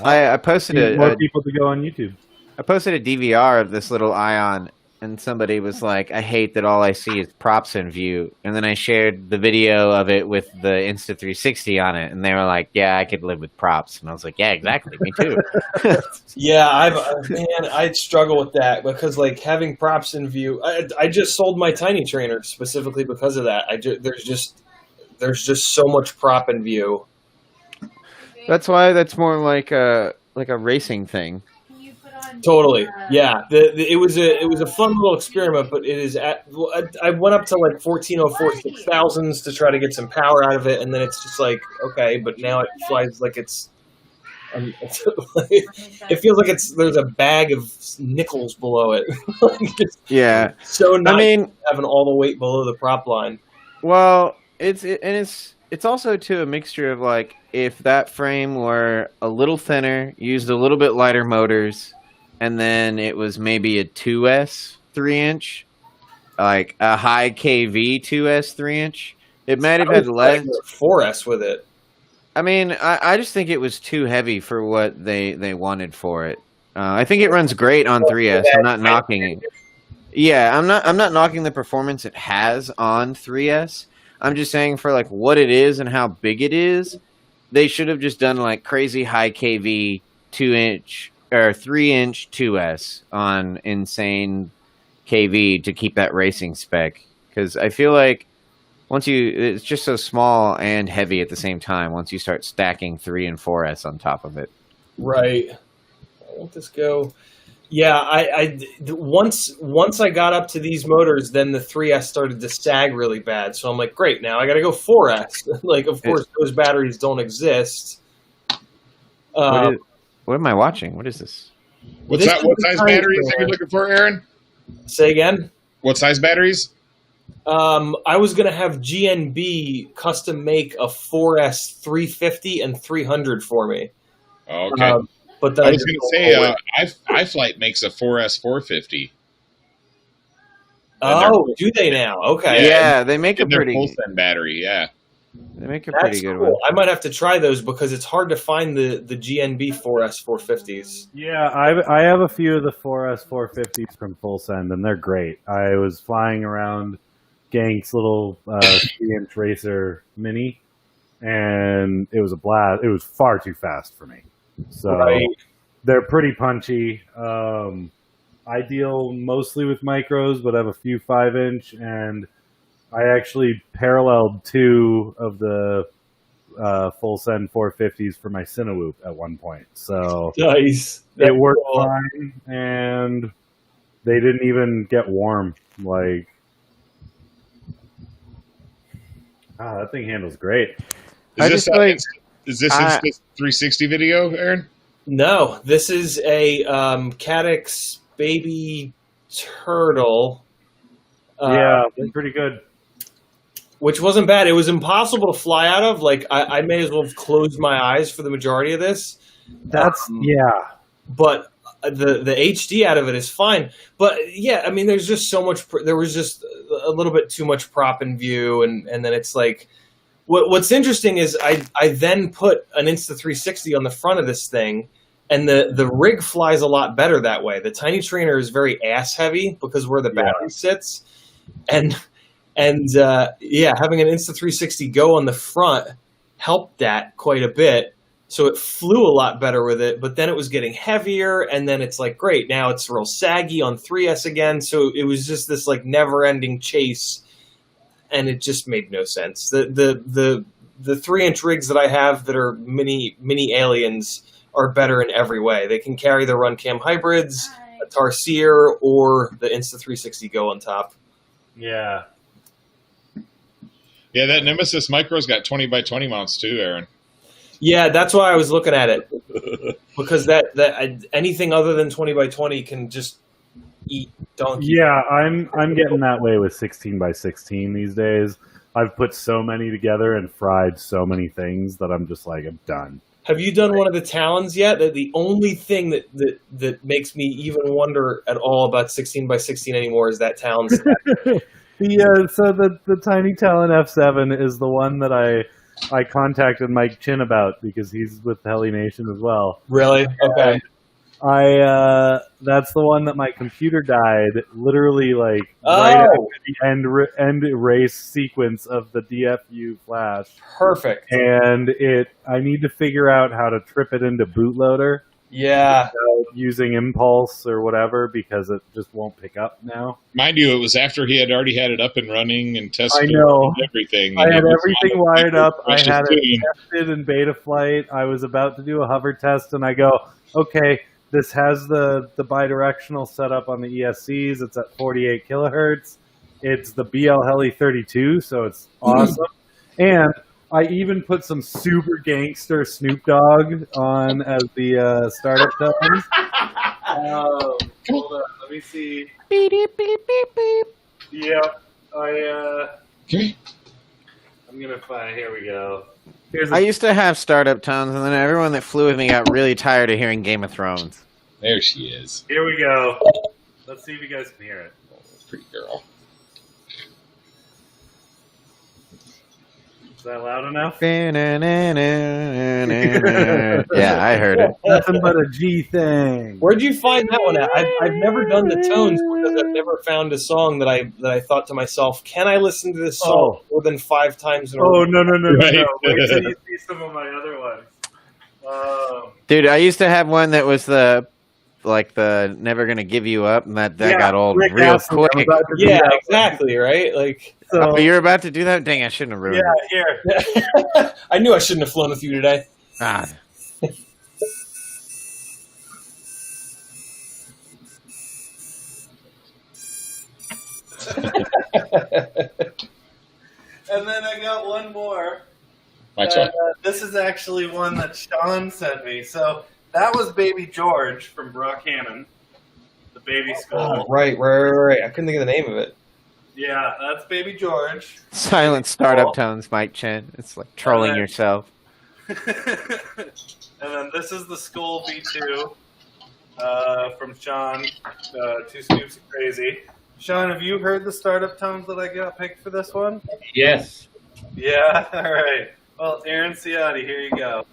[SPEAKER 6] I posted
[SPEAKER 1] more people to go on YouTube.
[SPEAKER 6] I posted a DVR of this little ion and somebody was like, I hate that all I see is props in view. And then I shared the video of it with the Insta360 on it, and they were like, yeah, I could live with props. And I was like, yeah, exactly, me too.
[SPEAKER 3] Yeah, I struggle with that because like having props in view. I just sold my tiny trainer specifically because of that. There's just so much prop in view.
[SPEAKER 6] That's why that's more like a racing thing.
[SPEAKER 3] Totally, yeah. It was a fun little experiment, but it is I went up to like 1404 6000s to try to get some power out of it, and then it's just like okay, but now it flies like it's it feels like there's a bag of nickels below it.
[SPEAKER 6] Yeah,
[SPEAKER 3] so nice.
[SPEAKER 6] I mean,
[SPEAKER 3] having all the weight below the prop line.
[SPEAKER 6] Well, it's also too a mixture of like if that frame were a little thinner, used a little bit lighter motors, and then it was maybe a 2S 3-inch, like a high KV 2S 3-inch. It might have had less
[SPEAKER 3] 4S with it.
[SPEAKER 6] I mean, I just think it was too heavy for what they wanted for it. I think it runs great on 3S. I'm not knocking it. Yeah, I'm not knocking the performance it has on 3S. I'm just saying for like what it is and how big it is, they should have just done like crazy high KV 2-inch or 3-inch 2S on insane KV to keep that racing spec. Because I feel like it's just so small and heavy at the same time once you start stacking 3 and 4S on top of it.
[SPEAKER 3] Right. I want this go. Yeah, once I got up to these motors, then the 3S started to sag really bad. So I'm like, great, now I got to go 4S. Like, of course, those batteries don't exist.
[SPEAKER 6] What am I watching? What is this?
[SPEAKER 2] What size batteries are you looking for, Aaron?
[SPEAKER 3] Say again?
[SPEAKER 2] What size batteries?
[SPEAKER 3] I was going to have GNB custom make a 4S 350 and 300 for me.
[SPEAKER 2] Okay.
[SPEAKER 3] But then
[SPEAKER 2] I was going to say, iFlight makes a 4S 450.
[SPEAKER 3] Oh, do they now? Okay.
[SPEAKER 6] Yeah, they make a pretty
[SPEAKER 2] full send battery. Yeah,
[SPEAKER 6] they make a pretty good one.
[SPEAKER 3] I might have to try those because it's hard to find the GNB 4S 450s.
[SPEAKER 1] Yeah, I have a few of the 4S 450s from Full Send, and they're great. I was flying around Gank's little 3-inch racer mini, and it was a blast. It was far too fast for me. So they're pretty punchy. I deal mostly with micros, but I have a few 5-inch, and I actually paralleled 2 of the Full Send 450s for my Cinewoop at one point. So
[SPEAKER 3] nice.
[SPEAKER 1] It worked fine, and they didn't even get warm. Like, that thing handles great.
[SPEAKER 2] Is this Insta 360 video, Aaron?
[SPEAKER 3] No, this is a Caddx baby turtle.
[SPEAKER 1] Yeah, they're pretty good.
[SPEAKER 3] Which wasn't bad. It was impossible to fly out of. Like I may as well have closed my eyes for the majority of this.
[SPEAKER 1] Yeah.
[SPEAKER 3] But the HD out of it is fine. But yeah, I mean, there's just so much. There was just a little bit too much prop in view, and then it's like. What's interesting is I then put an Insta360 on the front of this thing, and the rig flies a lot better that way. The tiny trainer is very ass heavy because where the battery sits, and having an Insta360 go on the front helped that quite a bit. So it flew a lot better with it, but then it was getting heavier, and then it's like great, now it's real saggy on 3S again. So it was just this like never ending chase. And it just made no sense. The 3-inch rigs that I have that are mini aliens are better in every way. They can carry the Runcam hybrids, a Tarsier, or the Insta360 Go on top.
[SPEAKER 1] Yeah.
[SPEAKER 2] Yeah, that Nemesis Micro's got 20 by 20 mounts too, Aaron.
[SPEAKER 3] Yeah, that's why I was looking at it because anything other than 20 by 20 can just eat donkey.
[SPEAKER 1] Yeah, I'm getting that way with 16 by 16 these days. I've put so many together and fried so many things that I'm just like, I'm done.
[SPEAKER 3] Have you done one of the Talons yet? The only thing that makes me even wonder at all about 16 by 16 anymore is that Talon stack.
[SPEAKER 1] Yeah, so the Tiny Talon F7 is the one that I contacted Mike Chin about because he's with Heli Nation as well.
[SPEAKER 3] Really? Okay.
[SPEAKER 1] That's the one that my computer died literally like right after the end erase sequence of the DFU flash.
[SPEAKER 3] Perfect.
[SPEAKER 1] And I need to figure out how to trip it into bootloader.
[SPEAKER 3] Yeah.
[SPEAKER 1] Using Impulse or whatever because it just won't pick up now.
[SPEAKER 2] Mind you, it was after he had already had it up and running and tested everything.
[SPEAKER 1] I had everything wired up. I had it tested in beta flight. I was about to do a hover test, and I go, okay, this has the bidirectional setup on the ESCs. It's at 48 kilohertz. It's the BL Heli 32, so it's awesome. And I even put some super gangster Snoop Dogg on as the startup tones. Hold on, let me see.
[SPEAKER 6] Beep, beep, beep, beep, beep.
[SPEAKER 1] Yep, I'm gonna find. Here we go.
[SPEAKER 6] I used to have startup tones, and then everyone that flew with me got really tired of hearing Game of Thrones.
[SPEAKER 2] There she is.
[SPEAKER 1] Here we go. Let's see if you guys can hear it.
[SPEAKER 2] Pretty girl.
[SPEAKER 1] Is that loud enough?
[SPEAKER 6] Yeah, I heard it.
[SPEAKER 1] Nothing but a G thing.
[SPEAKER 3] Where'd you find that one at? I've never done the tones because I've never found a song that I thought to myself, can I listen to this song more than 5 times in a row?
[SPEAKER 1] Oh, no.
[SPEAKER 2] Right.
[SPEAKER 1] Wait till you see some of my other ones.
[SPEAKER 6] Dude, I used to have one that was the never gonna give you up, and that got old
[SPEAKER 1] Rick
[SPEAKER 6] real
[SPEAKER 1] Astley,
[SPEAKER 6] quick.
[SPEAKER 3] Yeah, exactly, right? Like,
[SPEAKER 1] So,
[SPEAKER 6] You're about to do that? Dang, I shouldn't have ruined it.
[SPEAKER 1] here.
[SPEAKER 3] I knew I shouldn't have flown with you today.
[SPEAKER 6] Ah.
[SPEAKER 1] And then I got one more. This is actually one that Sean sent me. So that was Baby George from Brockhampton, the baby school.
[SPEAKER 3] Right. I couldn't think of the name of it.
[SPEAKER 1] Yeah, that's Baby George.
[SPEAKER 6] Silent startup tones, Mike Chen. It's like trolling yourself.
[SPEAKER 1] And then this is the Skull V2 from Sean. Two Scoops of Crazy. Sean, have you heard the startup tones that I got picked for this one?
[SPEAKER 4] Yes.
[SPEAKER 1] Yeah? All right. Well, Aaron CIOTTI, here you go.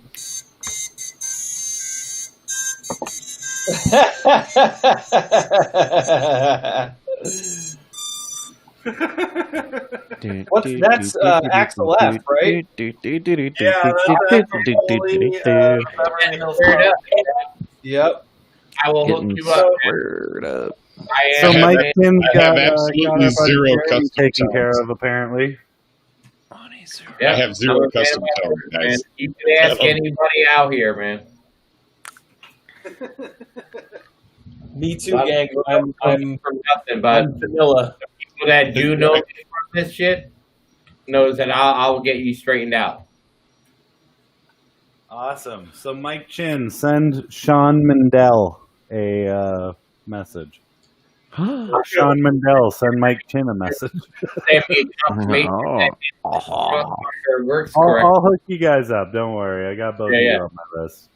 [SPEAKER 3] That's Axel F, right?
[SPEAKER 1] Yeah, that's Beverly Hills.
[SPEAKER 3] Yep.
[SPEAKER 4] I will hook you up.
[SPEAKER 1] So Mike Kim's
[SPEAKER 2] I have
[SPEAKER 1] got
[SPEAKER 2] absolutely zero custom
[SPEAKER 1] taken care
[SPEAKER 2] tones.
[SPEAKER 1] of, apparently.
[SPEAKER 2] I have zero custom tones, guys.
[SPEAKER 4] You can ask anybody out here, man.
[SPEAKER 3] Me too, gang. I'm
[SPEAKER 4] from nothing, but
[SPEAKER 3] vanilla.
[SPEAKER 4] people that do know this shit knows that I'll get you straightened out.
[SPEAKER 1] Awesome. So Mike Chin, send Sean Mendel a message. Sean Mendel, send Mike Chin a message.
[SPEAKER 4] Send me a confirmation that it works correct.
[SPEAKER 1] I'll hook you guys up. Don't worry. I got both of you on my list.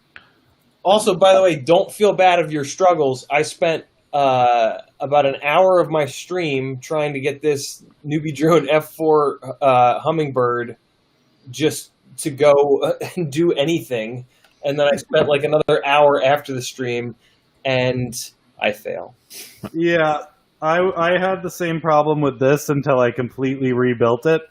[SPEAKER 3] Also, by the way, don't feel bad of your struggles. I spent about an hour of my stream trying to get this newbie drone F4 Hummingbird just to go and do anything. And then I spent like another hour after the stream, and I fail.
[SPEAKER 1] Yeah, I had the same problem with this until I completely rebuilt it.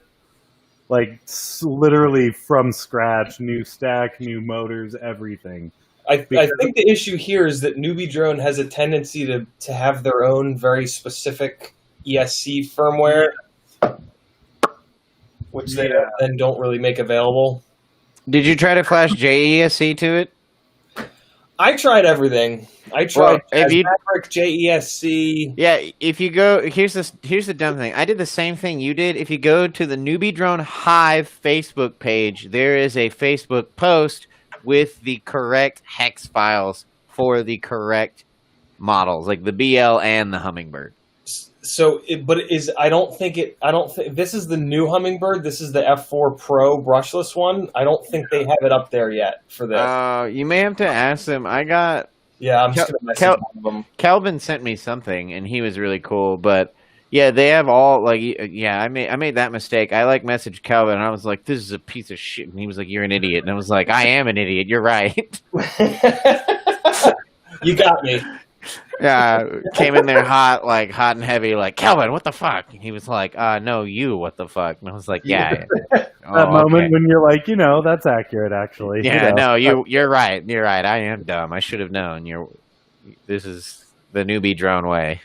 [SPEAKER 1] Like, literally from scratch, new stack, new motors, everything.
[SPEAKER 3] I think the issue here is that Newbie Drone has a tendency to have their own very specific ESC firmware, which they then don't really make available.
[SPEAKER 6] Did you try to flash JESC to it?
[SPEAKER 3] I tried everything. I tried
[SPEAKER 6] Maverick,
[SPEAKER 3] JESC.
[SPEAKER 6] Yeah, if you go, here's the dumb thing. I did the same thing you did. If you go to the Newbie Drone Hive Facebook page, there is a Facebook post with the correct hex files for the correct models, like the BL and the Hummingbird.
[SPEAKER 3] So, I don't think this is the new Hummingbird. This is the F4 Pro brushless one. I don't think they have it up there yet for this.
[SPEAKER 6] You may have to ask them. I'm just gonna message them. Calvin sent me something, and he was really cool. But yeah, they have all I made that mistake. I messaged Calvin, and I was like, "This is a piece of shit," and he was like, "You're an idiot," and I was like, "I am an idiot. You're right."
[SPEAKER 3] You got me.
[SPEAKER 6] Yeah, came in there hot and heavy, like, Calvin, what the fuck? And he was like, no, you, what the fuck? And I was like, yeah.
[SPEAKER 1] That moment when you're like, that's accurate, actually.
[SPEAKER 6] Yeah, no, you're right. You're right. I am dumb. I should have known. This is the newbie drone way.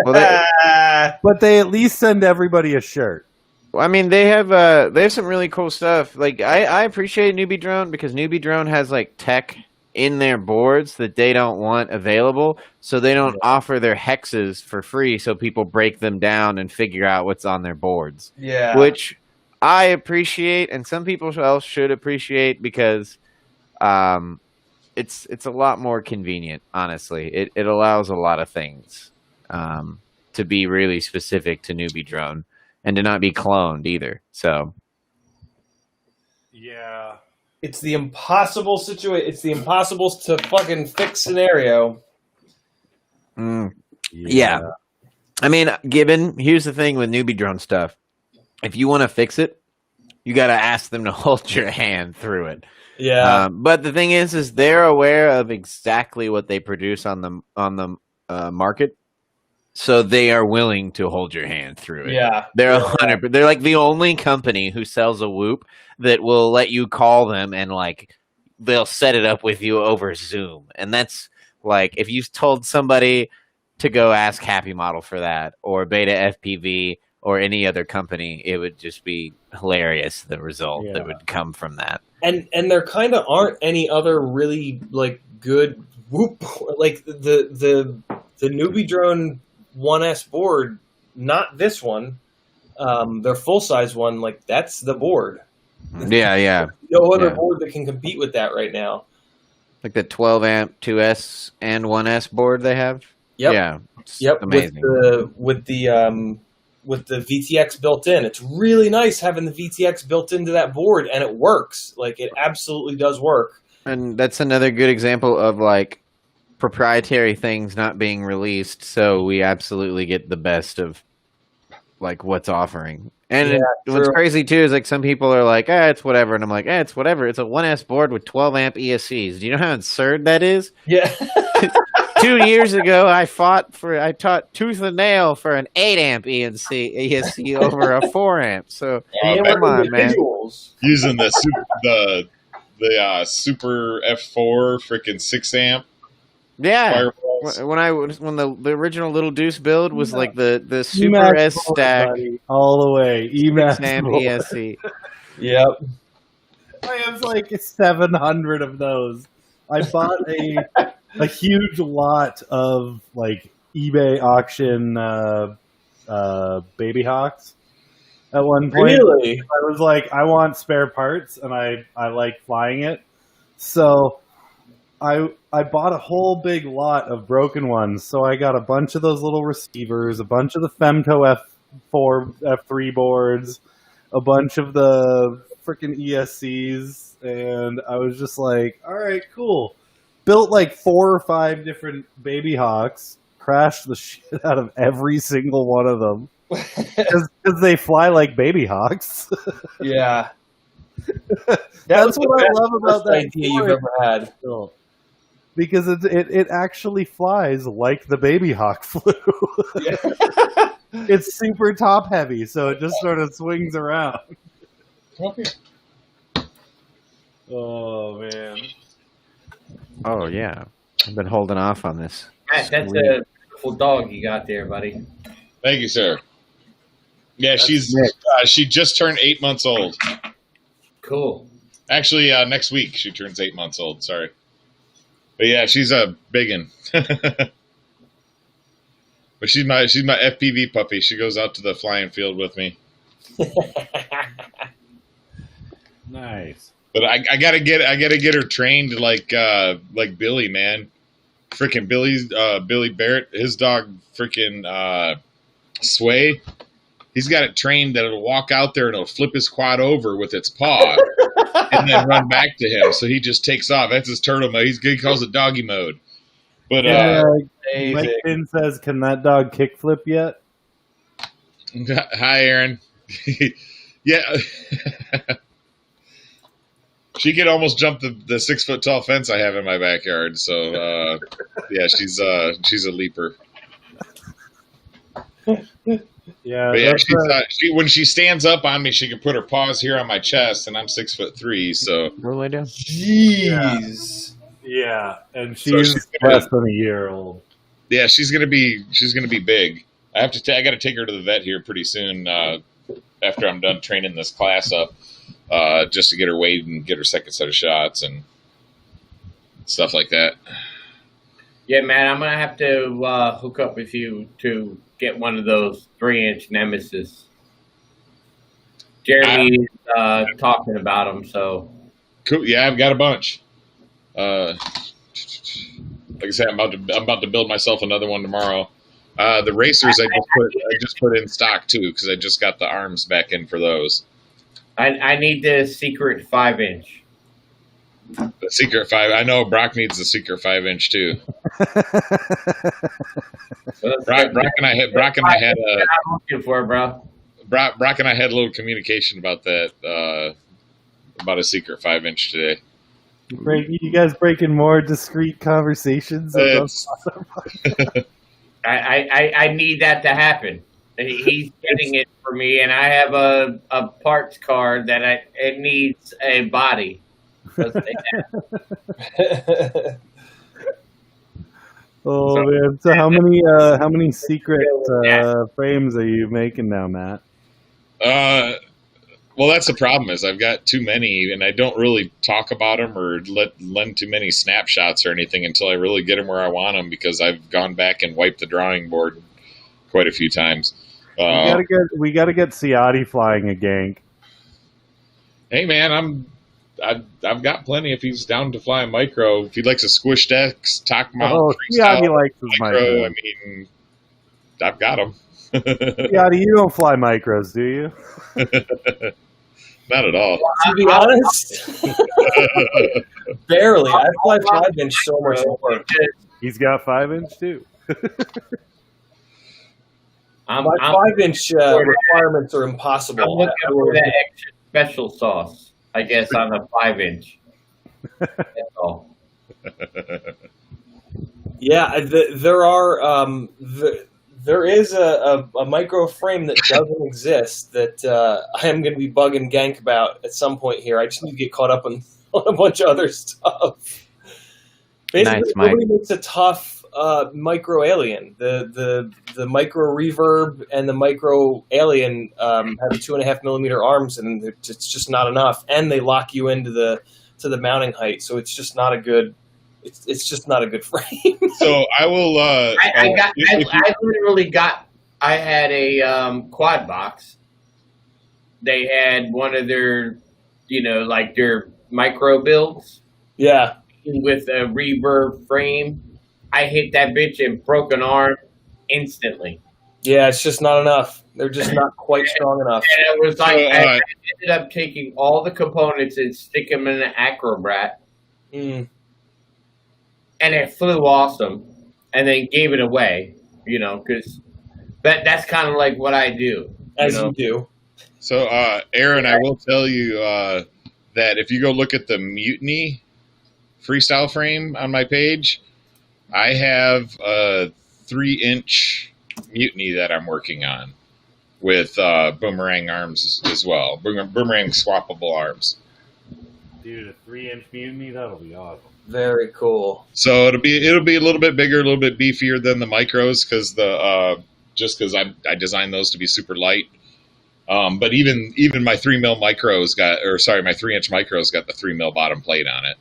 [SPEAKER 1] But they at least send everybody a shirt.
[SPEAKER 6] I mean, they have some really cool stuff. Like, I appreciate Newbie Drone because Newbie Drone has like tech in their boards that they don't want available, so they don't offer their hexes for free, so people break them down and figure out what's on their boards.
[SPEAKER 3] Yeah,
[SPEAKER 6] which I appreciate, and some people else should appreciate because it's a lot more convenient. Honestly, it allows a lot of things to be really specific to Newbie Drone and to not be cloned either. So
[SPEAKER 1] yeah.
[SPEAKER 3] it's the impossible situation. It's the impossible to fucking fix scenario.
[SPEAKER 6] Yeah. I mean, here's the thing with Newbie Drone stuff. If you want to fix it, you got to ask them to hold your hand through it.
[SPEAKER 3] Yeah.
[SPEAKER 6] But the thing is they're aware of exactly what they produce on the market. So they are willing to hold your hand through it.
[SPEAKER 3] Yeah.
[SPEAKER 6] They're 100%. They're like the only company who sells a Whoop that will let you call them and like they'll set it up with you over Zoom. And that's like if you told somebody to go ask Happy Model for that or Beta FPV or any other company, it would just be hilarious the result that would come from that.
[SPEAKER 3] And there kind of aren't any other really like good Whoop like the Newbie Drone 1S board, not this one, their full size one, like that's the board.
[SPEAKER 6] Yeah.
[SPEAKER 3] No other board that can compete with that right now.
[SPEAKER 6] Like the 12 amp 2S and 1S board they have.
[SPEAKER 3] Yep.
[SPEAKER 6] Yeah.
[SPEAKER 3] Yep.
[SPEAKER 6] Amazing.
[SPEAKER 3] With the VTX built in, it's really nice having the VTX built into that board, and it works. Like it absolutely does work. And
[SPEAKER 6] that's another good example of like proprietary things not being released, so we absolutely get the best of like what's offering. And what's crazy too is like some people are like, it's whatever, and I'm like, it's whatever. It's a 1S board with 12 amp ESCs. Do you know how absurd that is?
[SPEAKER 3] Yeah.
[SPEAKER 6] 2 years ago, I taught tooth and nail for an 8 amp ESC over a 4 amp. So come on, man.
[SPEAKER 2] Using the Super F4 freaking 6 amp.
[SPEAKER 6] Yeah, when the original Little Deuce build was like the Super S stack
[SPEAKER 1] all the way, EMAX
[SPEAKER 6] ESC.
[SPEAKER 3] Yep,
[SPEAKER 1] I have like 700 of those. I bought a huge lot of like eBay auction baby hawks at one point.
[SPEAKER 3] Really?
[SPEAKER 1] I was like, I want spare parts, and I like flying it, so I bought a whole big lot of broken ones. So I got a bunch of those little receivers, a bunch of the Femto F4, F3 boards, a bunch of the freaking ESCs, and I was just like, all right, cool. Built like 4 or 5 different baby hawks, crashed the shit out of every single one of them because they fly like baby hawks.
[SPEAKER 3] Yeah.
[SPEAKER 1] That's what I love about that
[SPEAKER 3] idea you've ever had.
[SPEAKER 1] Because it actually flies like the baby hawk flew. It's super top heavy, so it just sort of swings around. Oh man.
[SPEAKER 6] Oh yeah, I've been holding off on this.
[SPEAKER 4] Matt, that's a beautiful dog you got there, buddy.
[SPEAKER 2] Thank you, sir. Yeah, she just turned 8 months old.
[SPEAKER 4] Cool.
[SPEAKER 2] Actually, next week she turns 8 months old. Sorry, but yeah, she's a biggin. But she's my FPV puppy. She goes out to the flying field with me.
[SPEAKER 1] Nice.
[SPEAKER 2] But I gotta get her trained like Billy, man. Freaking Billy Barrett, his dog freaking Sway. He's got it trained that it'll walk out there and it'll flip his quad over with its paw and then run back to him. So he just takes off. That's his turtle mode. He calls it doggy mode. But
[SPEAKER 1] Mike Finn says, "Can that dog kickflip yet?"
[SPEAKER 2] Hi, Aaron. Yeah. She could almost jump the 6 foot tall fence I have in my backyard. So yeah, she's a leaper.
[SPEAKER 1] Yeah,
[SPEAKER 2] But yeah,
[SPEAKER 1] that's,
[SPEAKER 2] when she stands up on me, she can put her paws here on my chest, and I'm 6'3". So
[SPEAKER 6] What do I do?
[SPEAKER 3] Jeez.
[SPEAKER 1] yeah, and
[SPEAKER 2] So
[SPEAKER 1] she's
[SPEAKER 2] she's gonna-
[SPEAKER 1] less than a year old.
[SPEAKER 2] yeah, she's gonna be big. I got to take her to the vet here pretty soon after I'm done training this class up, just to get her weighed and get her second set of shots and stuff like that.
[SPEAKER 4] Yeah, man, I'm gonna have to hook up with you to get one of those 3-inch Nemesis. Jeremy is talking about them, so
[SPEAKER 2] Cool. Yeah, I've got a bunch. Like I said, I'm about to build myself another one tomorrow. The racers I just put in stock too because I just got the arms back in for those.
[SPEAKER 4] I need the secret 5-inch.
[SPEAKER 2] The secret 5. I know Brock needs the secret 5-inch too. Brock and I had
[SPEAKER 4] What I'm looking for, bro.
[SPEAKER 2] Brock and I had a little communication about that about a secret 5-inch today.
[SPEAKER 1] You guys breaking more discreet conversations?
[SPEAKER 2] It's-
[SPEAKER 4] I need that to happen. He's getting it for me, and I have a parts card that it needs a body. Let's say that.
[SPEAKER 1] Oh man! So how many secret frames are you making now, Matt?
[SPEAKER 2] Well, that's the problem is I've got too many, and I don't really talk about them or lend too many snapshots or anything until I really get them where I want them because I've gone back and wiped the drawing board quite a few times.
[SPEAKER 1] We gotta get CIOTTI flying a gank.
[SPEAKER 2] Hey man, I've got plenty if he's down to fly a micro. If he likes a squish decks, talk mount,
[SPEAKER 1] CIOTTI likes his micro.
[SPEAKER 2] I mean, I've got him.
[SPEAKER 1] CIOTTI, you don't fly micros, do you?
[SPEAKER 2] Not at all.
[SPEAKER 3] To be honest, barely. I fly 5-inch so much more.
[SPEAKER 1] He's got 5-inch too.
[SPEAKER 4] I'm
[SPEAKER 3] My 5-inch requirements are impossible.
[SPEAKER 4] looking for that extra special sauce, I guess, on a 5-inch. That's all.
[SPEAKER 3] Yeah, there is a micro frame that doesn't exist that I am going to be bugging Gank about at some point here. I just need to get caught up on a bunch of other stuff. Basically,
[SPEAKER 6] Nice, Mike.
[SPEAKER 3] nobody makes a tough micro alien. The micro reverb and the micro alien have 2.5 millimeter arms, and it's just not enough. And they lock you into the mounting height, so it's just not a good. It's just not a good frame.
[SPEAKER 2] So I will.
[SPEAKER 4] I had a quad box. They had one of their, their micro builds
[SPEAKER 3] Yeah.
[SPEAKER 4] with a reverb frame. I hit that bitch and broke an arm instantly.
[SPEAKER 3] Yeah, it's just not enough. They're just not quite strong enough.
[SPEAKER 4] And it was like, I ended up taking all the components and stick them in an Acrobat.
[SPEAKER 3] Mm.
[SPEAKER 4] And it flew awesome, and then gave it away, because that's kind of like what I do.
[SPEAKER 3] As you do.
[SPEAKER 2] So, Aaron, I will tell you that if you go look at the Mutiny freestyle frame on my page, I have a 3-inch Mutiny that I'm working on with boomerang arms as well, boomerang swappable arms.
[SPEAKER 1] Dude, a 3-inch Mutiny, that'll be awesome.
[SPEAKER 3] Very cool.
[SPEAKER 2] So it'll be a little bit bigger, a little bit beefier than the micros because just because I designed those to be super light. But even my 3mm micros my 3-inch micros got the 3mm bottom plate on it.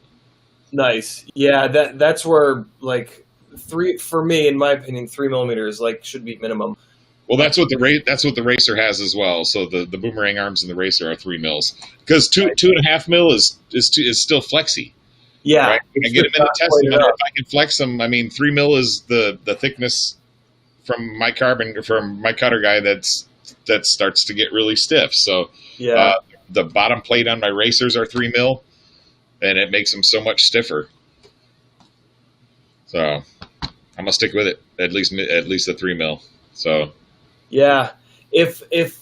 [SPEAKER 3] Nice. Yeah, that's where for me, in my opinion, 3 millimeters should be minimum.
[SPEAKER 2] Well, that's what the racer has as well. So the boomerang arms in the racer are 3 mils because 2.5 mil is still flexy.
[SPEAKER 3] Yeah,
[SPEAKER 2] right? I get them in the test center. If I can flex them, 3 mil is the thickness from my cutter guy that starts to get really stiff. So
[SPEAKER 3] yeah,
[SPEAKER 2] the bottom plate on my racers are 3 mil, and it makes them so much stiffer. So I'm gonna stick with it at least the 3 mil. So
[SPEAKER 3] yeah. If a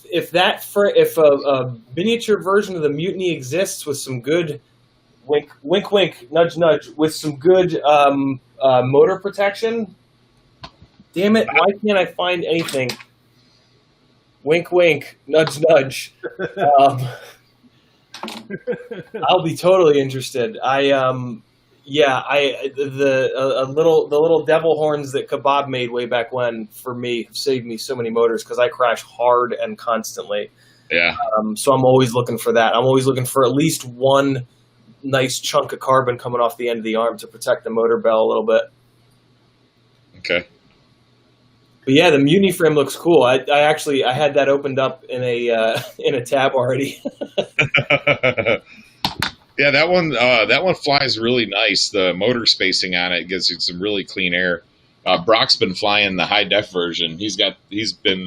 [SPEAKER 3] miniature version of the Mutiny exists with some good wink, wink, wink, nudge, nudge, with some good motor protection. Damn it! Why can't I find anything? Wink, wink, nudge, nudge. I'll be totally interested. The little devil horns that Kebab made way back when for me have saved me so many motors because I crash hard and constantly.
[SPEAKER 2] Yeah.
[SPEAKER 3] So I'm always looking for that. I'm always looking for at least one nice chunk of carbon coming off the end of the arm to protect the motor bell a little bit.
[SPEAKER 2] Okay.
[SPEAKER 3] But yeah, the Muni frame looks cool. I had that opened up in a tab already.
[SPEAKER 2] Yeah, that one flies really nice. The motor spacing on it gives it some really clean air. Brock's been flying the high def version. He's been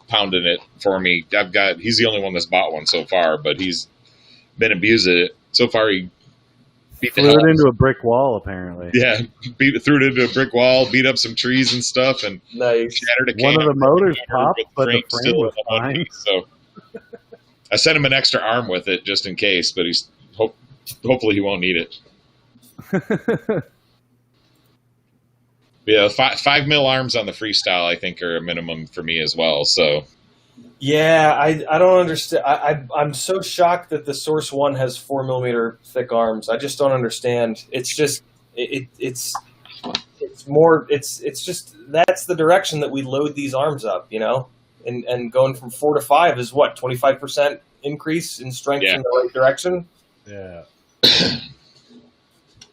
[SPEAKER 2] pounding it for me. He's the only one that's bought one so far, but he's been abusing it. So far he beat the
[SPEAKER 1] Threw
[SPEAKER 2] hell
[SPEAKER 1] it into a brick wall, apparently.
[SPEAKER 2] Yeah, threw it into a brick wall, beat up some trees and stuff, and
[SPEAKER 3] nice.
[SPEAKER 2] shattered a
[SPEAKER 1] One of the motors popped, but the frame
[SPEAKER 2] still
[SPEAKER 1] was
[SPEAKER 2] in one
[SPEAKER 1] fine.
[SPEAKER 2] piece, so I sent him an extra arm with it just in case, but hopefully he won't need it. Yeah, 5 mil arms on the freestyle I think are a minimum for me as well. So
[SPEAKER 3] yeah, I don't understand. I'm so shocked that the Source One has 4 millimeter thick arms. I just don't understand. It's just it's just that's the direction that we load these arms up, you know, and going from 4 to 5 is what 25% increase in strength in the right direction.
[SPEAKER 1] Yeah.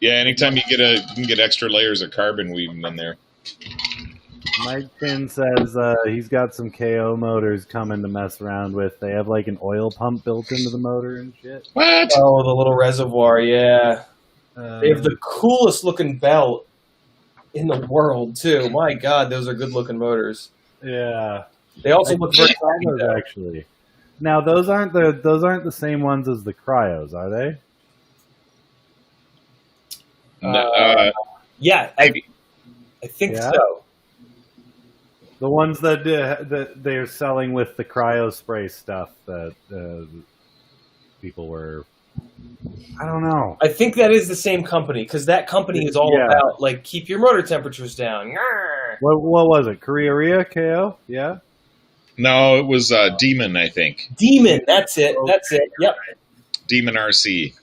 [SPEAKER 2] Yeah, anytime you can get extra layers of carbon weaving in there.
[SPEAKER 1] Mike Finn says he's got some KO motors coming to mess around with. They have like an oil pump built into the motor and shit.
[SPEAKER 2] What?
[SPEAKER 3] Oh, the little reservoir, yeah. They have the coolest looking belt in the world too. My God, those are good looking motors.
[SPEAKER 1] Yeah.
[SPEAKER 3] They also look very
[SPEAKER 1] those actually. Now those aren't the same ones as the cryos, are they?
[SPEAKER 3] Yeah, I think so.
[SPEAKER 1] The ones that they're selling with the cryo spray stuff that people were. I don't know.
[SPEAKER 3] I think that is the same company because that company is all about like keep your motor temperatures down.
[SPEAKER 1] What was it? Korea KO? Yeah.
[SPEAKER 2] No, it was Demon, I think.
[SPEAKER 3] Demon, that's it. That's it. Yep.
[SPEAKER 2] Demon RC.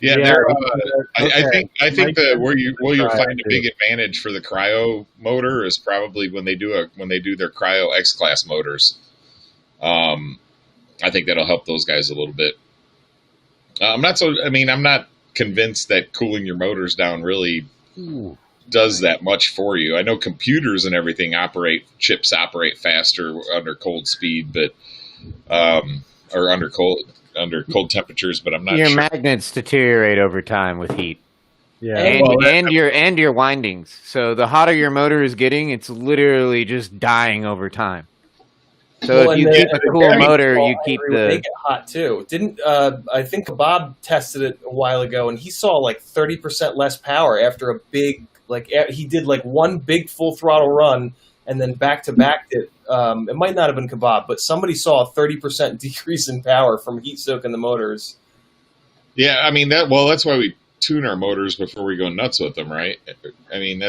[SPEAKER 2] Yeah, I think that where you'll find a big advantage for the cryo motor is probably when they do their cryo X class motors. I think that'll help those guys a little bit. I'm not convinced that cooling your motors down really does that much for you. I know computers and everything chips operate faster under cold speed, but or under cold temperatures, but I'm not sure.
[SPEAKER 6] Your magnets deteriorate over time with heat.
[SPEAKER 1] Yeah.
[SPEAKER 6] And your windings. So the hotter your motor is getting, it's literally just dying over time. So if you keep a cool motor, you keep
[SPEAKER 3] they get hot too. Didn't I think Bob tested it a while ago, and he saw like 30% less power after a big he did like one big full throttle run, and then back to back it. It might not have been Kebab, but somebody saw a 30% decrease in power from heat soaking the motors.
[SPEAKER 2] Yeah, I mean that's why we tune our motors before we go nuts with them, right? I mean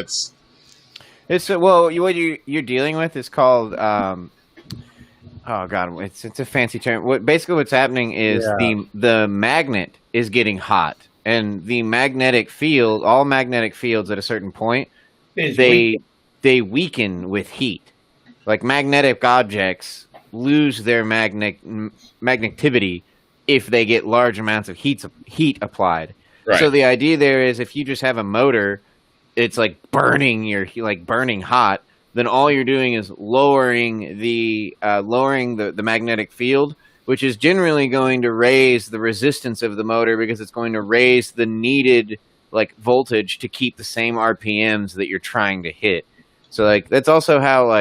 [SPEAKER 6] what you're dealing with is called oh god, it's a fancy term. What's happening is the magnet is getting hot, and the magnetic field, all magnetic fields at a certain point, they weaken with heat. Like magnetic objects lose their magnetivity if they get large amounts of heat applied. Right. So the idea there is if you just have a motor, it's like burning hot. Then all you're doing is lowering the magnetic field, which is generally going to raise the resistance of the motor because it's going to raise the needed voltage to keep the same RPMs that you're trying to hit. So that's also how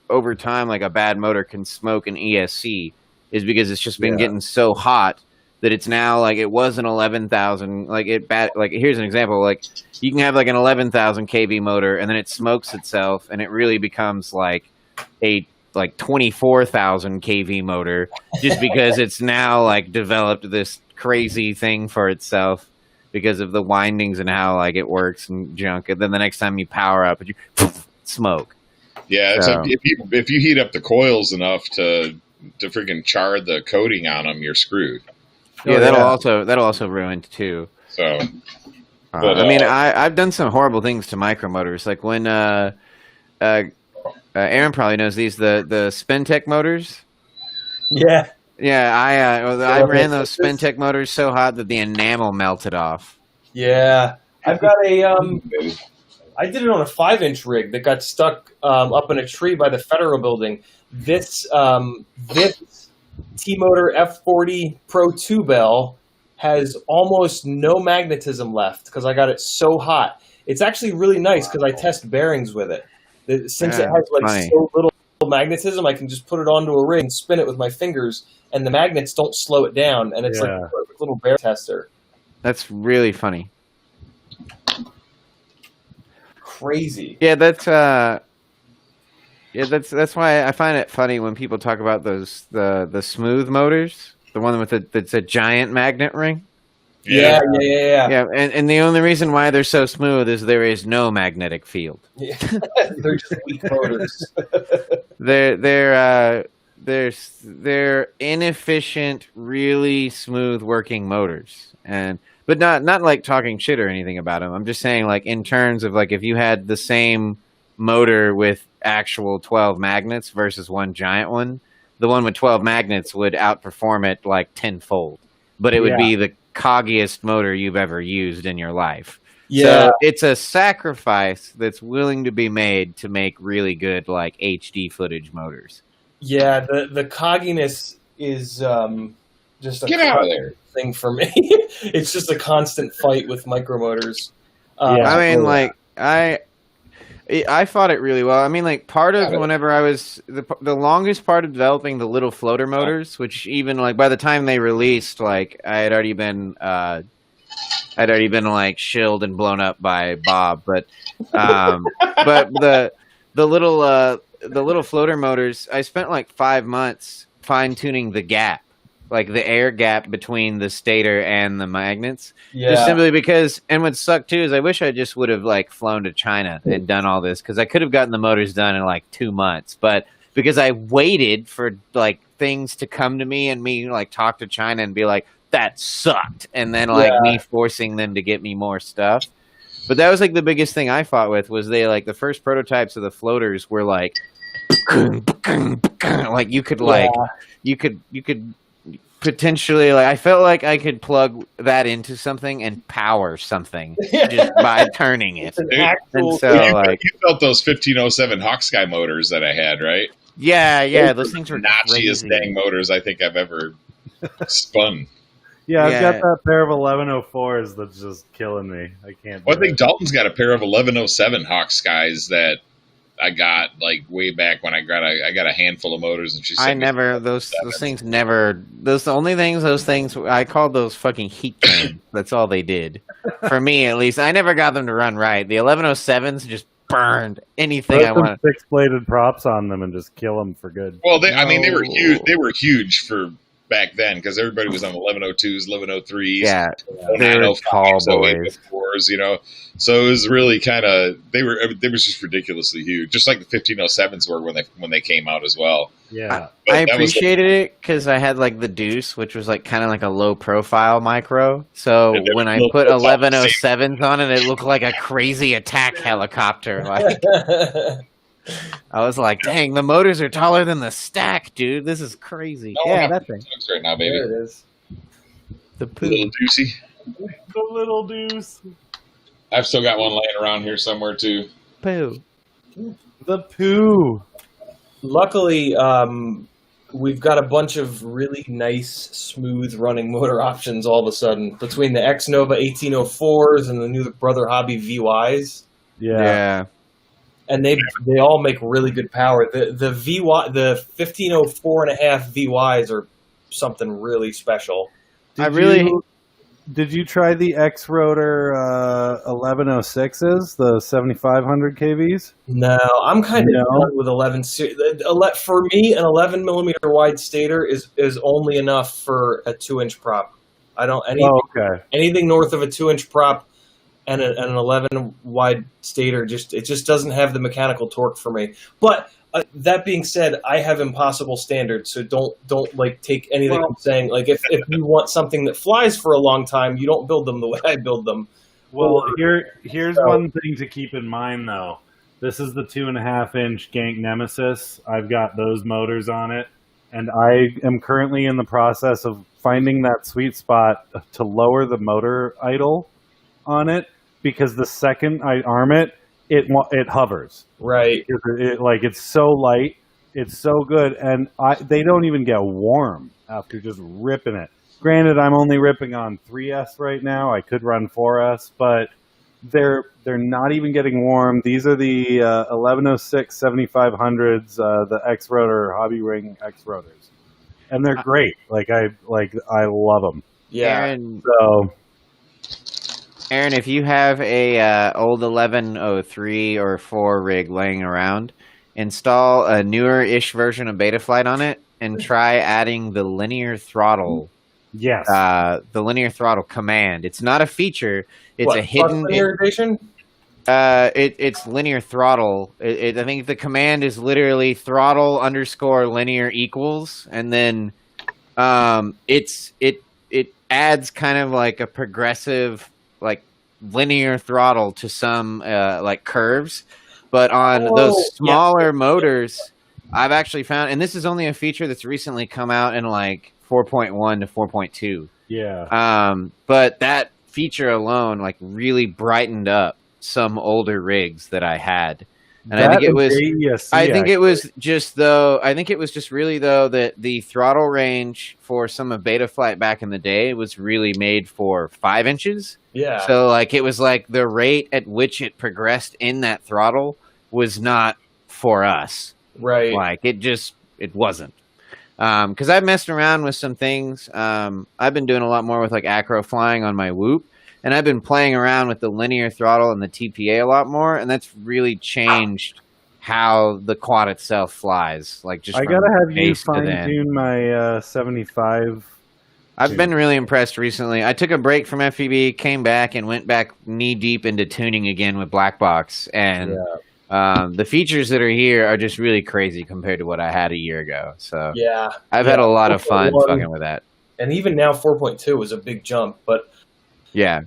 [SPEAKER 6] over time a bad motor can smoke an ESC is because it's just been getting so hot that it's now it was an 11,000 here's an example you can have an 11,000 kV motor and then it smokes itself and it really becomes a like 24,000 kV motor, just because it's now like developed this crazy thing for itself because of the windings and how like it works and junk. And then the next time you power up, you smoke.
[SPEAKER 2] Yeah, it's
[SPEAKER 6] So-
[SPEAKER 2] if you heat up the coils enough to freaking char the coating on them, you're screwed.
[SPEAKER 6] Yeah, that'll also ruin too.
[SPEAKER 2] So,
[SPEAKER 6] I mean, I've done some horrible things to micromotors, like when Aaron probably knows these, the Spentec motors.
[SPEAKER 3] Yeah.
[SPEAKER 6] Yeah, I ran those Spentec motors so hot that the enamel melted off.
[SPEAKER 3] Yeah. I've got I did it on a 5-inch rig that got stuck up in a tree by the Federal Building. This T-Motor F40 Pro 2 bell has almost no magnetism left because I got it so hot. It's actually really nice because I test bearings with it. Since it has so little magnetism, I can just put it onto a rig and spin it with my fingers, and the magnets don't slow it down, and it's like a perfect little bearing tester.
[SPEAKER 6] That's really funny.
[SPEAKER 3] Crazy.
[SPEAKER 6] Yeah, that's why I find it funny when people talk about the smooth motors, the one with that's a giant magnet ring.
[SPEAKER 3] Yeah.
[SPEAKER 6] Yeah, and the only reason why they're so smooth is there is no magnetic field.
[SPEAKER 3] Yeah. They're just weak motors.
[SPEAKER 6] They're inefficient, really smooth working motors, but not like talking shit or anything about them. I'm just saying, like, in terms of like if you had the same motor with actual 12 magnets versus one giant one, the one with 12 magnets would outperform it like tenfold, but it would be the coggiest motor you've ever used in your life.
[SPEAKER 3] Yeah.
[SPEAKER 6] So it's a sacrifice that's willing to be made to make really good like HD footage motors.
[SPEAKER 3] Yeah, the cogginess is just a
[SPEAKER 2] Get out of there.
[SPEAKER 3] thing for me. It's just a constant fight with micromotors.
[SPEAKER 6] I mean, like I fought it really well. I mean, like part of whenever I was the longest part of developing the little floater motors, which even like by the time they released, like I had already been like shilled and blown up by Bob, but the little floater motors, I spent like 5 months fine tuning the gap, like the air gap between the stator and the magnets.
[SPEAKER 3] Yeah.
[SPEAKER 6] Just simply because, and what sucked too is I wish I just would have like flown to China and done all this, because I could have gotten the motors done in like 2 months, but because I waited for like things to come to me and me like talk to China and be like, that sucked, and then like me forcing them to get me more stuff. But that was like the biggest thing I fought with, was they like the first prototypes of the floaters were like like you could like you could potentially, like, I felt like I could plug that into something and power something just by turning it. And so, like,
[SPEAKER 2] you felt those 1507 Hawksky motors that I had, right?
[SPEAKER 6] Yeah, those things were
[SPEAKER 2] nastiest dang motors I think I've ever spun.
[SPEAKER 1] Yeah, I've got that pair of 1104s that's just killing me. I can't.
[SPEAKER 2] Well, I think Dalton's got a pair of 1107 Hawkskys that I got like way back when I got a handful of motors, and she's
[SPEAKER 6] those things the only things those things I called those fucking heat cannons. That's all they did for me, at least. I never got them to run right. The 1107s just burned anything I wanted.
[SPEAKER 1] 6-bladed props on them and just kill them for good.
[SPEAKER 2] Well, they were huge. They were huge for back then because everybody was on 1102s, 1103s.
[SPEAKER 6] Yeah, they were tall boys.
[SPEAKER 2] You know, so it was really kind of they was just ridiculously huge, just like the 1507s were when they came out as well.
[SPEAKER 1] Yeah,
[SPEAKER 6] I appreciated it because I had like the Deuce, which was like kind of like a low profile micro. So when I put 1107s on it, it looked like a crazy attack helicopter. Like I was like, dang, the motors are taller than the stack, dude. This is crazy. That thing.
[SPEAKER 2] Right now, baby.
[SPEAKER 3] There it is.
[SPEAKER 6] The poo.
[SPEAKER 2] Little Deucey.
[SPEAKER 1] The little Deuce.
[SPEAKER 2] I've still got one laying around here somewhere too.
[SPEAKER 6] Poo.
[SPEAKER 1] The poo.
[SPEAKER 3] Luckily, we've got a bunch of really nice, smooth running motor options all of a sudden between the X-Nova 1804s and the new Brother Hobby VYs.
[SPEAKER 6] Yeah.
[SPEAKER 3] And they all make really good power. The 1504.5 VYs are something really special.
[SPEAKER 6] I really
[SPEAKER 1] Did you try the X Rotor 1106s, the 7500 kVs?
[SPEAKER 3] No, I'm kind of
[SPEAKER 1] No?
[SPEAKER 3] done with 11. For me, an 11 millimeter wide stator is only enough for a 2-inch prop. I don't
[SPEAKER 1] Okay.
[SPEAKER 3] anything north of a 2-inch prop and an 11 wide stator just doesn't have the mechanical torque for me. But that being said, I have impossible standards, so don't like take anything I'm saying. Like if you want something that flies for a long time, you don't build them the way I build them.
[SPEAKER 1] Well, here's one thing to keep in mind, though. This is the 2.5-inch Gank Nemesis. I've got those motors on it, and I am currently in the process of finding that sweet spot to lower the motor idle on it, because the second I arm it, it hovers.
[SPEAKER 3] Right.
[SPEAKER 1] It's so light, it's so good, and they don't even get warm after just ripping it. Granted, I'm only ripping on 3S right now. I could run 4S, but they're not even getting warm. These are the 1106 7500s, the X Rotor Hobby Ring X Rotors, and they're great. I love them.
[SPEAKER 3] Yeah.
[SPEAKER 6] Aaron, if you have a old 1103 or 4 rig laying around, install a newer-ish version of Betaflight on it and try adding the linear throttle.
[SPEAKER 1] Yes.
[SPEAKER 6] The linear throttle command. It's not a feature. It's a hidden
[SPEAKER 3] linearization.
[SPEAKER 6] It's linear throttle. I think the command is literally throttle _ linear equals, and then it adds kind of like a progressive like linear throttle to some like curves, but on those smaller motors, I've actually found, and this is only a feature that's recently come out in like 4.1 to 4.2.
[SPEAKER 1] Yeah.
[SPEAKER 6] But that feature alone like really brightened up some older rigs that I had. And I think it was just really though that the throttle range for some of Betaflight back in the day was really made for 5 inches.
[SPEAKER 3] Yeah.
[SPEAKER 6] So like it was like the rate at which it progressed in that throttle was not for us.
[SPEAKER 3] Right.
[SPEAKER 6] Like it wasn't. Because I've messed around with some things. I've been doing a lot more with like acro flying on my Whoop. And I've been playing around with the linear throttle and the TPA a lot more, and that's really changed how the quad itself flies. Like just
[SPEAKER 1] I gotta have you fine tune my 75.
[SPEAKER 6] I've been really impressed recently. I took a break from FPV, came back, and went back knee deep into tuning again with Black Box, and the features that are here are just really crazy compared to what I had a year ago. So I've had a lot of fun fucking with that.
[SPEAKER 3] And even now, 4.2 is a big jump, but.
[SPEAKER 6] Yeah.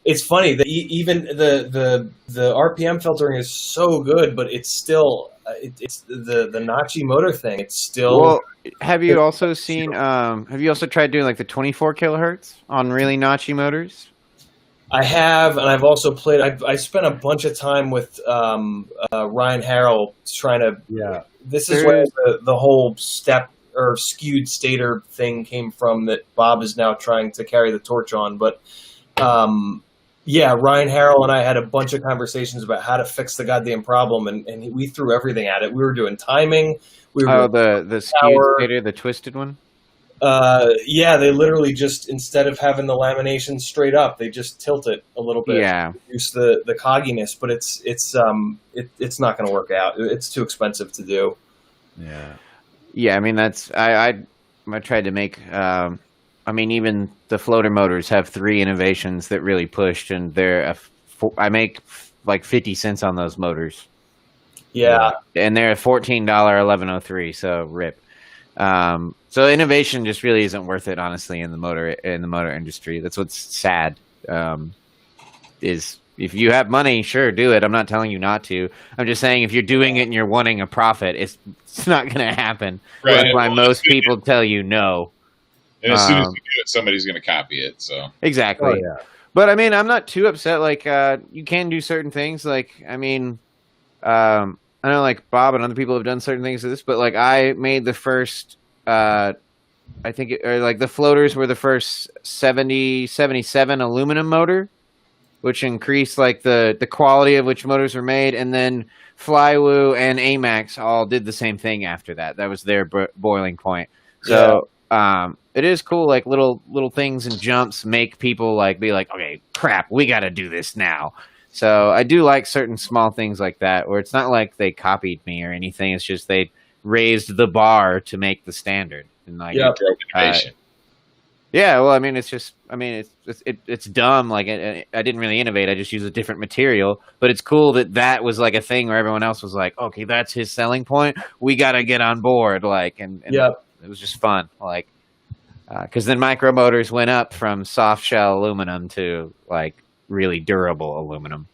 [SPEAKER 3] It's funny that even the RPM filtering is so good, but it's still it's the Nachi motor thing. It's still.
[SPEAKER 6] Well, have you also seen? Have you also tried doing like the 24 kilohertz on really Nachi motors?
[SPEAKER 3] I have, and I've also played. I spent a bunch of time with Ryan Harrell trying to. Yeah. This is where the whole step or skewed stator thing came from that Bob is now trying to carry the torch on. But Ryan Harrell and I had a bunch of conversations about how to fix the goddamn problem, and we threw everything at it. We were doing timing. We were
[SPEAKER 6] the skewed stator, the twisted one?
[SPEAKER 3] They literally just, instead of having the lamination straight up, they just tilt it a little bit.
[SPEAKER 6] Yeah.
[SPEAKER 3] Reduce the cogginess, but it's not going to work out. It's too expensive to do.
[SPEAKER 1] Yeah.
[SPEAKER 6] Yeah, I mean I tried to make. Even the floater motors have 3 innovations that really pushed, and I make like 50 cents on those motors.
[SPEAKER 3] Yeah,
[SPEAKER 6] and they're a $14 1103. So rip. So innovation just really isn't worth it, honestly, in the motor industry. That's what's sad. Is if you have money, sure, do it. I'm not telling you not to. I'm just saying if you're doing it and you're wanting a profit, it's not going to happen.
[SPEAKER 2] Right.
[SPEAKER 6] That's why most people tell you no.
[SPEAKER 2] And as soon as you do it, somebody's going to copy it. So
[SPEAKER 6] exactly.
[SPEAKER 1] Oh, yeah.
[SPEAKER 6] But I mean, I'm not too upset. Like, you can do certain things. Like, I mean, I know like Bob and other people have done certain things to this, but like I made the first, the floaters were the first 77 aluminum motor, which increased like the quality of which motors were made, and then Flywoo and AMAX all did the same thing after that. That was their boiling point. So it is cool. Like little things and jumps make people like be like, okay, crap, we got to do this now. So I do like certain small things like that, where it's not like they copied me or anything. It's just they raised the bar to make the standard. And like,
[SPEAKER 2] Innovation.
[SPEAKER 6] yeah, well, I mean, it's just, I mean, it's dumb. Like, I didn't really innovate. I just used a different material. But it's cool that was like a thing where everyone else was like, okay, that's his selling point. We got to get on board. Like, and it was just fun. Like, because then micro motors went up from soft shell aluminum to like really durable aluminum.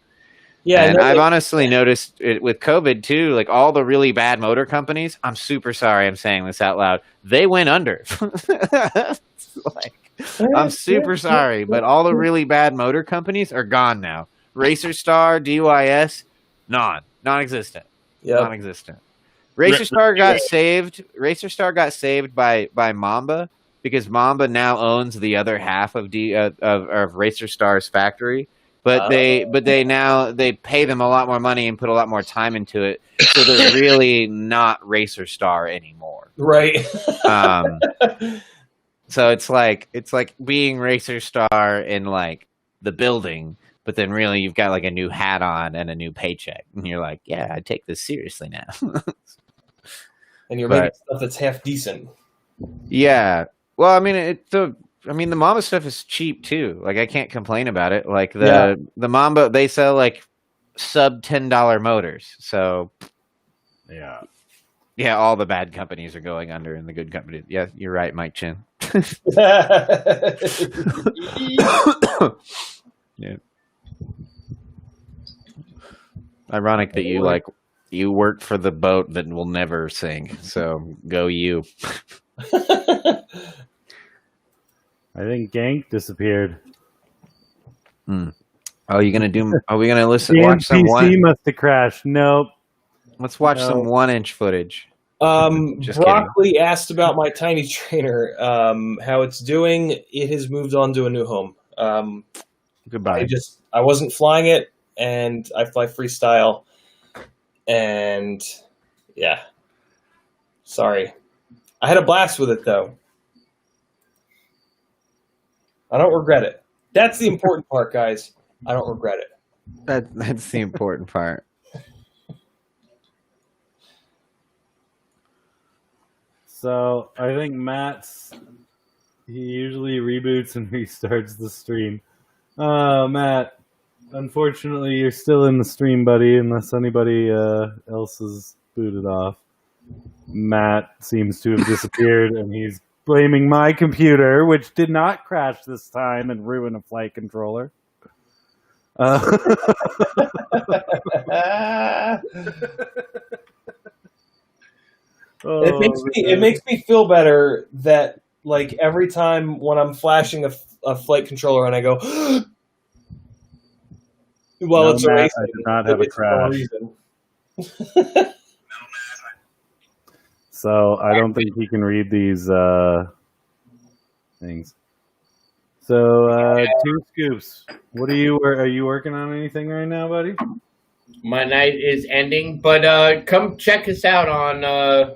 [SPEAKER 6] Yeah, and I've honestly noticed it with COVID too, like all the really bad motor companies, I'm super sorry I'm saying this out loud, they went under. Like, I'm super sorry, but all the really bad motor companies are gone now. Racer Star, DYS, non-existent. Yep. Non-existent. Racer Star got saved. Racer Star got saved by Mamba, because Mamba now owns the other half of Racer Star's factory. But they pay them a lot more money and put a lot more time into it, so they're really not Racer Star anymore.
[SPEAKER 3] Right.
[SPEAKER 6] So it's like being Racer Star in like the building, but then really you've got like a new hat on and a new paycheck, and you're like, yeah, I take this seriously now.
[SPEAKER 3] And you're making stuff that's half decent.
[SPEAKER 6] Yeah. Well, I mean, the Mamba stuff is cheap too. Like, I can't complain about it. Like the Mamba, they sell like sub $10 motors. So yeah, all the bad companies are going under, and the good companies. Yeah, you're right, Mike Chin. Yeah. Ironic that you work for the boat that will never sink. So go you.
[SPEAKER 1] I think Gank disappeared.
[SPEAKER 6] Oh, are we gonna listen?
[SPEAKER 1] The
[SPEAKER 6] Watch some
[SPEAKER 1] NPC must have crashed. Nope.
[SPEAKER 6] Let's watch some 1-inch footage.
[SPEAKER 3] Broccoli asked about my tiny trainer, how it's doing. It has moved on to a new home.
[SPEAKER 6] Goodbye.
[SPEAKER 3] I wasn't flying it, and I fly freestyle. And yeah, sorry. I had a blast with it though. I don't regret it. That's the important part, guys. I don't regret it.
[SPEAKER 6] That's the important part.
[SPEAKER 1] So I think he usually reboots and restarts the stream. Matt, unfortunately, you're still in the stream, buddy, unless anybody else is booted off. Matt seems to have disappeared, and he's blaming my computer, which did not crash this time and ruin a flight controller.
[SPEAKER 3] It makes me feel better that, like, every time when I'm flashing a flight controller and I go, well, it's
[SPEAKER 1] Matt, I did not have a crash. So I don't think he can read these things. So 2 scoops. What are you working on anything right now, buddy?
[SPEAKER 4] My night is ending, but come check us out on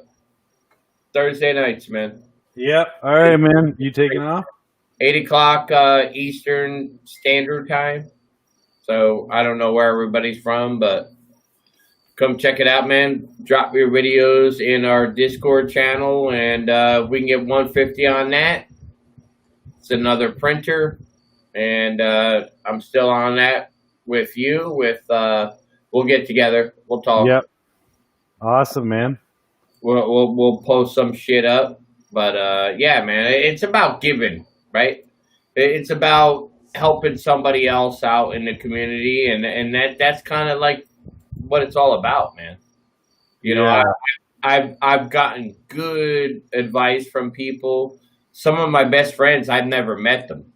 [SPEAKER 4] Thursday nights, man.
[SPEAKER 1] Yep. All right, man. You taking off?
[SPEAKER 4] 8 o'clock Eastern Standard Time. So I don't know where everybody's from, but come check it out, man. Drop your videos in our Discord channel, and we can get 150 on that. It's another printer, and I'm still on that with you. We'll get together. We'll talk.
[SPEAKER 1] Yep. Awesome, man.
[SPEAKER 4] We'll post some shit up, but yeah, man, it's about giving, right? It's about helping somebody else out in the community, and that's kind of like what it's all about, man. You know, I've gotten good advice from people. Some of my best friends, I've never met them.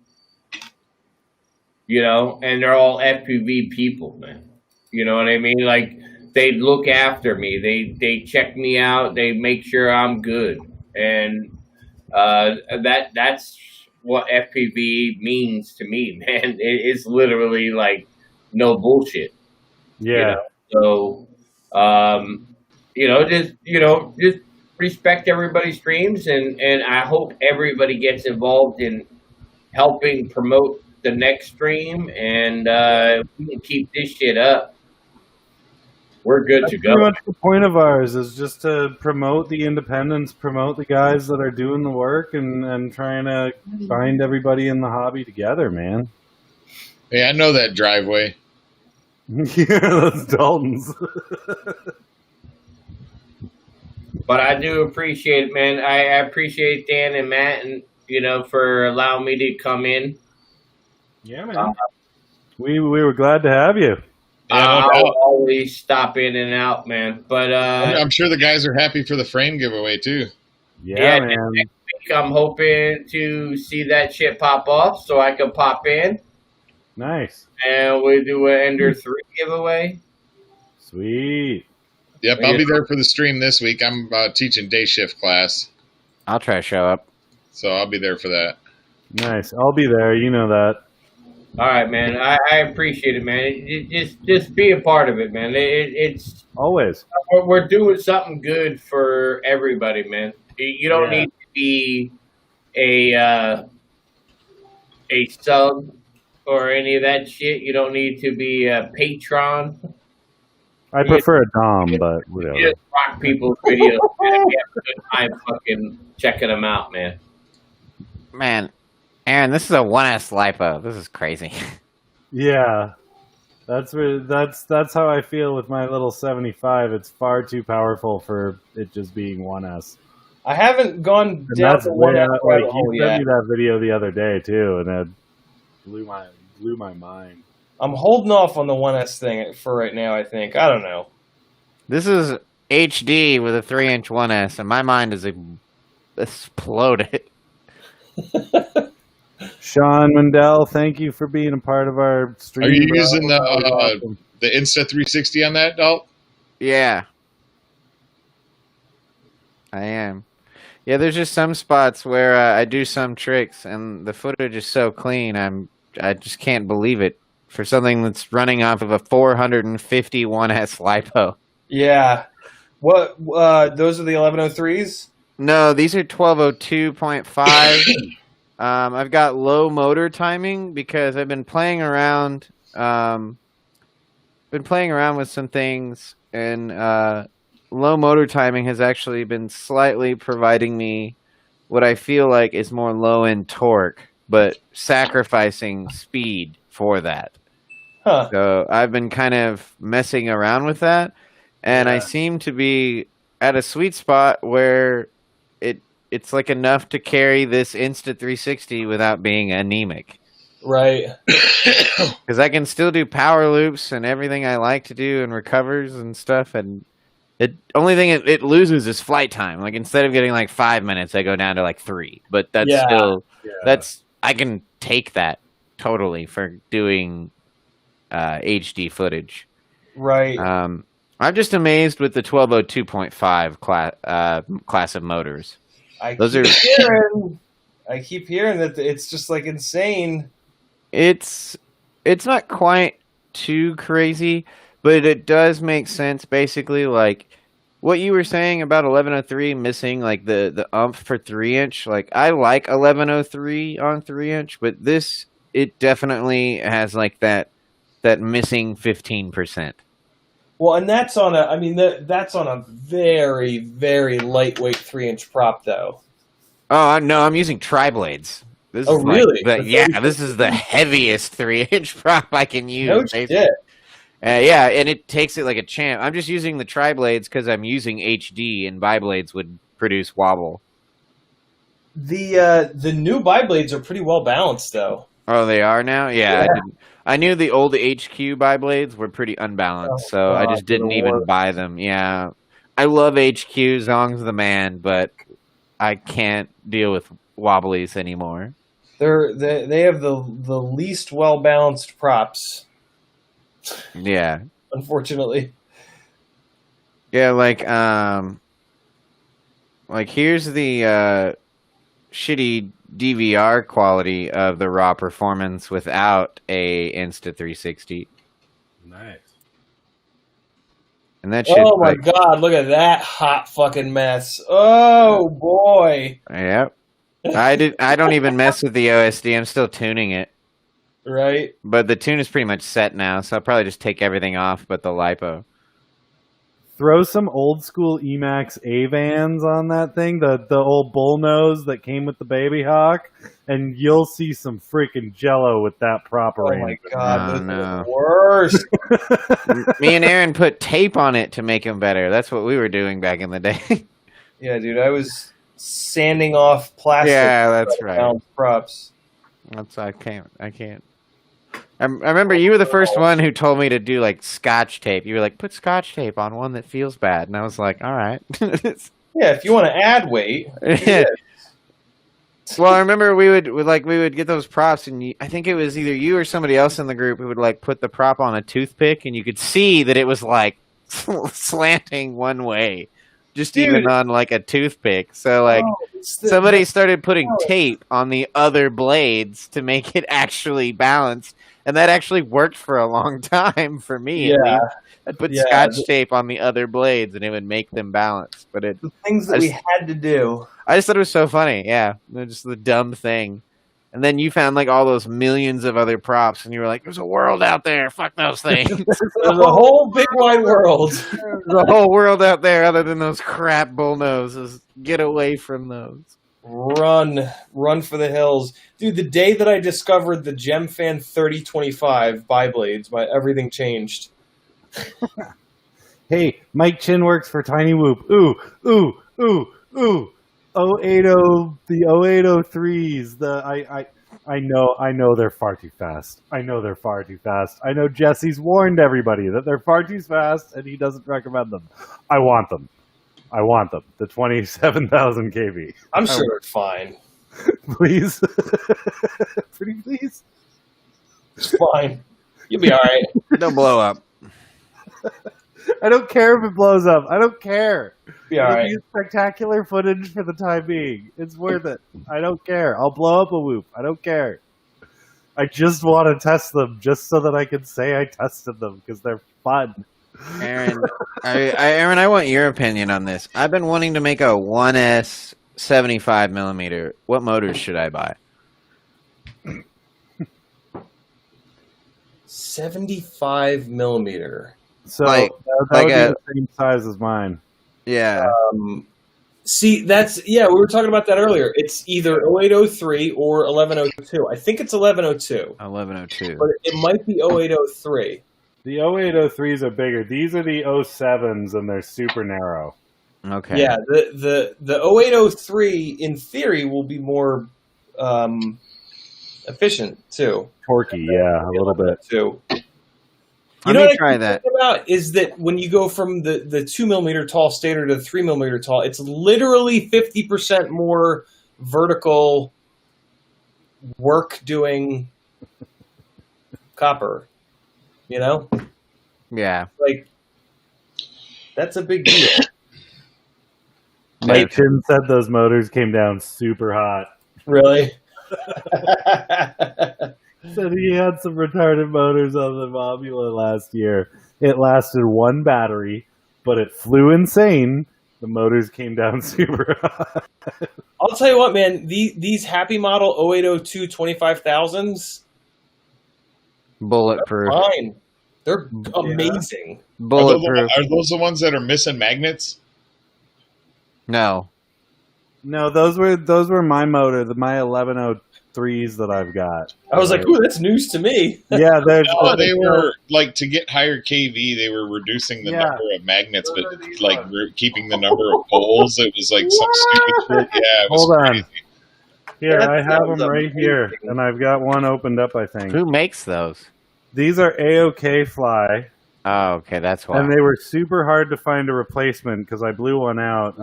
[SPEAKER 4] You know, and they're all FPV people, man. You know what I mean? Like, they look after me. They check me out. They make sure I'm good, and that's what FPV means to me, man. It's literally like no bullshit.
[SPEAKER 1] Yeah.
[SPEAKER 4] You know? So, just respect everybody's dreams, and I hope everybody gets involved in helping promote the next stream, and we can keep this shit up. We're good
[SPEAKER 1] That's
[SPEAKER 4] to go.
[SPEAKER 1] pretty much the point of ours is just to promote the independents, promote the guys that are doing the work, and trying to bind everybody in the hobby together, man.
[SPEAKER 2] Hey, I know that driveway.
[SPEAKER 1] Yeah, that's Dalton's.
[SPEAKER 4] But I do appreciate it, man. I appreciate Dan and Matt, and for allowing me to come in.
[SPEAKER 1] Yeah, man. We were glad to have you.
[SPEAKER 2] Yeah, no
[SPEAKER 4] I'll
[SPEAKER 2] doubt.
[SPEAKER 4] always stop in and out, man. But
[SPEAKER 2] I'm sure the guys are happy for the frame giveaway too.
[SPEAKER 1] Yeah, man.
[SPEAKER 4] next week I'm hoping to see that shit pop off so I can pop in
[SPEAKER 1] Nice.
[SPEAKER 4] and we do an Ender 3 giveaway.
[SPEAKER 1] Sweet.
[SPEAKER 2] Yep, I'll be there for the stream this week. I'm teaching day shift class,
[SPEAKER 6] I'll try to show up.
[SPEAKER 2] so I'll be there for that.
[SPEAKER 1] Nice. I'll be there. You know that.
[SPEAKER 4] All right, man. I appreciate it, man. Just be a part of it, man. It's
[SPEAKER 1] Always.
[SPEAKER 4] we're doing something good for everybody, man. You don't
[SPEAKER 1] Yeah.
[SPEAKER 4] need to be a sub or any of that shit. You don't need to be a patron.
[SPEAKER 1] I prefer a Dom, but whatever.
[SPEAKER 4] You just rock people's videos, man. We have a good time fucking checking them out, man.
[SPEAKER 6] Man, Aaron, this is a 1S lipo. This is crazy.
[SPEAKER 1] Yeah. That's how I feel with my little 75. It's far too powerful for it just being 1S.
[SPEAKER 3] I haven't gone
[SPEAKER 1] And
[SPEAKER 3] down
[SPEAKER 1] that's
[SPEAKER 3] to one
[SPEAKER 1] way,
[SPEAKER 3] rabbit
[SPEAKER 1] like
[SPEAKER 3] hole
[SPEAKER 1] you sent
[SPEAKER 3] yet.
[SPEAKER 1] me that video the other day too, and it blew my mind.
[SPEAKER 3] I'm holding off on the 1S thing for right now, I think. I don't know.
[SPEAKER 6] This is HD with a 3-inch 1S, and my mind is exploded.
[SPEAKER 1] Sean Mendel, thank you for being a part of our stream.
[SPEAKER 2] Are you
[SPEAKER 1] bro.
[SPEAKER 2] using
[SPEAKER 1] That was awesome.
[SPEAKER 2] the Insta 360 on that, Dalt?
[SPEAKER 6] Yeah. I am. Yeah, there's just some spots where I do some tricks, and the footage is so clean, I just can't believe it for something that's running off of a 451S lipo.
[SPEAKER 3] Yeah. What? Those are the 1103s?
[SPEAKER 6] No, these are 1202.5. I've got low motor timing because I've been playing around. With some things, and low motor timing has actually been slightly providing me what I feel like is more low end torque, but sacrificing speed for that.
[SPEAKER 3] Huh.
[SPEAKER 6] So I've been kind of messing around with that, and I seem to be at a sweet spot where it's like enough to carry this Insta 360 without being anemic.
[SPEAKER 3] Right.
[SPEAKER 6] Because I can still do power loops and everything I like to do and recovers and stuff, and only thing it loses is flight time. Like instead of getting like 5 minutes, I go down to like 3. But that's still I can take that totally for doing HD footage.
[SPEAKER 3] Right.
[SPEAKER 6] I'm just amazed with the 1202.5 class of motors.
[SPEAKER 3] I keep hearing that it's just like insane.
[SPEAKER 6] It's not quite too crazy, but it does make sense. Basically, like what you were saying about 1103 missing like the umph for 3-inch. Like I like 1103 on 3-inch, but it definitely has like that missing 15%.
[SPEAKER 3] Well, and that's on that's on a very, very lightweight 3-inch prop, though.
[SPEAKER 6] Oh no, I'm using tri-blades. This
[SPEAKER 3] Oh,
[SPEAKER 6] is
[SPEAKER 3] really?
[SPEAKER 6] This is the heaviest 3-inch prop I can use.
[SPEAKER 3] No
[SPEAKER 6] basically.
[SPEAKER 3] shit.
[SPEAKER 6] Yeah, and it takes it like a champ. I'm just using the tri-blades because I'm using HD, and bi-blades would produce wobble.
[SPEAKER 3] The new bi-blades are pretty well balanced, though.
[SPEAKER 6] Oh, they are now? Yeah. I knew the old HQ bi-blades were pretty unbalanced, so I just didn't even buy them. Yeah. I love HQ, Zong's the man, but I can't deal with wobblies anymore.
[SPEAKER 3] They have the least well balanced props.
[SPEAKER 6] Yeah.
[SPEAKER 3] Unfortunately.
[SPEAKER 6] Yeah, like here's the shitty DVR quality of the raw performance without a Insta 360.
[SPEAKER 1] Nice.
[SPEAKER 6] And that shit.
[SPEAKER 3] Oh my god! Look at that hot fucking mess. Oh boy.
[SPEAKER 6] Yep. I don't even mess with the OSD. I'm still tuning it.
[SPEAKER 3] Right.
[SPEAKER 6] But the tune is pretty much set now, so I'll probably just take everything off but the lipo.
[SPEAKER 1] Throw some old school Emax A-Vans on that thing, the old bull nose that came with the Baby Hawk, and you'll see some freaking jello with that prop
[SPEAKER 3] Oh
[SPEAKER 1] arrangement.
[SPEAKER 3] my god,
[SPEAKER 6] Oh,
[SPEAKER 3] those
[SPEAKER 6] no.
[SPEAKER 3] are the worst.
[SPEAKER 6] Me and Aaron put tape on it to make them better. That's what we were doing back in the day.
[SPEAKER 3] Yeah, dude, I was sanding off plastic.
[SPEAKER 6] Yeah, that's right.
[SPEAKER 3] Down props.
[SPEAKER 6] I can't. I remember you were the first one who told me to do like scotch tape. You were like, put scotch tape on one that feels bad, and I was like, all right.
[SPEAKER 3] Yeah, if you want to add weight.
[SPEAKER 6] Well, I remember we would get those props, and I think it was either you or somebody else in the group who would like put the prop on a toothpick, and you could see that it was like slanting one way, just
[SPEAKER 3] Dude.
[SPEAKER 6] even on like a toothpick. So like somebody started putting tape on the other blades to make it actually balanced, and that actually worked for a long time for me. At least. I'd put scotch tape on the other blades, and it would make them balanced. But
[SPEAKER 3] the things that we had to do.
[SPEAKER 6] I just thought it was so funny. Yeah, just the dumb thing. And then you found like all those millions of other props, and you were like, "There's a world out there. Fuck those things.
[SPEAKER 3] There's a whole big wide world.
[SPEAKER 6] There's a whole world out there other than those crap bull noses. Get away from those."
[SPEAKER 3] Run for the hills, dude. The day that I discovered the GemFan 3025 bi-blades, everything changed.
[SPEAKER 1] Hey, Mike Chin works for Tiny Whoop. Ooh. 080, the 0803s. I know they're far too fast. I know Jesse's warned everybody that they're far too fast, and he doesn't recommend them. I want them. The 27,000 kV.
[SPEAKER 3] I'm sure it's fine.
[SPEAKER 1] Please. Pretty please.
[SPEAKER 3] It's fine. You'll be all right.
[SPEAKER 6] Don't blow up.
[SPEAKER 1] I don't care if it blows up. I don't care.
[SPEAKER 3] Be all right.
[SPEAKER 1] It'll be spectacular footage for the time being. It's worth it. I don't care. I'll blow up a whoop. I don't care. I just want to test them just so that I can say I tested them because they're fun.
[SPEAKER 6] Aaron, Aaron, I want your opinion on this. I've been wanting to make a 1S 75 millimeter. What motors should I buy?
[SPEAKER 3] 75 millimeter.
[SPEAKER 1] So
[SPEAKER 6] Like-
[SPEAKER 1] that
[SPEAKER 6] like
[SPEAKER 1] would
[SPEAKER 6] a-
[SPEAKER 1] be the same size as mine.
[SPEAKER 6] Yeah.
[SPEAKER 3] See, we were talking about that earlier. It's either 0803 or 1102. I think it's 1102,
[SPEAKER 6] 1102.
[SPEAKER 3] but it might be 0803.
[SPEAKER 1] The 0803s are bigger. These are the 07s, and they're super narrow.
[SPEAKER 6] Okay.
[SPEAKER 3] Yeah, the 0803 in theory will be more efficient too.
[SPEAKER 1] Torquey, yeah, a little bit.
[SPEAKER 3] Too.
[SPEAKER 6] Let
[SPEAKER 3] know
[SPEAKER 6] me
[SPEAKER 3] what I
[SPEAKER 6] try
[SPEAKER 3] keep
[SPEAKER 6] that.
[SPEAKER 3] thinking about is that when you go from the 2 millimeter tall stator to the 3 millimeter tall, it's literally 50% more vertical work doing copper. You know,
[SPEAKER 6] Yeah.
[SPEAKER 3] like that's a big deal.
[SPEAKER 1] Mike Chin said those motors came down super hot.
[SPEAKER 3] Really?
[SPEAKER 1] Said he had some retarded motors on the Mobula last year. It lasted one battery, but it flew insane. The motors came down super hot.
[SPEAKER 3] I'll tell you what, man. These Happy Model 0802 25,000s,
[SPEAKER 6] Bulletproof.
[SPEAKER 3] fine. They're amazing.
[SPEAKER 6] Bulletproof.
[SPEAKER 2] Are those the ones that are missing magnets?
[SPEAKER 6] No.
[SPEAKER 1] No, those were my motor, my 1103s that I've got.
[SPEAKER 3] I was like, ooh, that's news to me.
[SPEAKER 1] Yeah, there's.
[SPEAKER 2] No, they were like to get higher KV. They were reducing the
[SPEAKER 1] Yeah.
[SPEAKER 2] number of magnets,
[SPEAKER 1] Those
[SPEAKER 2] but
[SPEAKER 1] are these
[SPEAKER 2] like
[SPEAKER 1] ones.
[SPEAKER 2] keeping the number of poles. It was like some stupid. Yeah, it was
[SPEAKER 1] Hold on.
[SPEAKER 2] crazy.
[SPEAKER 1] Here,
[SPEAKER 3] That
[SPEAKER 1] I have
[SPEAKER 3] sounds
[SPEAKER 1] them right here,
[SPEAKER 3] amazing.
[SPEAKER 1] and I've got one opened up, I think.
[SPEAKER 6] Who makes those?
[SPEAKER 1] These are AOK Fly,
[SPEAKER 6] Oh, okay, that's why.
[SPEAKER 1] and they were super hard to find a replacement because I blew one out.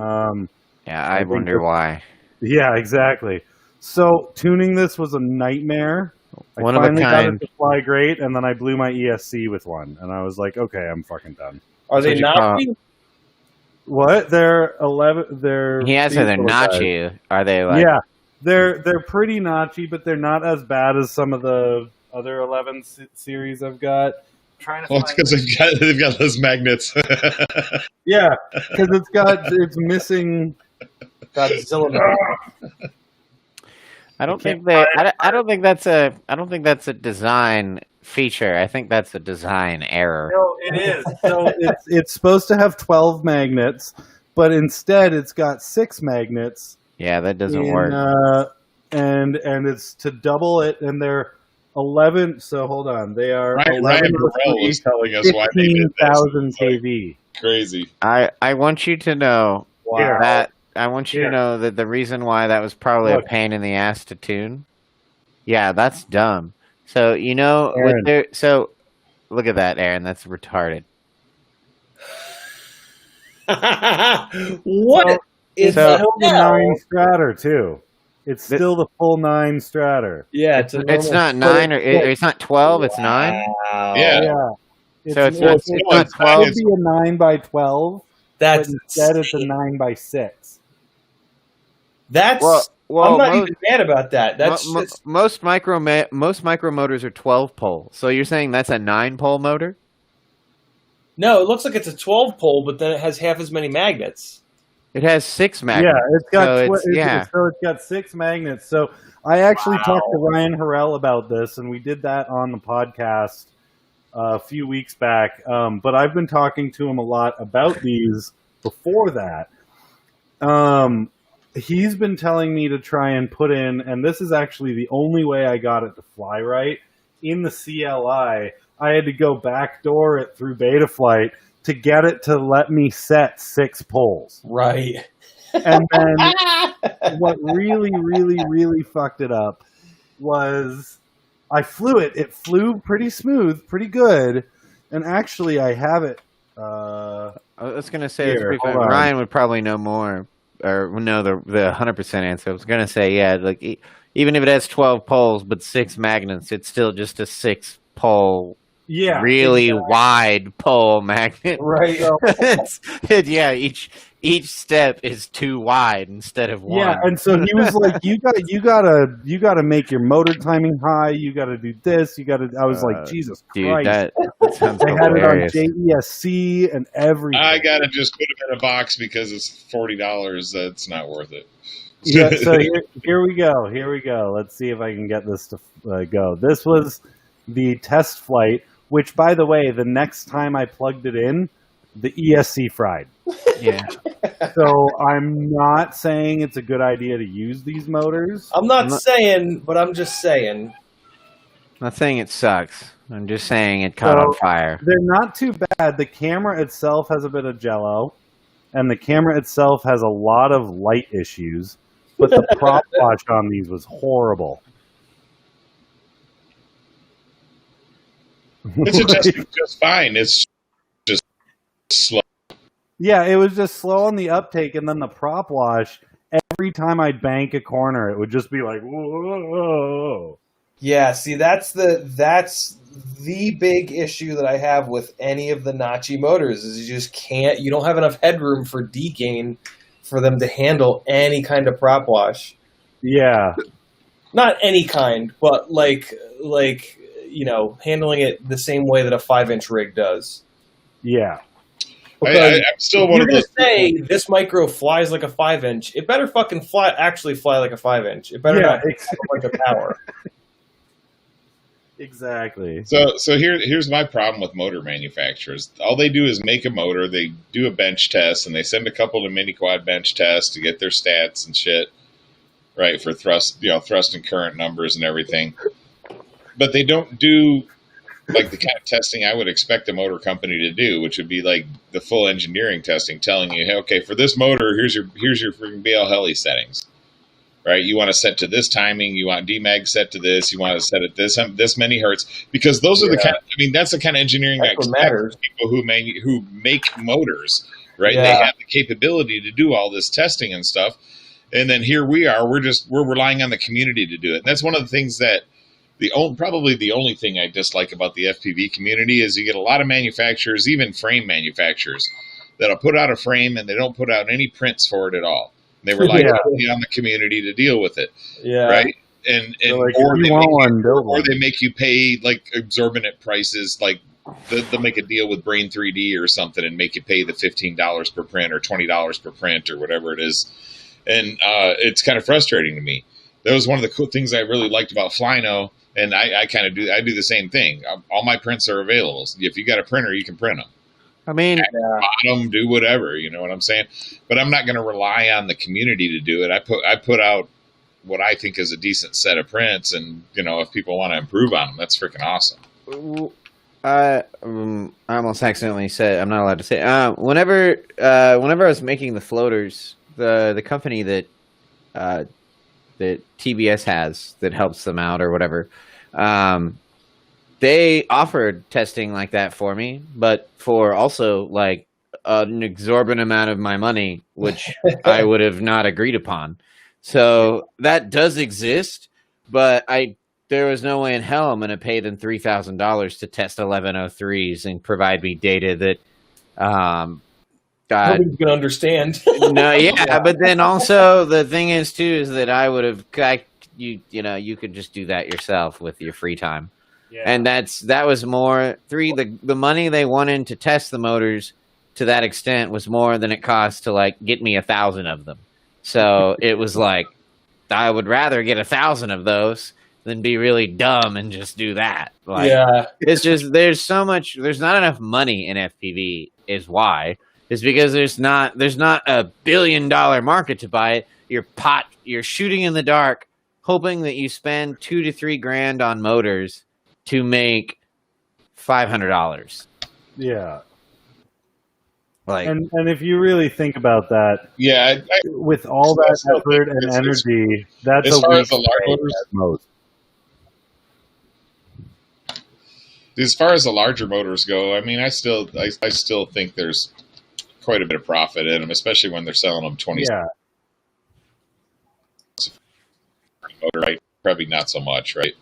[SPEAKER 6] Yeah, I
[SPEAKER 1] think
[SPEAKER 6] wonder why.
[SPEAKER 1] Yeah, exactly. So tuning this was a nightmare.
[SPEAKER 6] One
[SPEAKER 1] I
[SPEAKER 6] of a
[SPEAKER 1] finally got
[SPEAKER 6] kind.
[SPEAKER 1] it to fly great, and then I blew my ESC with one, and I was like, okay, I'm fucking done.
[SPEAKER 3] Are they
[SPEAKER 6] What'd you
[SPEAKER 3] not?
[SPEAKER 6] call
[SPEAKER 1] What? They're 11. They're.
[SPEAKER 6] He answered they're
[SPEAKER 1] these little guys.
[SPEAKER 6] notchy. Are they like?
[SPEAKER 1] Yeah, they're pretty notchy, but they're not as bad as some of the other 11 series I've got. trying to
[SPEAKER 2] Well, it's
[SPEAKER 1] find
[SPEAKER 2] because they've got those magnets.
[SPEAKER 1] Yeah, because it's missing.
[SPEAKER 3] Godzilla.
[SPEAKER 6] I don't
[SPEAKER 1] can't
[SPEAKER 6] think they. I don't think that's a. I don't think that's a design feature. I think that's a design error.
[SPEAKER 1] No, it is. So it's supposed to have 12 magnets, but instead it's got 6 magnets.
[SPEAKER 6] Yeah, that doesn't work.
[SPEAKER 1] And it's to double it, and they're 11. So hold on, they are
[SPEAKER 2] Ryan
[SPEAKER 1] 11
[SPEAKER 2] Burrell was telling us why they did this.
[SPEAKER 1] 15,000 kV.
[SPEAKER 2] Crazy.
[SPEAKER 6] I want you to know
[SPEAKER 1] Wow.
[SPEAKER 6] that I want you
[SPEAKER 1] Here.
[SPEAKER 6] to know that the reason why that was probably
[SPEAKER 1] Look.
[SPEAKER 6] a pain in the ass to tune. Yeah, that's dumb. So you know, with
[SPEAKER 1] Aaron.
[SPEAKER 6] their, so look at that, Aaron. That's retarded.
[SPEAKER 3] What?
[SPEAKER 1] It's
[SPEAKER 6] So-
[SPEAKER 1] still the 9 stratter too. It's still the full 9 stratter.
[SPEAKER 3] Yeah, it's,
[SPEAKER 6] It's not 9 or it's not 12. It's 9.
[SPEAKER 3] Wow.
[SPEAKER 2] Yeah.
[SPEAKER 6] So it's not
[SPEAKER 1] it's
[SPEAKER 6] 12.
[SPEAKER 1] supposed to be a 9 by 12,
[SPEAKER 3] That's
[SPEAKER 1] but instead it's a 9 by 6.
[SPEAKER 3] That's.
[SPEAKER 6] Well,
[SPEAKER 3] I'm not
[SPEAKER 6] most,
[SPEAKER 3] even mad about that. That's just,
[SPEAKER 6] most micro motors are 12 pole. So you're saying that's a 9 pole motor?
[SPEAKER 3] no. It looks like it's a 12 pole, but then it has half as many magnets.
[SPEAKER 6] It has 6 magnets.
[SPEAKER 1] Yeah, it's got
[SPEAKER 6] So
[SPEAKER 1] so it's got 6 magnets. So I actually talked to Ryan Harrell about this, and we did that on the podcast a few weeks back. But I've been talking to him a lot about these before that. He's been telling me to try and put in, and this is actually the only way I got it to fly right, in the CLI, I had to go backdoor it through Betaflight to get it to let me set 6 poles.
[SPEAKER 3] Right.
[SPEAKER 1] And then what really, really, really fucked it up was I flew it. It flew pretty smooth, pretty good. And actually, I have it.
[SPEAKER 6] I was going to say,
[SPEAKER 1] Here, hold on.
[SPEAKER 6] Ryan would probably know more, or know the 100% answer. I was going to say, yeah, like even if it has 12 poles but 6 magnets, it's still just a 6 pole,
[SPEAKER 1] Yeah.
[SPEAKER 6] really
[SPEAKER 1] exactly.
[SPEAKER 6] wide pole magnet.
[SPEAKER 3] Right.
[SPEAKER 6] Yeah, each step is 2 wide instead of 1.
[SPEAKER 1] Yeah, and so he was like, "You gotta make your motor timing high. You gotta do this. You gotta." I was like, "Jesus
[SPEAKER 6] dude,
[SPEAKER 1] Christ!"
[SPEAKER 6] that sounds
[SPEAKER 1] They had it on
[SPEAKER 6] hilarious.
[SPEAKER 1] JESC and everything.
[SPEAKER 2] I gotta just put them in a box because it's $40. That's not worth it.
[SPEAKER 1] Yeah, so here we go. Here we go. Let's see if I can get this to go. This was the test flight, which, by the way, the next time I plugged it in, the ESC fried.
[SPEAKER 6] Yeah.
[SPEAKER 1] So I'm not saying it's a good idea to use these motors.
[SPEAKER 3] I'm not saying, but I'm just saying.
[SPEAKER 6] I'm not saying it sucks. I'm just saying it caught on fire.
[SPEAKER 1] They're not too bad. The camera itself has a bit of jello, and the camera itself has a lot of light issues, but the prop wash on these was horrible.
[SPEAKER 2] It's adjusting just fine. It's just slow.
[SPEAKER 1] Yeah, it was just slow on the uptake, and then the prop wash, every time I'd bank a corner, it would just be like, whoa.
[SPEAKER 3] Yeah, see, that's the big issue that I have with any of the Nachi motors is you don't have enough headroom for degain for them to handle any kind of prop wash.
[SPEAKER 1] Yeah.
[SPEAKER 3] Not any kind, but like handling it the same way that a 5-inch rig does.
[SPEAKER 1] Yeah.
[SPEAKER 2] I'm still one
[SPEAKER 3] You're
[SPEAKER 2] of
[SPEAKER 3] gonna
[SPEAKER 2] those.
[SPEAKER 3] say this micro flies like a 5-inch. It better fucking fly like a 5-inch. It better not like a power.
[SPEAKER 1] Exactly.
[SPEAKER 2] So here's my problem with motor manufacturers. All they do is make a motor. They do a bench test, and they send a couple to mini quad bench tests to get their stats and shit, right, for thrust and current numbers and everything. But they don't do like the kind of testing I would expect a motor company to do, which would be like the full engineering testing, telling you, hey, okay, for this motor, here's your freaking BL heli settings, right? You want to set to this timing, you want DMAG set to this, you want to set it this many hertz, because those are the kind. That's the kind of engineering that
[SPEAKER 3] matters.
[SPEAKER 2] People who make motors, right?
[SPEAKER 3] Yeah.
[SPEAKER 2] They have the capability to do all this testing and stuff, and then here we are, we're relying on the community to do it. And that's one of the things that. Probably the only thing I dislike about the FPV community is you get a lot of manufacturers, even frame manufacturers, that'll put out a frame and they don't put out any prints for it at all. They rely only on the community to deal with it, right? And
[SPEAKER 1] like, or they
[SPEAKER 2] make you pay like exorbitant prices, like they'll make a deal with Brain 3D or something and make you pay the $15 per print or $20 per print or whatever it is. And it's kind of frustrating to me. That was one of the cool things I really liked about Flyno, and I kind of do the same thing. All my prints are available. So if you got a printer, you can print them.
[SPEAKER 6] I mean,
[SPEAKER 2] bottom, do whatever, you know what I'm saying? But I'm not going to rely on the community to do it. I put out what I think is a decent set of prints, and if people want to improve on them, that's freaking awesome.
[SPEAKER 6] I almost accidentally said I'm not allowed to say. Whenever I was making the floaters, the company that TBS has that helps them out or whatever, they offered testing like that for me, but for also like an exorbitant amount of my money, which I would have not agreed upon. So that does exist, but there was no way in hell I'm going to pay them $3,000 to test 1103s and provide me data that
[SPEAKER 3] nobody's going to understand.
[SPEAKER 6] No, yeah, but then also the thing is too is that I would have you could just do that yourself with your free time. Yeah. And that was more the money they wanted to test the motors to that extent was more than it cost to like get me 1,000 of them. So it was like I would rather get 1,000 of those than be really dumb and just do that. Like, yeah, it's just there's not enough money in FPV is why. It's because there's not a $1 billion market to buy it. You're shooting in the dark, hoping that you spend $2 to $3 grand on motors to make $500.
[SPEAKER 1] Yeah.
[SPEAKER 6] Like,
[SPEAKER 1] and if you really think about that,
[SPEAKER 2] yeah,
[SPEAKER 1] with all that effort and energy, that's a weak most.
[SPEAKER 2] As far as the larger motors go, I mean, I still think there's quite a bit of profit in them, especially when they're selling them 20.
[SPEAKER 1] Yeah.
[SPEAKER 2] Motor, right? Probably not so much, right?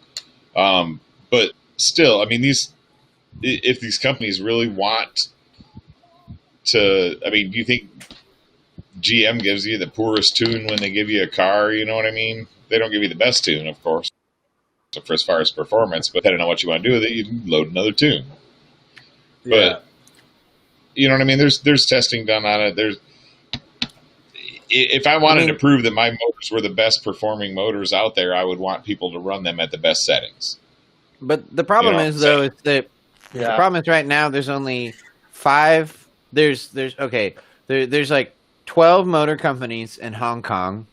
[SPEAKER 2] But still, I mean, if these companies really want to, I mean, do you think GM gives you the poorest tune when they give you a car? You know what I mean? They don't give you the best tune, of course, for as far as performance, but depending on what you want to do with it, you can load another tune.
[SPEAKER 1] Yeah.
[SPEAKER 2] But you know what I mean? There's testing done on it. If I wanted to prove that my motors were the best performing motors out there, I would want people to run them at the best settings.
[SPEAKER 6] But the problem is though, is that the problem is right now there's only 5. There's like 12 motor companies in Hong Kong.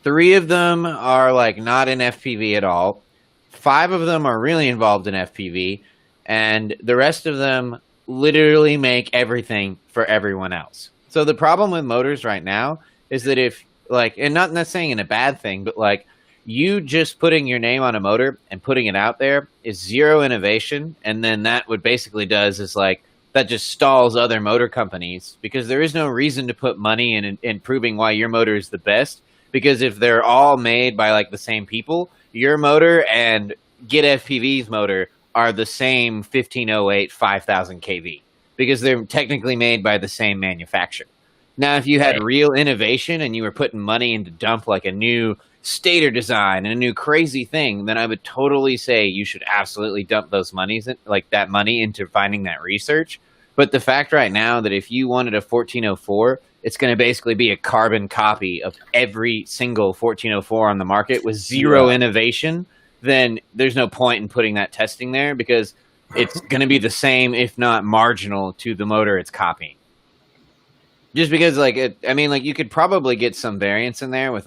[SPEAKER 6] 3 of them are like not in FPV at all. 5 of them are really involved in FPV, and the rest of them literally make everything for everyone else. So the problem with motors right now is that if and not saying in a bad thing, but like you just putting your name on a motor and putting it out there is zero innovation. And then that what basically does is like that just stalls other motor companies because there is no reason to put money in proving why your motor is the best. Because if they're all made by like the same people, your motor and Get FPV's motor are the same 1508 5000 kV because they're technically made by the same manufacturer. Now, if you had real innovation and you were putting money into dump like a new stator design and a new crazy thing, then I would totally say you should absolutely dump those money into finding that research. But the fact right now that if you wanted a 1404, it's going to basically be a carbon copy of every single 1404 on the market with zero innovation, then there's no point in putting that testing there because it's going to be the same, if not marginal, to the motor it's copying. Just because, you could probably get some variance in there with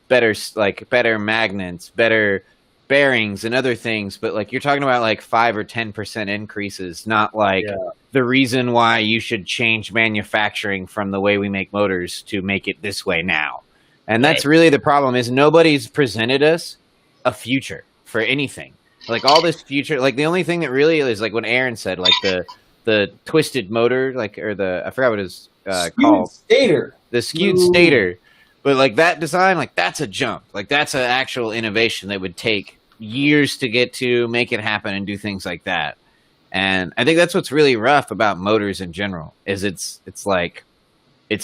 [SPEAKER 6] better magnets, better bearings, and other things. But you're talking about 5 or 10% increases, not the reason why you should change manufacturing from the way we make motors to make it this way now. And that's really the problem. Is nobody's presented us a future for anything. All this future, the only thing that really is what Aaron said, the twisted motor, I forgot what it was called.
[SPEAKER 3] Stator.
[SPEAKER 6] The skewed stator. But that design, that's a jump. That's an actual innovation that would take years to get to, make it happen, and do things like that. And I think that's what's really rough about motors in general, is it's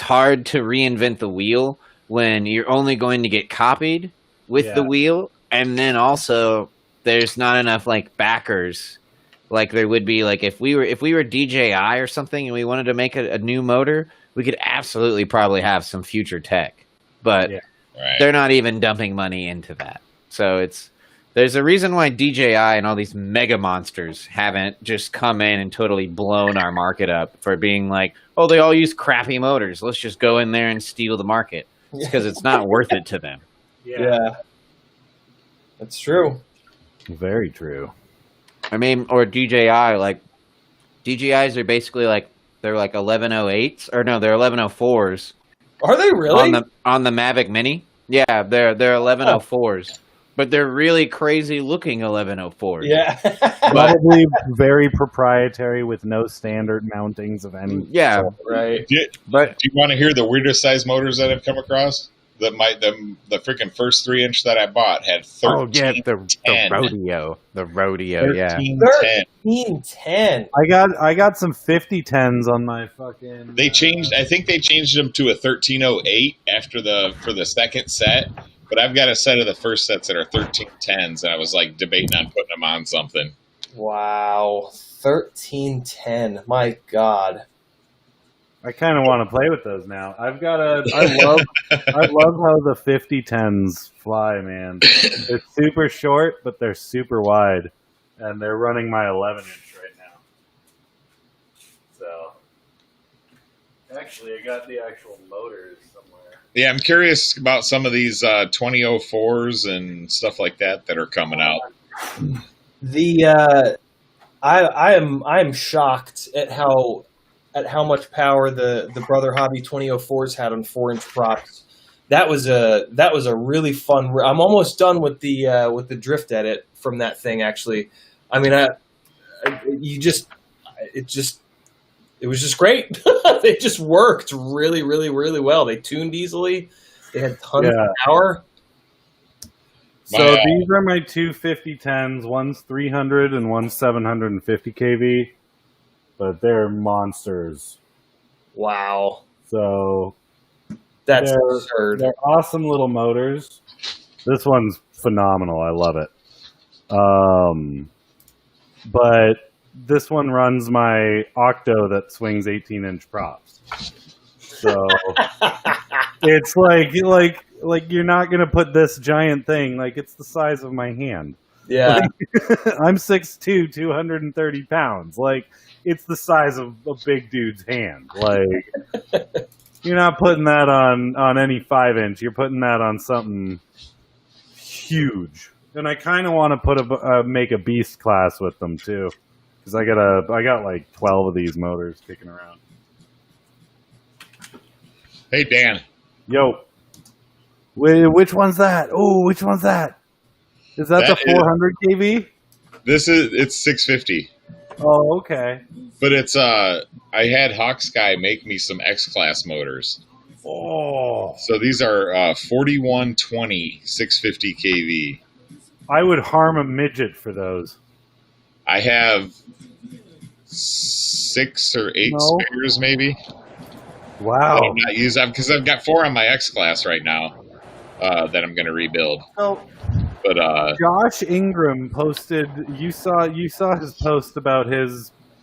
[SPEAKER 6] hard to reinvent the wheel when you're only going to get copied with the wheel, and then also there's not enough backers like there would be like if we were DJI or something and we wanted to make a new motor, we could absolutely probably have some future tech, but they're not even dumping money into that. So there's a reason why DJI and all these mega monsters haven't just come in and totally blown our market up for being like, oh, they all use crappy motors. Let's just go in there and steal the market. It's because it's not worth it to them.
[SPEAKER 3] Yeah. That's true.
[SPEAKER 1] Very true.
[SPEAKER 6] I mean, or DJI, like DJIs are basically like they're like 1108s or no, they're 1104s.
[SPEAKER 3] Are they really
[SPEAKER 6] on the Mavic Mini? Yeah, they're 1104s, but they're really crazy looking 1104s.
[SPEAKER 3] Yeah,
[SPEAKER 1] probably very proprietary with no standard mountings of any.
[SPEAKER 6] Yeah,
[SPEAKER 3] right.
[SPEAKER 2] But do you want to hear the weirdest size motors that I've come across? The freaking first 3-inch that I bought had 13.
[SPEAKER 6] Oh yeah, the rodeo, yeah.
[SPEAKER 3] 1310.
[SPEAKER 1] I got some 5010s on my fucking.
[SPEAKER 2] I think they changed them to a 1308 for the second set. But I've got a set of the first sets that are 1310s, and I was like debating on putting them on something.
[SPEAKER 3] Wow, 1310. My God.
[SPEAKER 1] I kind of want to play with those now. I love how the 5010s fly, man. They're super short, but they're super wide, and they're running my 11-inch right now. So, actually, I got the actual motors somewhere.
[SPEAKER 2] Yeah, I'm curious about some of these 2004s and stuff like that are coming out.
[SPEAKER 3] I am shocked at how much power the Brother Hobby 2004s had on 4-inch props. That was a really fun. I'm almost done with the drift edit from that thing. Actually, I mean, it was just great. It just worked really, really, really well. They tuned easily. They had tons of power.
[SPEAKER 1] So these are my two 5010s. One's 300 and one's 750 kV. But they're monsters.
[SPEAKER 3] Wow.
[SPEAKER 1] So
[SPEAKER 3] that's absurd.
[SPEAKER 1] They're awesome little motors. This one's phenomenal. I love it. But this one runs my Octo that swings 18-inch props. So it's like you're not gonna put this giant thing, like it's the size of my hand.
[SPEAKER 3] Yeah.
[SPEAKER 1] I'm 6'2", 230 pounds. Like it's the size of a big dude's hand. Like you're not putting that on any 5-inch. You're putting that on something huge. And I kind of want to make a beast class with them too, because I got like 12 of these motors kicking around.
[SPEAKER 2] Hey Dan.
[SPEAKER 1] Yo. Which one's that? Oh, which one's that? Is that the 400 kV?
[SPEAKER 2] It's 650.
[SPEAKER 1] Oh, okay.
[SPEAKER 2] But it's I had Hawksky make me some X-Class motors.
[SPEAKER 1] Oh.
[SPEAKER 2] So these are 4120 650 kV.
[SPEAKER 1] I would harm a midget for those.
[SPEAKER 2] I have 6 or 8 spares maybe.
[SPEAKER 1] Wow.
[SPEAKER 2] That I'm not using because I've got 4 on my X-Class right now that I'm going to rebuild.
[SPEAKER 1] So,
[SPEAKER 2] but
[SPEAKER 1] Josh Ingram posted. You saw his post about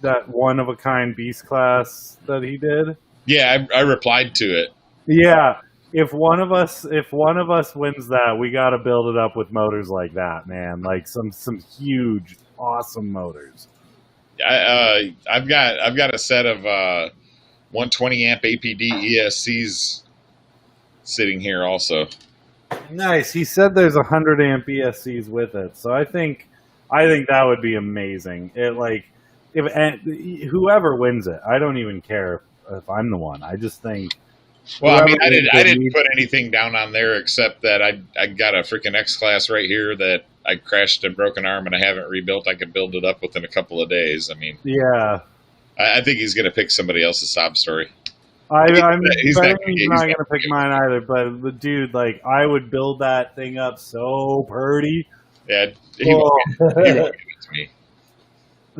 [SPEAKER 1] that one of a kind beast class that he did.
[SPEAKER 2] Yeah, I replied to it.
[SPEAKER 1] Yeah, if one of us wins that, we got to build it up with motors like that, man. Like some huge, awesome motors.
[SPEAKER 2] I've got a set of 120 amp APD ESCs sitting here also.
[SPEAKER 1] Nice. He said there's 100 amp ESCs with it, so I think that would be amazing. If whoever wins it, I don't even care if I'm the one. I just think.
[SPEAKER 2] Well, I mean, I didn't put anything down on there except that I got a freaking X-Class right here that I crashed a broken arm and I haven't rebuilt. I could build it up within a couple of days. I mean,
[SPEAKER 1] yeah.
[SPEAKER 2] I think he's going to pick somebody else's sob story.
[SPEAKER 1] He's not going to pick mine either, but the dude, like, I would build that thing up so pretty.
[SPEAKER 2] Yeah, he won't give it to me.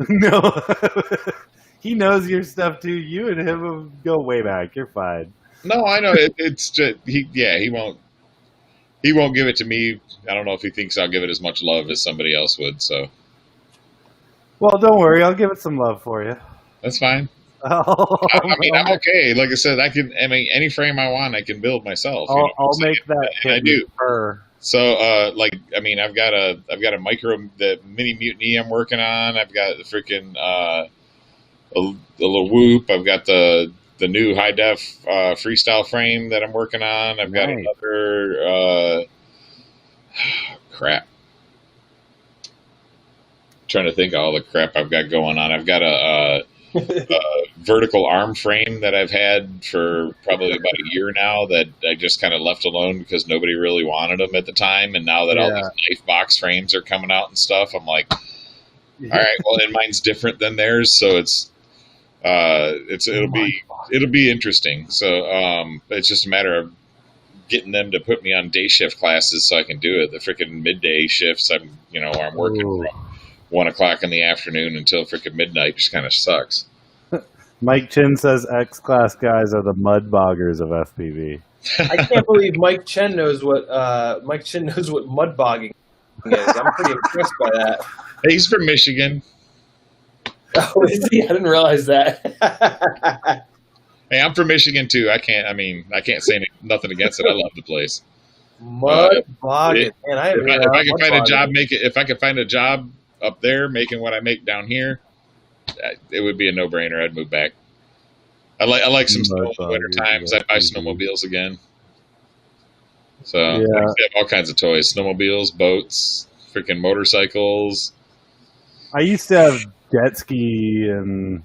[SPEAKER 1] No. He knows your stuff, too. You and him go way back. You're fine.
[SPEAKER 2] No, I know. It's just, he won't give it to me. I don't know if he thinks I'll give it as much love as somebody else would, so.
[SPEAKER 1] Well, don't worry. I'll give it some love for you.
[SPEAKER 2] That's fine.
[SPEAKER 1] I'll,
[SPEAKER 2] I mean, I'm okay. Like I said, I can. I mean, any frame I want, I can build myself. You know what I'm
[SPEAKER 1] I'll
[SPEAKER 2] saying?
[SPEAKER 1] make that.
[SPEAKER 2] And I do.
[SPEAKER 1] Fur.
[SPEAKER 2] So, like, I mean, I've got a the mini mutiny I'm working on. I've got the freaking a little whoop. I've got the new high def freestyle frame that I'm working on. I've got
[SPEAKER 1] Nice.
[SPEAKER 2] another crap. Trying to think of all the crap I've got going on. I've got a vertical arm frame that I've had for probably about a year now that I just kind of left alone because nobody really wanted them at the time. And now that all these knife box frames are coming out and stuff, I'm like, all right, well, and mine's different than theirs, so it'll be interesting. So it's just a matter of getting them to put me on day shift classes so I can do it. The freaking midday shifts, I'm working from 1 o'clock in the afternoon until freaking midnight. Just kind of sucks.
[SPEAKER 1] Mike Chin says X-Class guys are the mud boggers of FPV.
[SPEAKER 3] I can't believe Mike Chen knows what mud bogging is. I'm pretty impressed by that.
[SPEAKER 2] Hey, he's from Michigan.
[SPEAKER 3] Oh, is he? I didn't realize that.
[SPEAKER 2] Hey, I'm from Michigan too. I can't say nothing against it. I love the place.
[SPEAKER 3] Mud bogging. Man,
[SPEAKER 2] if I could find a job up there making what I make down here, it would be a no-brainer. I'd move back. I like some snow in the winter times. I'd buy snowmobiles again. So I have all kinds of toys: snowmobiles, boats, freaking motorcycles.
[SPEAKER 1] I used to have jet ski, and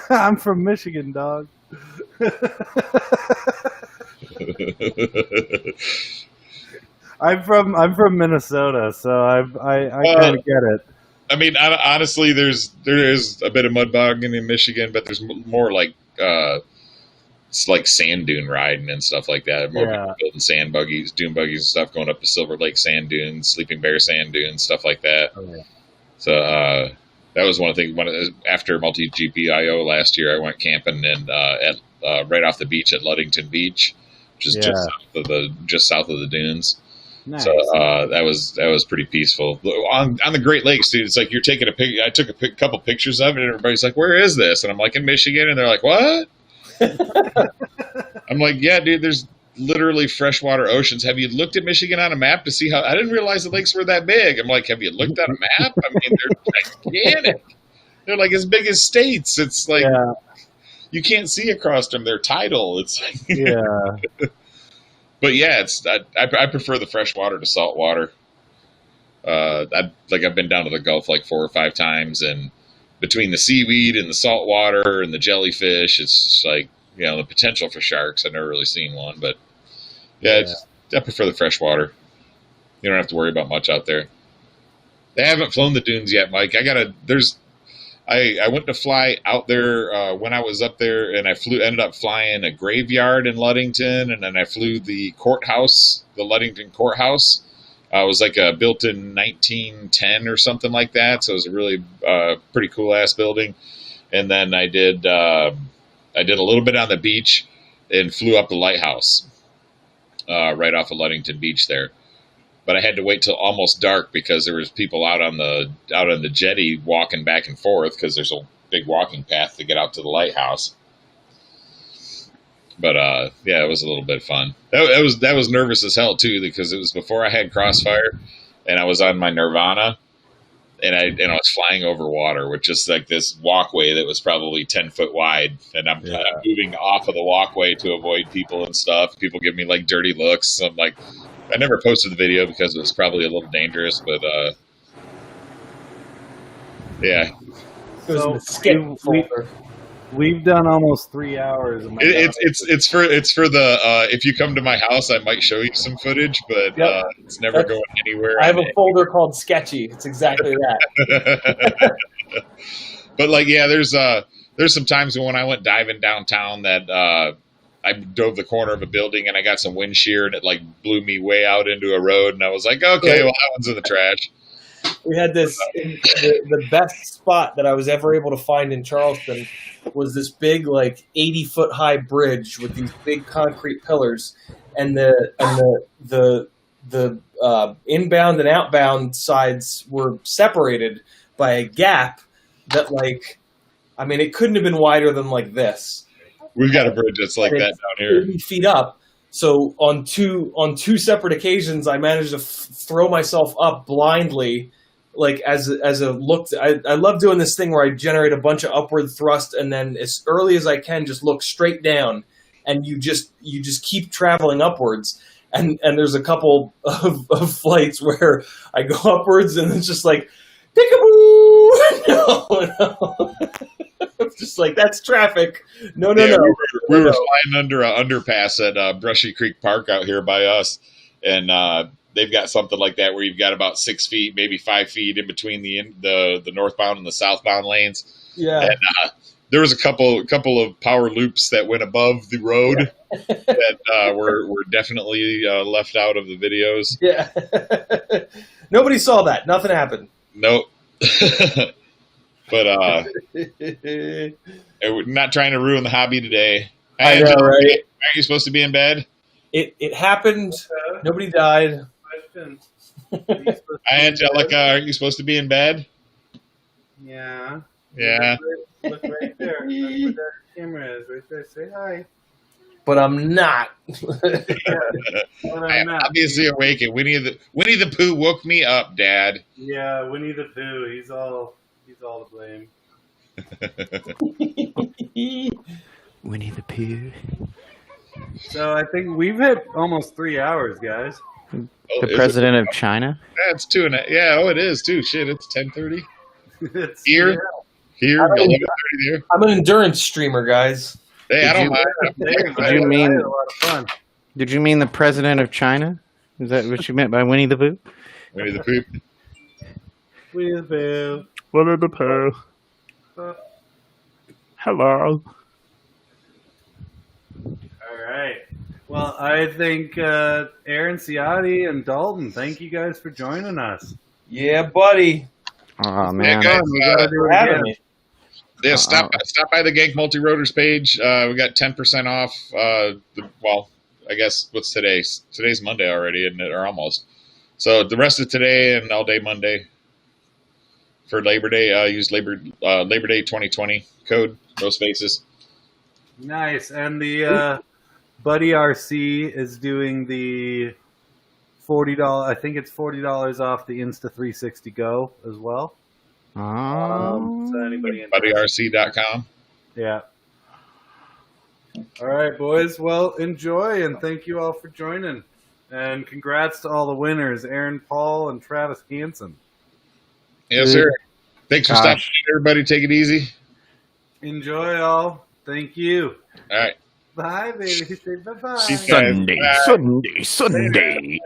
[SPEAKER 1] I'm from Michigan, dog. I'm from Minnesota, so I kind of get it.
[SPEAKER 2] I mean, honestly, there is a bit of mud bogging in Michigan, but there's more like it's like sand dune riding and stuff like that. More people building sand buggies, dune buggies and stuff, going up to Silver Lake sand dunes, Sleeping Bear sand dunes, stuff like that. Oh, yeah. So that was one of the things. After Multi GPIO last year, I went camping and right off the beach at Ludington Beach, which is just south of the dunes. Nice. So that was pretty peaceful on the Great Lakes, dude. It's like you're taking a pic. I took a couple pictures of it, and everybody's like, "Where is this?" And I'm like, "In Michigan," and they're like, "What?" I'm like, "Yeah, dude. There's literally freshwater oceans. Have you looked at Michigan on a map to see how? I didn't realize the lakes were that big." I'm like, "Have you looked at a map? I mean, they're gigantic. They're like as big as states. It's like you can't see across them. They're tidal. It's like But yeah, I prefer the fresh water to salt water. I've been down to the Gulf like 4 or 5 times, and between the seaweed and the salt water and the jellyfish, it's like the potential for sharks. I've never really seen one, but I prefer the fresh water. You don't have to worry about much out there. They haven't flown the dunes yet, Mike. I went to fly out there when I was up there, and I ended up flying a graveyard in Ludington, and then I flew the courthouse, the Ludington courthouse. It was like built in 1910 or something like that, so it was a really pretty cool ass building. And then I did a little bit on the beach and flew up the lighthouse right off of Ludington Beach there. But I had to wait till almost dark because there was people out on the jetty walking back and forth because there's a big walking path to get out to the lighthouse. But it was a little bit fun. That was nervous as hell too because it was before I had Crossfire, and I was on my Nirvana, and I was flying over water with just like this walkway that was probably 10 foot wide, and I'm moving off of the walkway to avoid people and stuff. People give me like dirty looks. I'm like. I never posted the video because it was probably a little dangerous, but
[SPEAKER 3] It was in the skip folder.
[SPEAKER 1] We've done almost 3 hours.
[SPEAKER 2] It's for the if you come to my house, I might show you some footage, but it's never going anywhere.
[SPEAKER 3] I have a folder called Sketchy. It's exactly that.
[SPEAKER 2] But there's some times when I went diving downtown that. I dove the corner of a building and I got some wind shear and it like blew me way out into a road, and I was like, okay, well that one's in the trash.
[SPEAKER 3] We had this the best spot that I was ever able to find in Charleston was this big 80-foot high bridge with these big concrete pillars, and the inbound and outbound sides were separated, by a gap that, like, I mean, it couldn't have been wider than like this.
[SPEAKER 2] We've got a bridge that's like
[SPEAKER 3] And
[SPEAKER 2] that
[SPEAKER 3] it's
[SPEAKER 2] down here.
[SPEAKER 3] 30 feet up. So on two separate occasions, I managed to throw myself up blindly, like as a look. I love doing this thing where I generate a bunch of upward thrust, and then as early as I can, just look straight down, and you just keep traveling upwards. And there's a couple of flights where I go upwards, and it's just like, peekaboo! No. I'm just like, that's traffic. No.
[SPEAKER 2] We were flying under an underpass at Brushy Creek Park out here by us, and they've got something like that where you've got about 6 feet, maybe 5 feet in between the northbound and the southbound lanes.
[SPEAKER 3] Yeah.
[SPEAKER 2] And there was a couple of power loops that went above the road that were definitely left out of the videos.
[SPEAKER 3] Yeah. Nobody saw that. Nothing happened.
[SPEAKER 2] Nope. But we're not trying to ruin the hobby today.
[SPEAKER 3] I know,
[SPEAKER 2] Angela,
[SPEAKER 3] right?
[SPEAKER 2] Are you supposed to be in bed?
[SPEAKER 3] It happened. Nobody died.
[SPEAKER 1] Question.
[SPEAKER 2] Hi, Angelica. Are you supposed to be in bed?
[SPEAKER 1] Yeah.
[SPEAKER 2] Yeah.
[SPEAKER 1] Look right there. That's where that camera is. Right there. Say hi.
[SPEAKER 3] But I'm not.
[SPEAKER 1] But
[SPEAKER 2] I
[SPEAKER 1] I'm
[SPEAKER 2] am
[SPEAKER 1] not.
[SPEAKER 2] obviously awake, and Winnie the Pooh woke me up, Dad.
[SPEAKER 1] Yeah, Winnie the Pooh. He's all to blame.
[SPEAKER 6] Winnie the Pooh.
[SPEAKER 1] So I think we've hit almost 3 hours, guys.
[SPEAKER 2] Oh,
[SPEAKER 6] The
[SPEAKER 2] is
[SPEAKER 6] president of China.
[SPEAKER 2] That's 2.5. Yeah, it is too. Shit, it's 10:30
[SPEAKER 1] It's,
[SPEAKER 2] here. Here, 11:30 there.
[SPEAKER 3] I'm an endurance streamer, guys.
[SPEAKER 2] Hey, I don't mind.
[SPEAKER 6] Did you mean?
[SPEAKER 1] I had a lot of fun.
[SPEAKER 6] Did you mean the president of China? Is that what you meant by Winnie the Pooh?
[SPEAKER 2] Winnie the Pooh.
[SPEAKER 1] Winnie the Pooh.
[SPEAKER 6] Winnie the Pooh. Hello.
[SPEAKER 1] All right. Well, I think Aaron, CIOTTI, and Dalton, thank you guys for joining us.
[SPEAKER 3] Yeah, buddy.
[SPEAKER 6] Oh man.
[SPEAKER 2] guys,
[SPEAKER 1] We gotta do
[SPEAKER 3] For
[SPEAKER 1] it
[SPEAKER 3] having
[SPEAKER 1] again.
[SPEAKER 3] me.
[SPEAKER 2] Yeah, stop by the Gank Multi Rotors page. We got 10% off. I guess what's today? Today's Monday already, isn't it? Or almost. So the rest of today and all day Monday for Labor Day. Use Labor Day 2020 code. Those faces.
[SPEAKER 1] Nice. And the Buddy RC is doing the $40. I think it's $40 off the Insta360 Go as well.
[SPEAKER 6] Oh.
[SPEAKER 1] So anybody interested?
[SPEAKER 2] BuddyRC.com.
[SPEAKER 1] Yeah. All right, boys. Well, enjoy, and thank you all for joining. And congrats to all the winners, Aaron Paul and Travis Hansen.
[SPEAKER 2] Yes, sir. Thanks for stopping
[SPEAKER 6] Gosh.
[SPEAKER 2] by, everybody. Take it easy.
[SPEAKER 1] Enjoy, all. Thank you.
[SPEAKER 2] All right.
[SPEAKER 1] Bye, baby. Say bye-bye.
[SPEAKER 2] Peace, guys.
[SPEAKER 7] Sunday,
[SPEAKER 2] Bye.
[SPEAKER 7] Sunday, Sunday.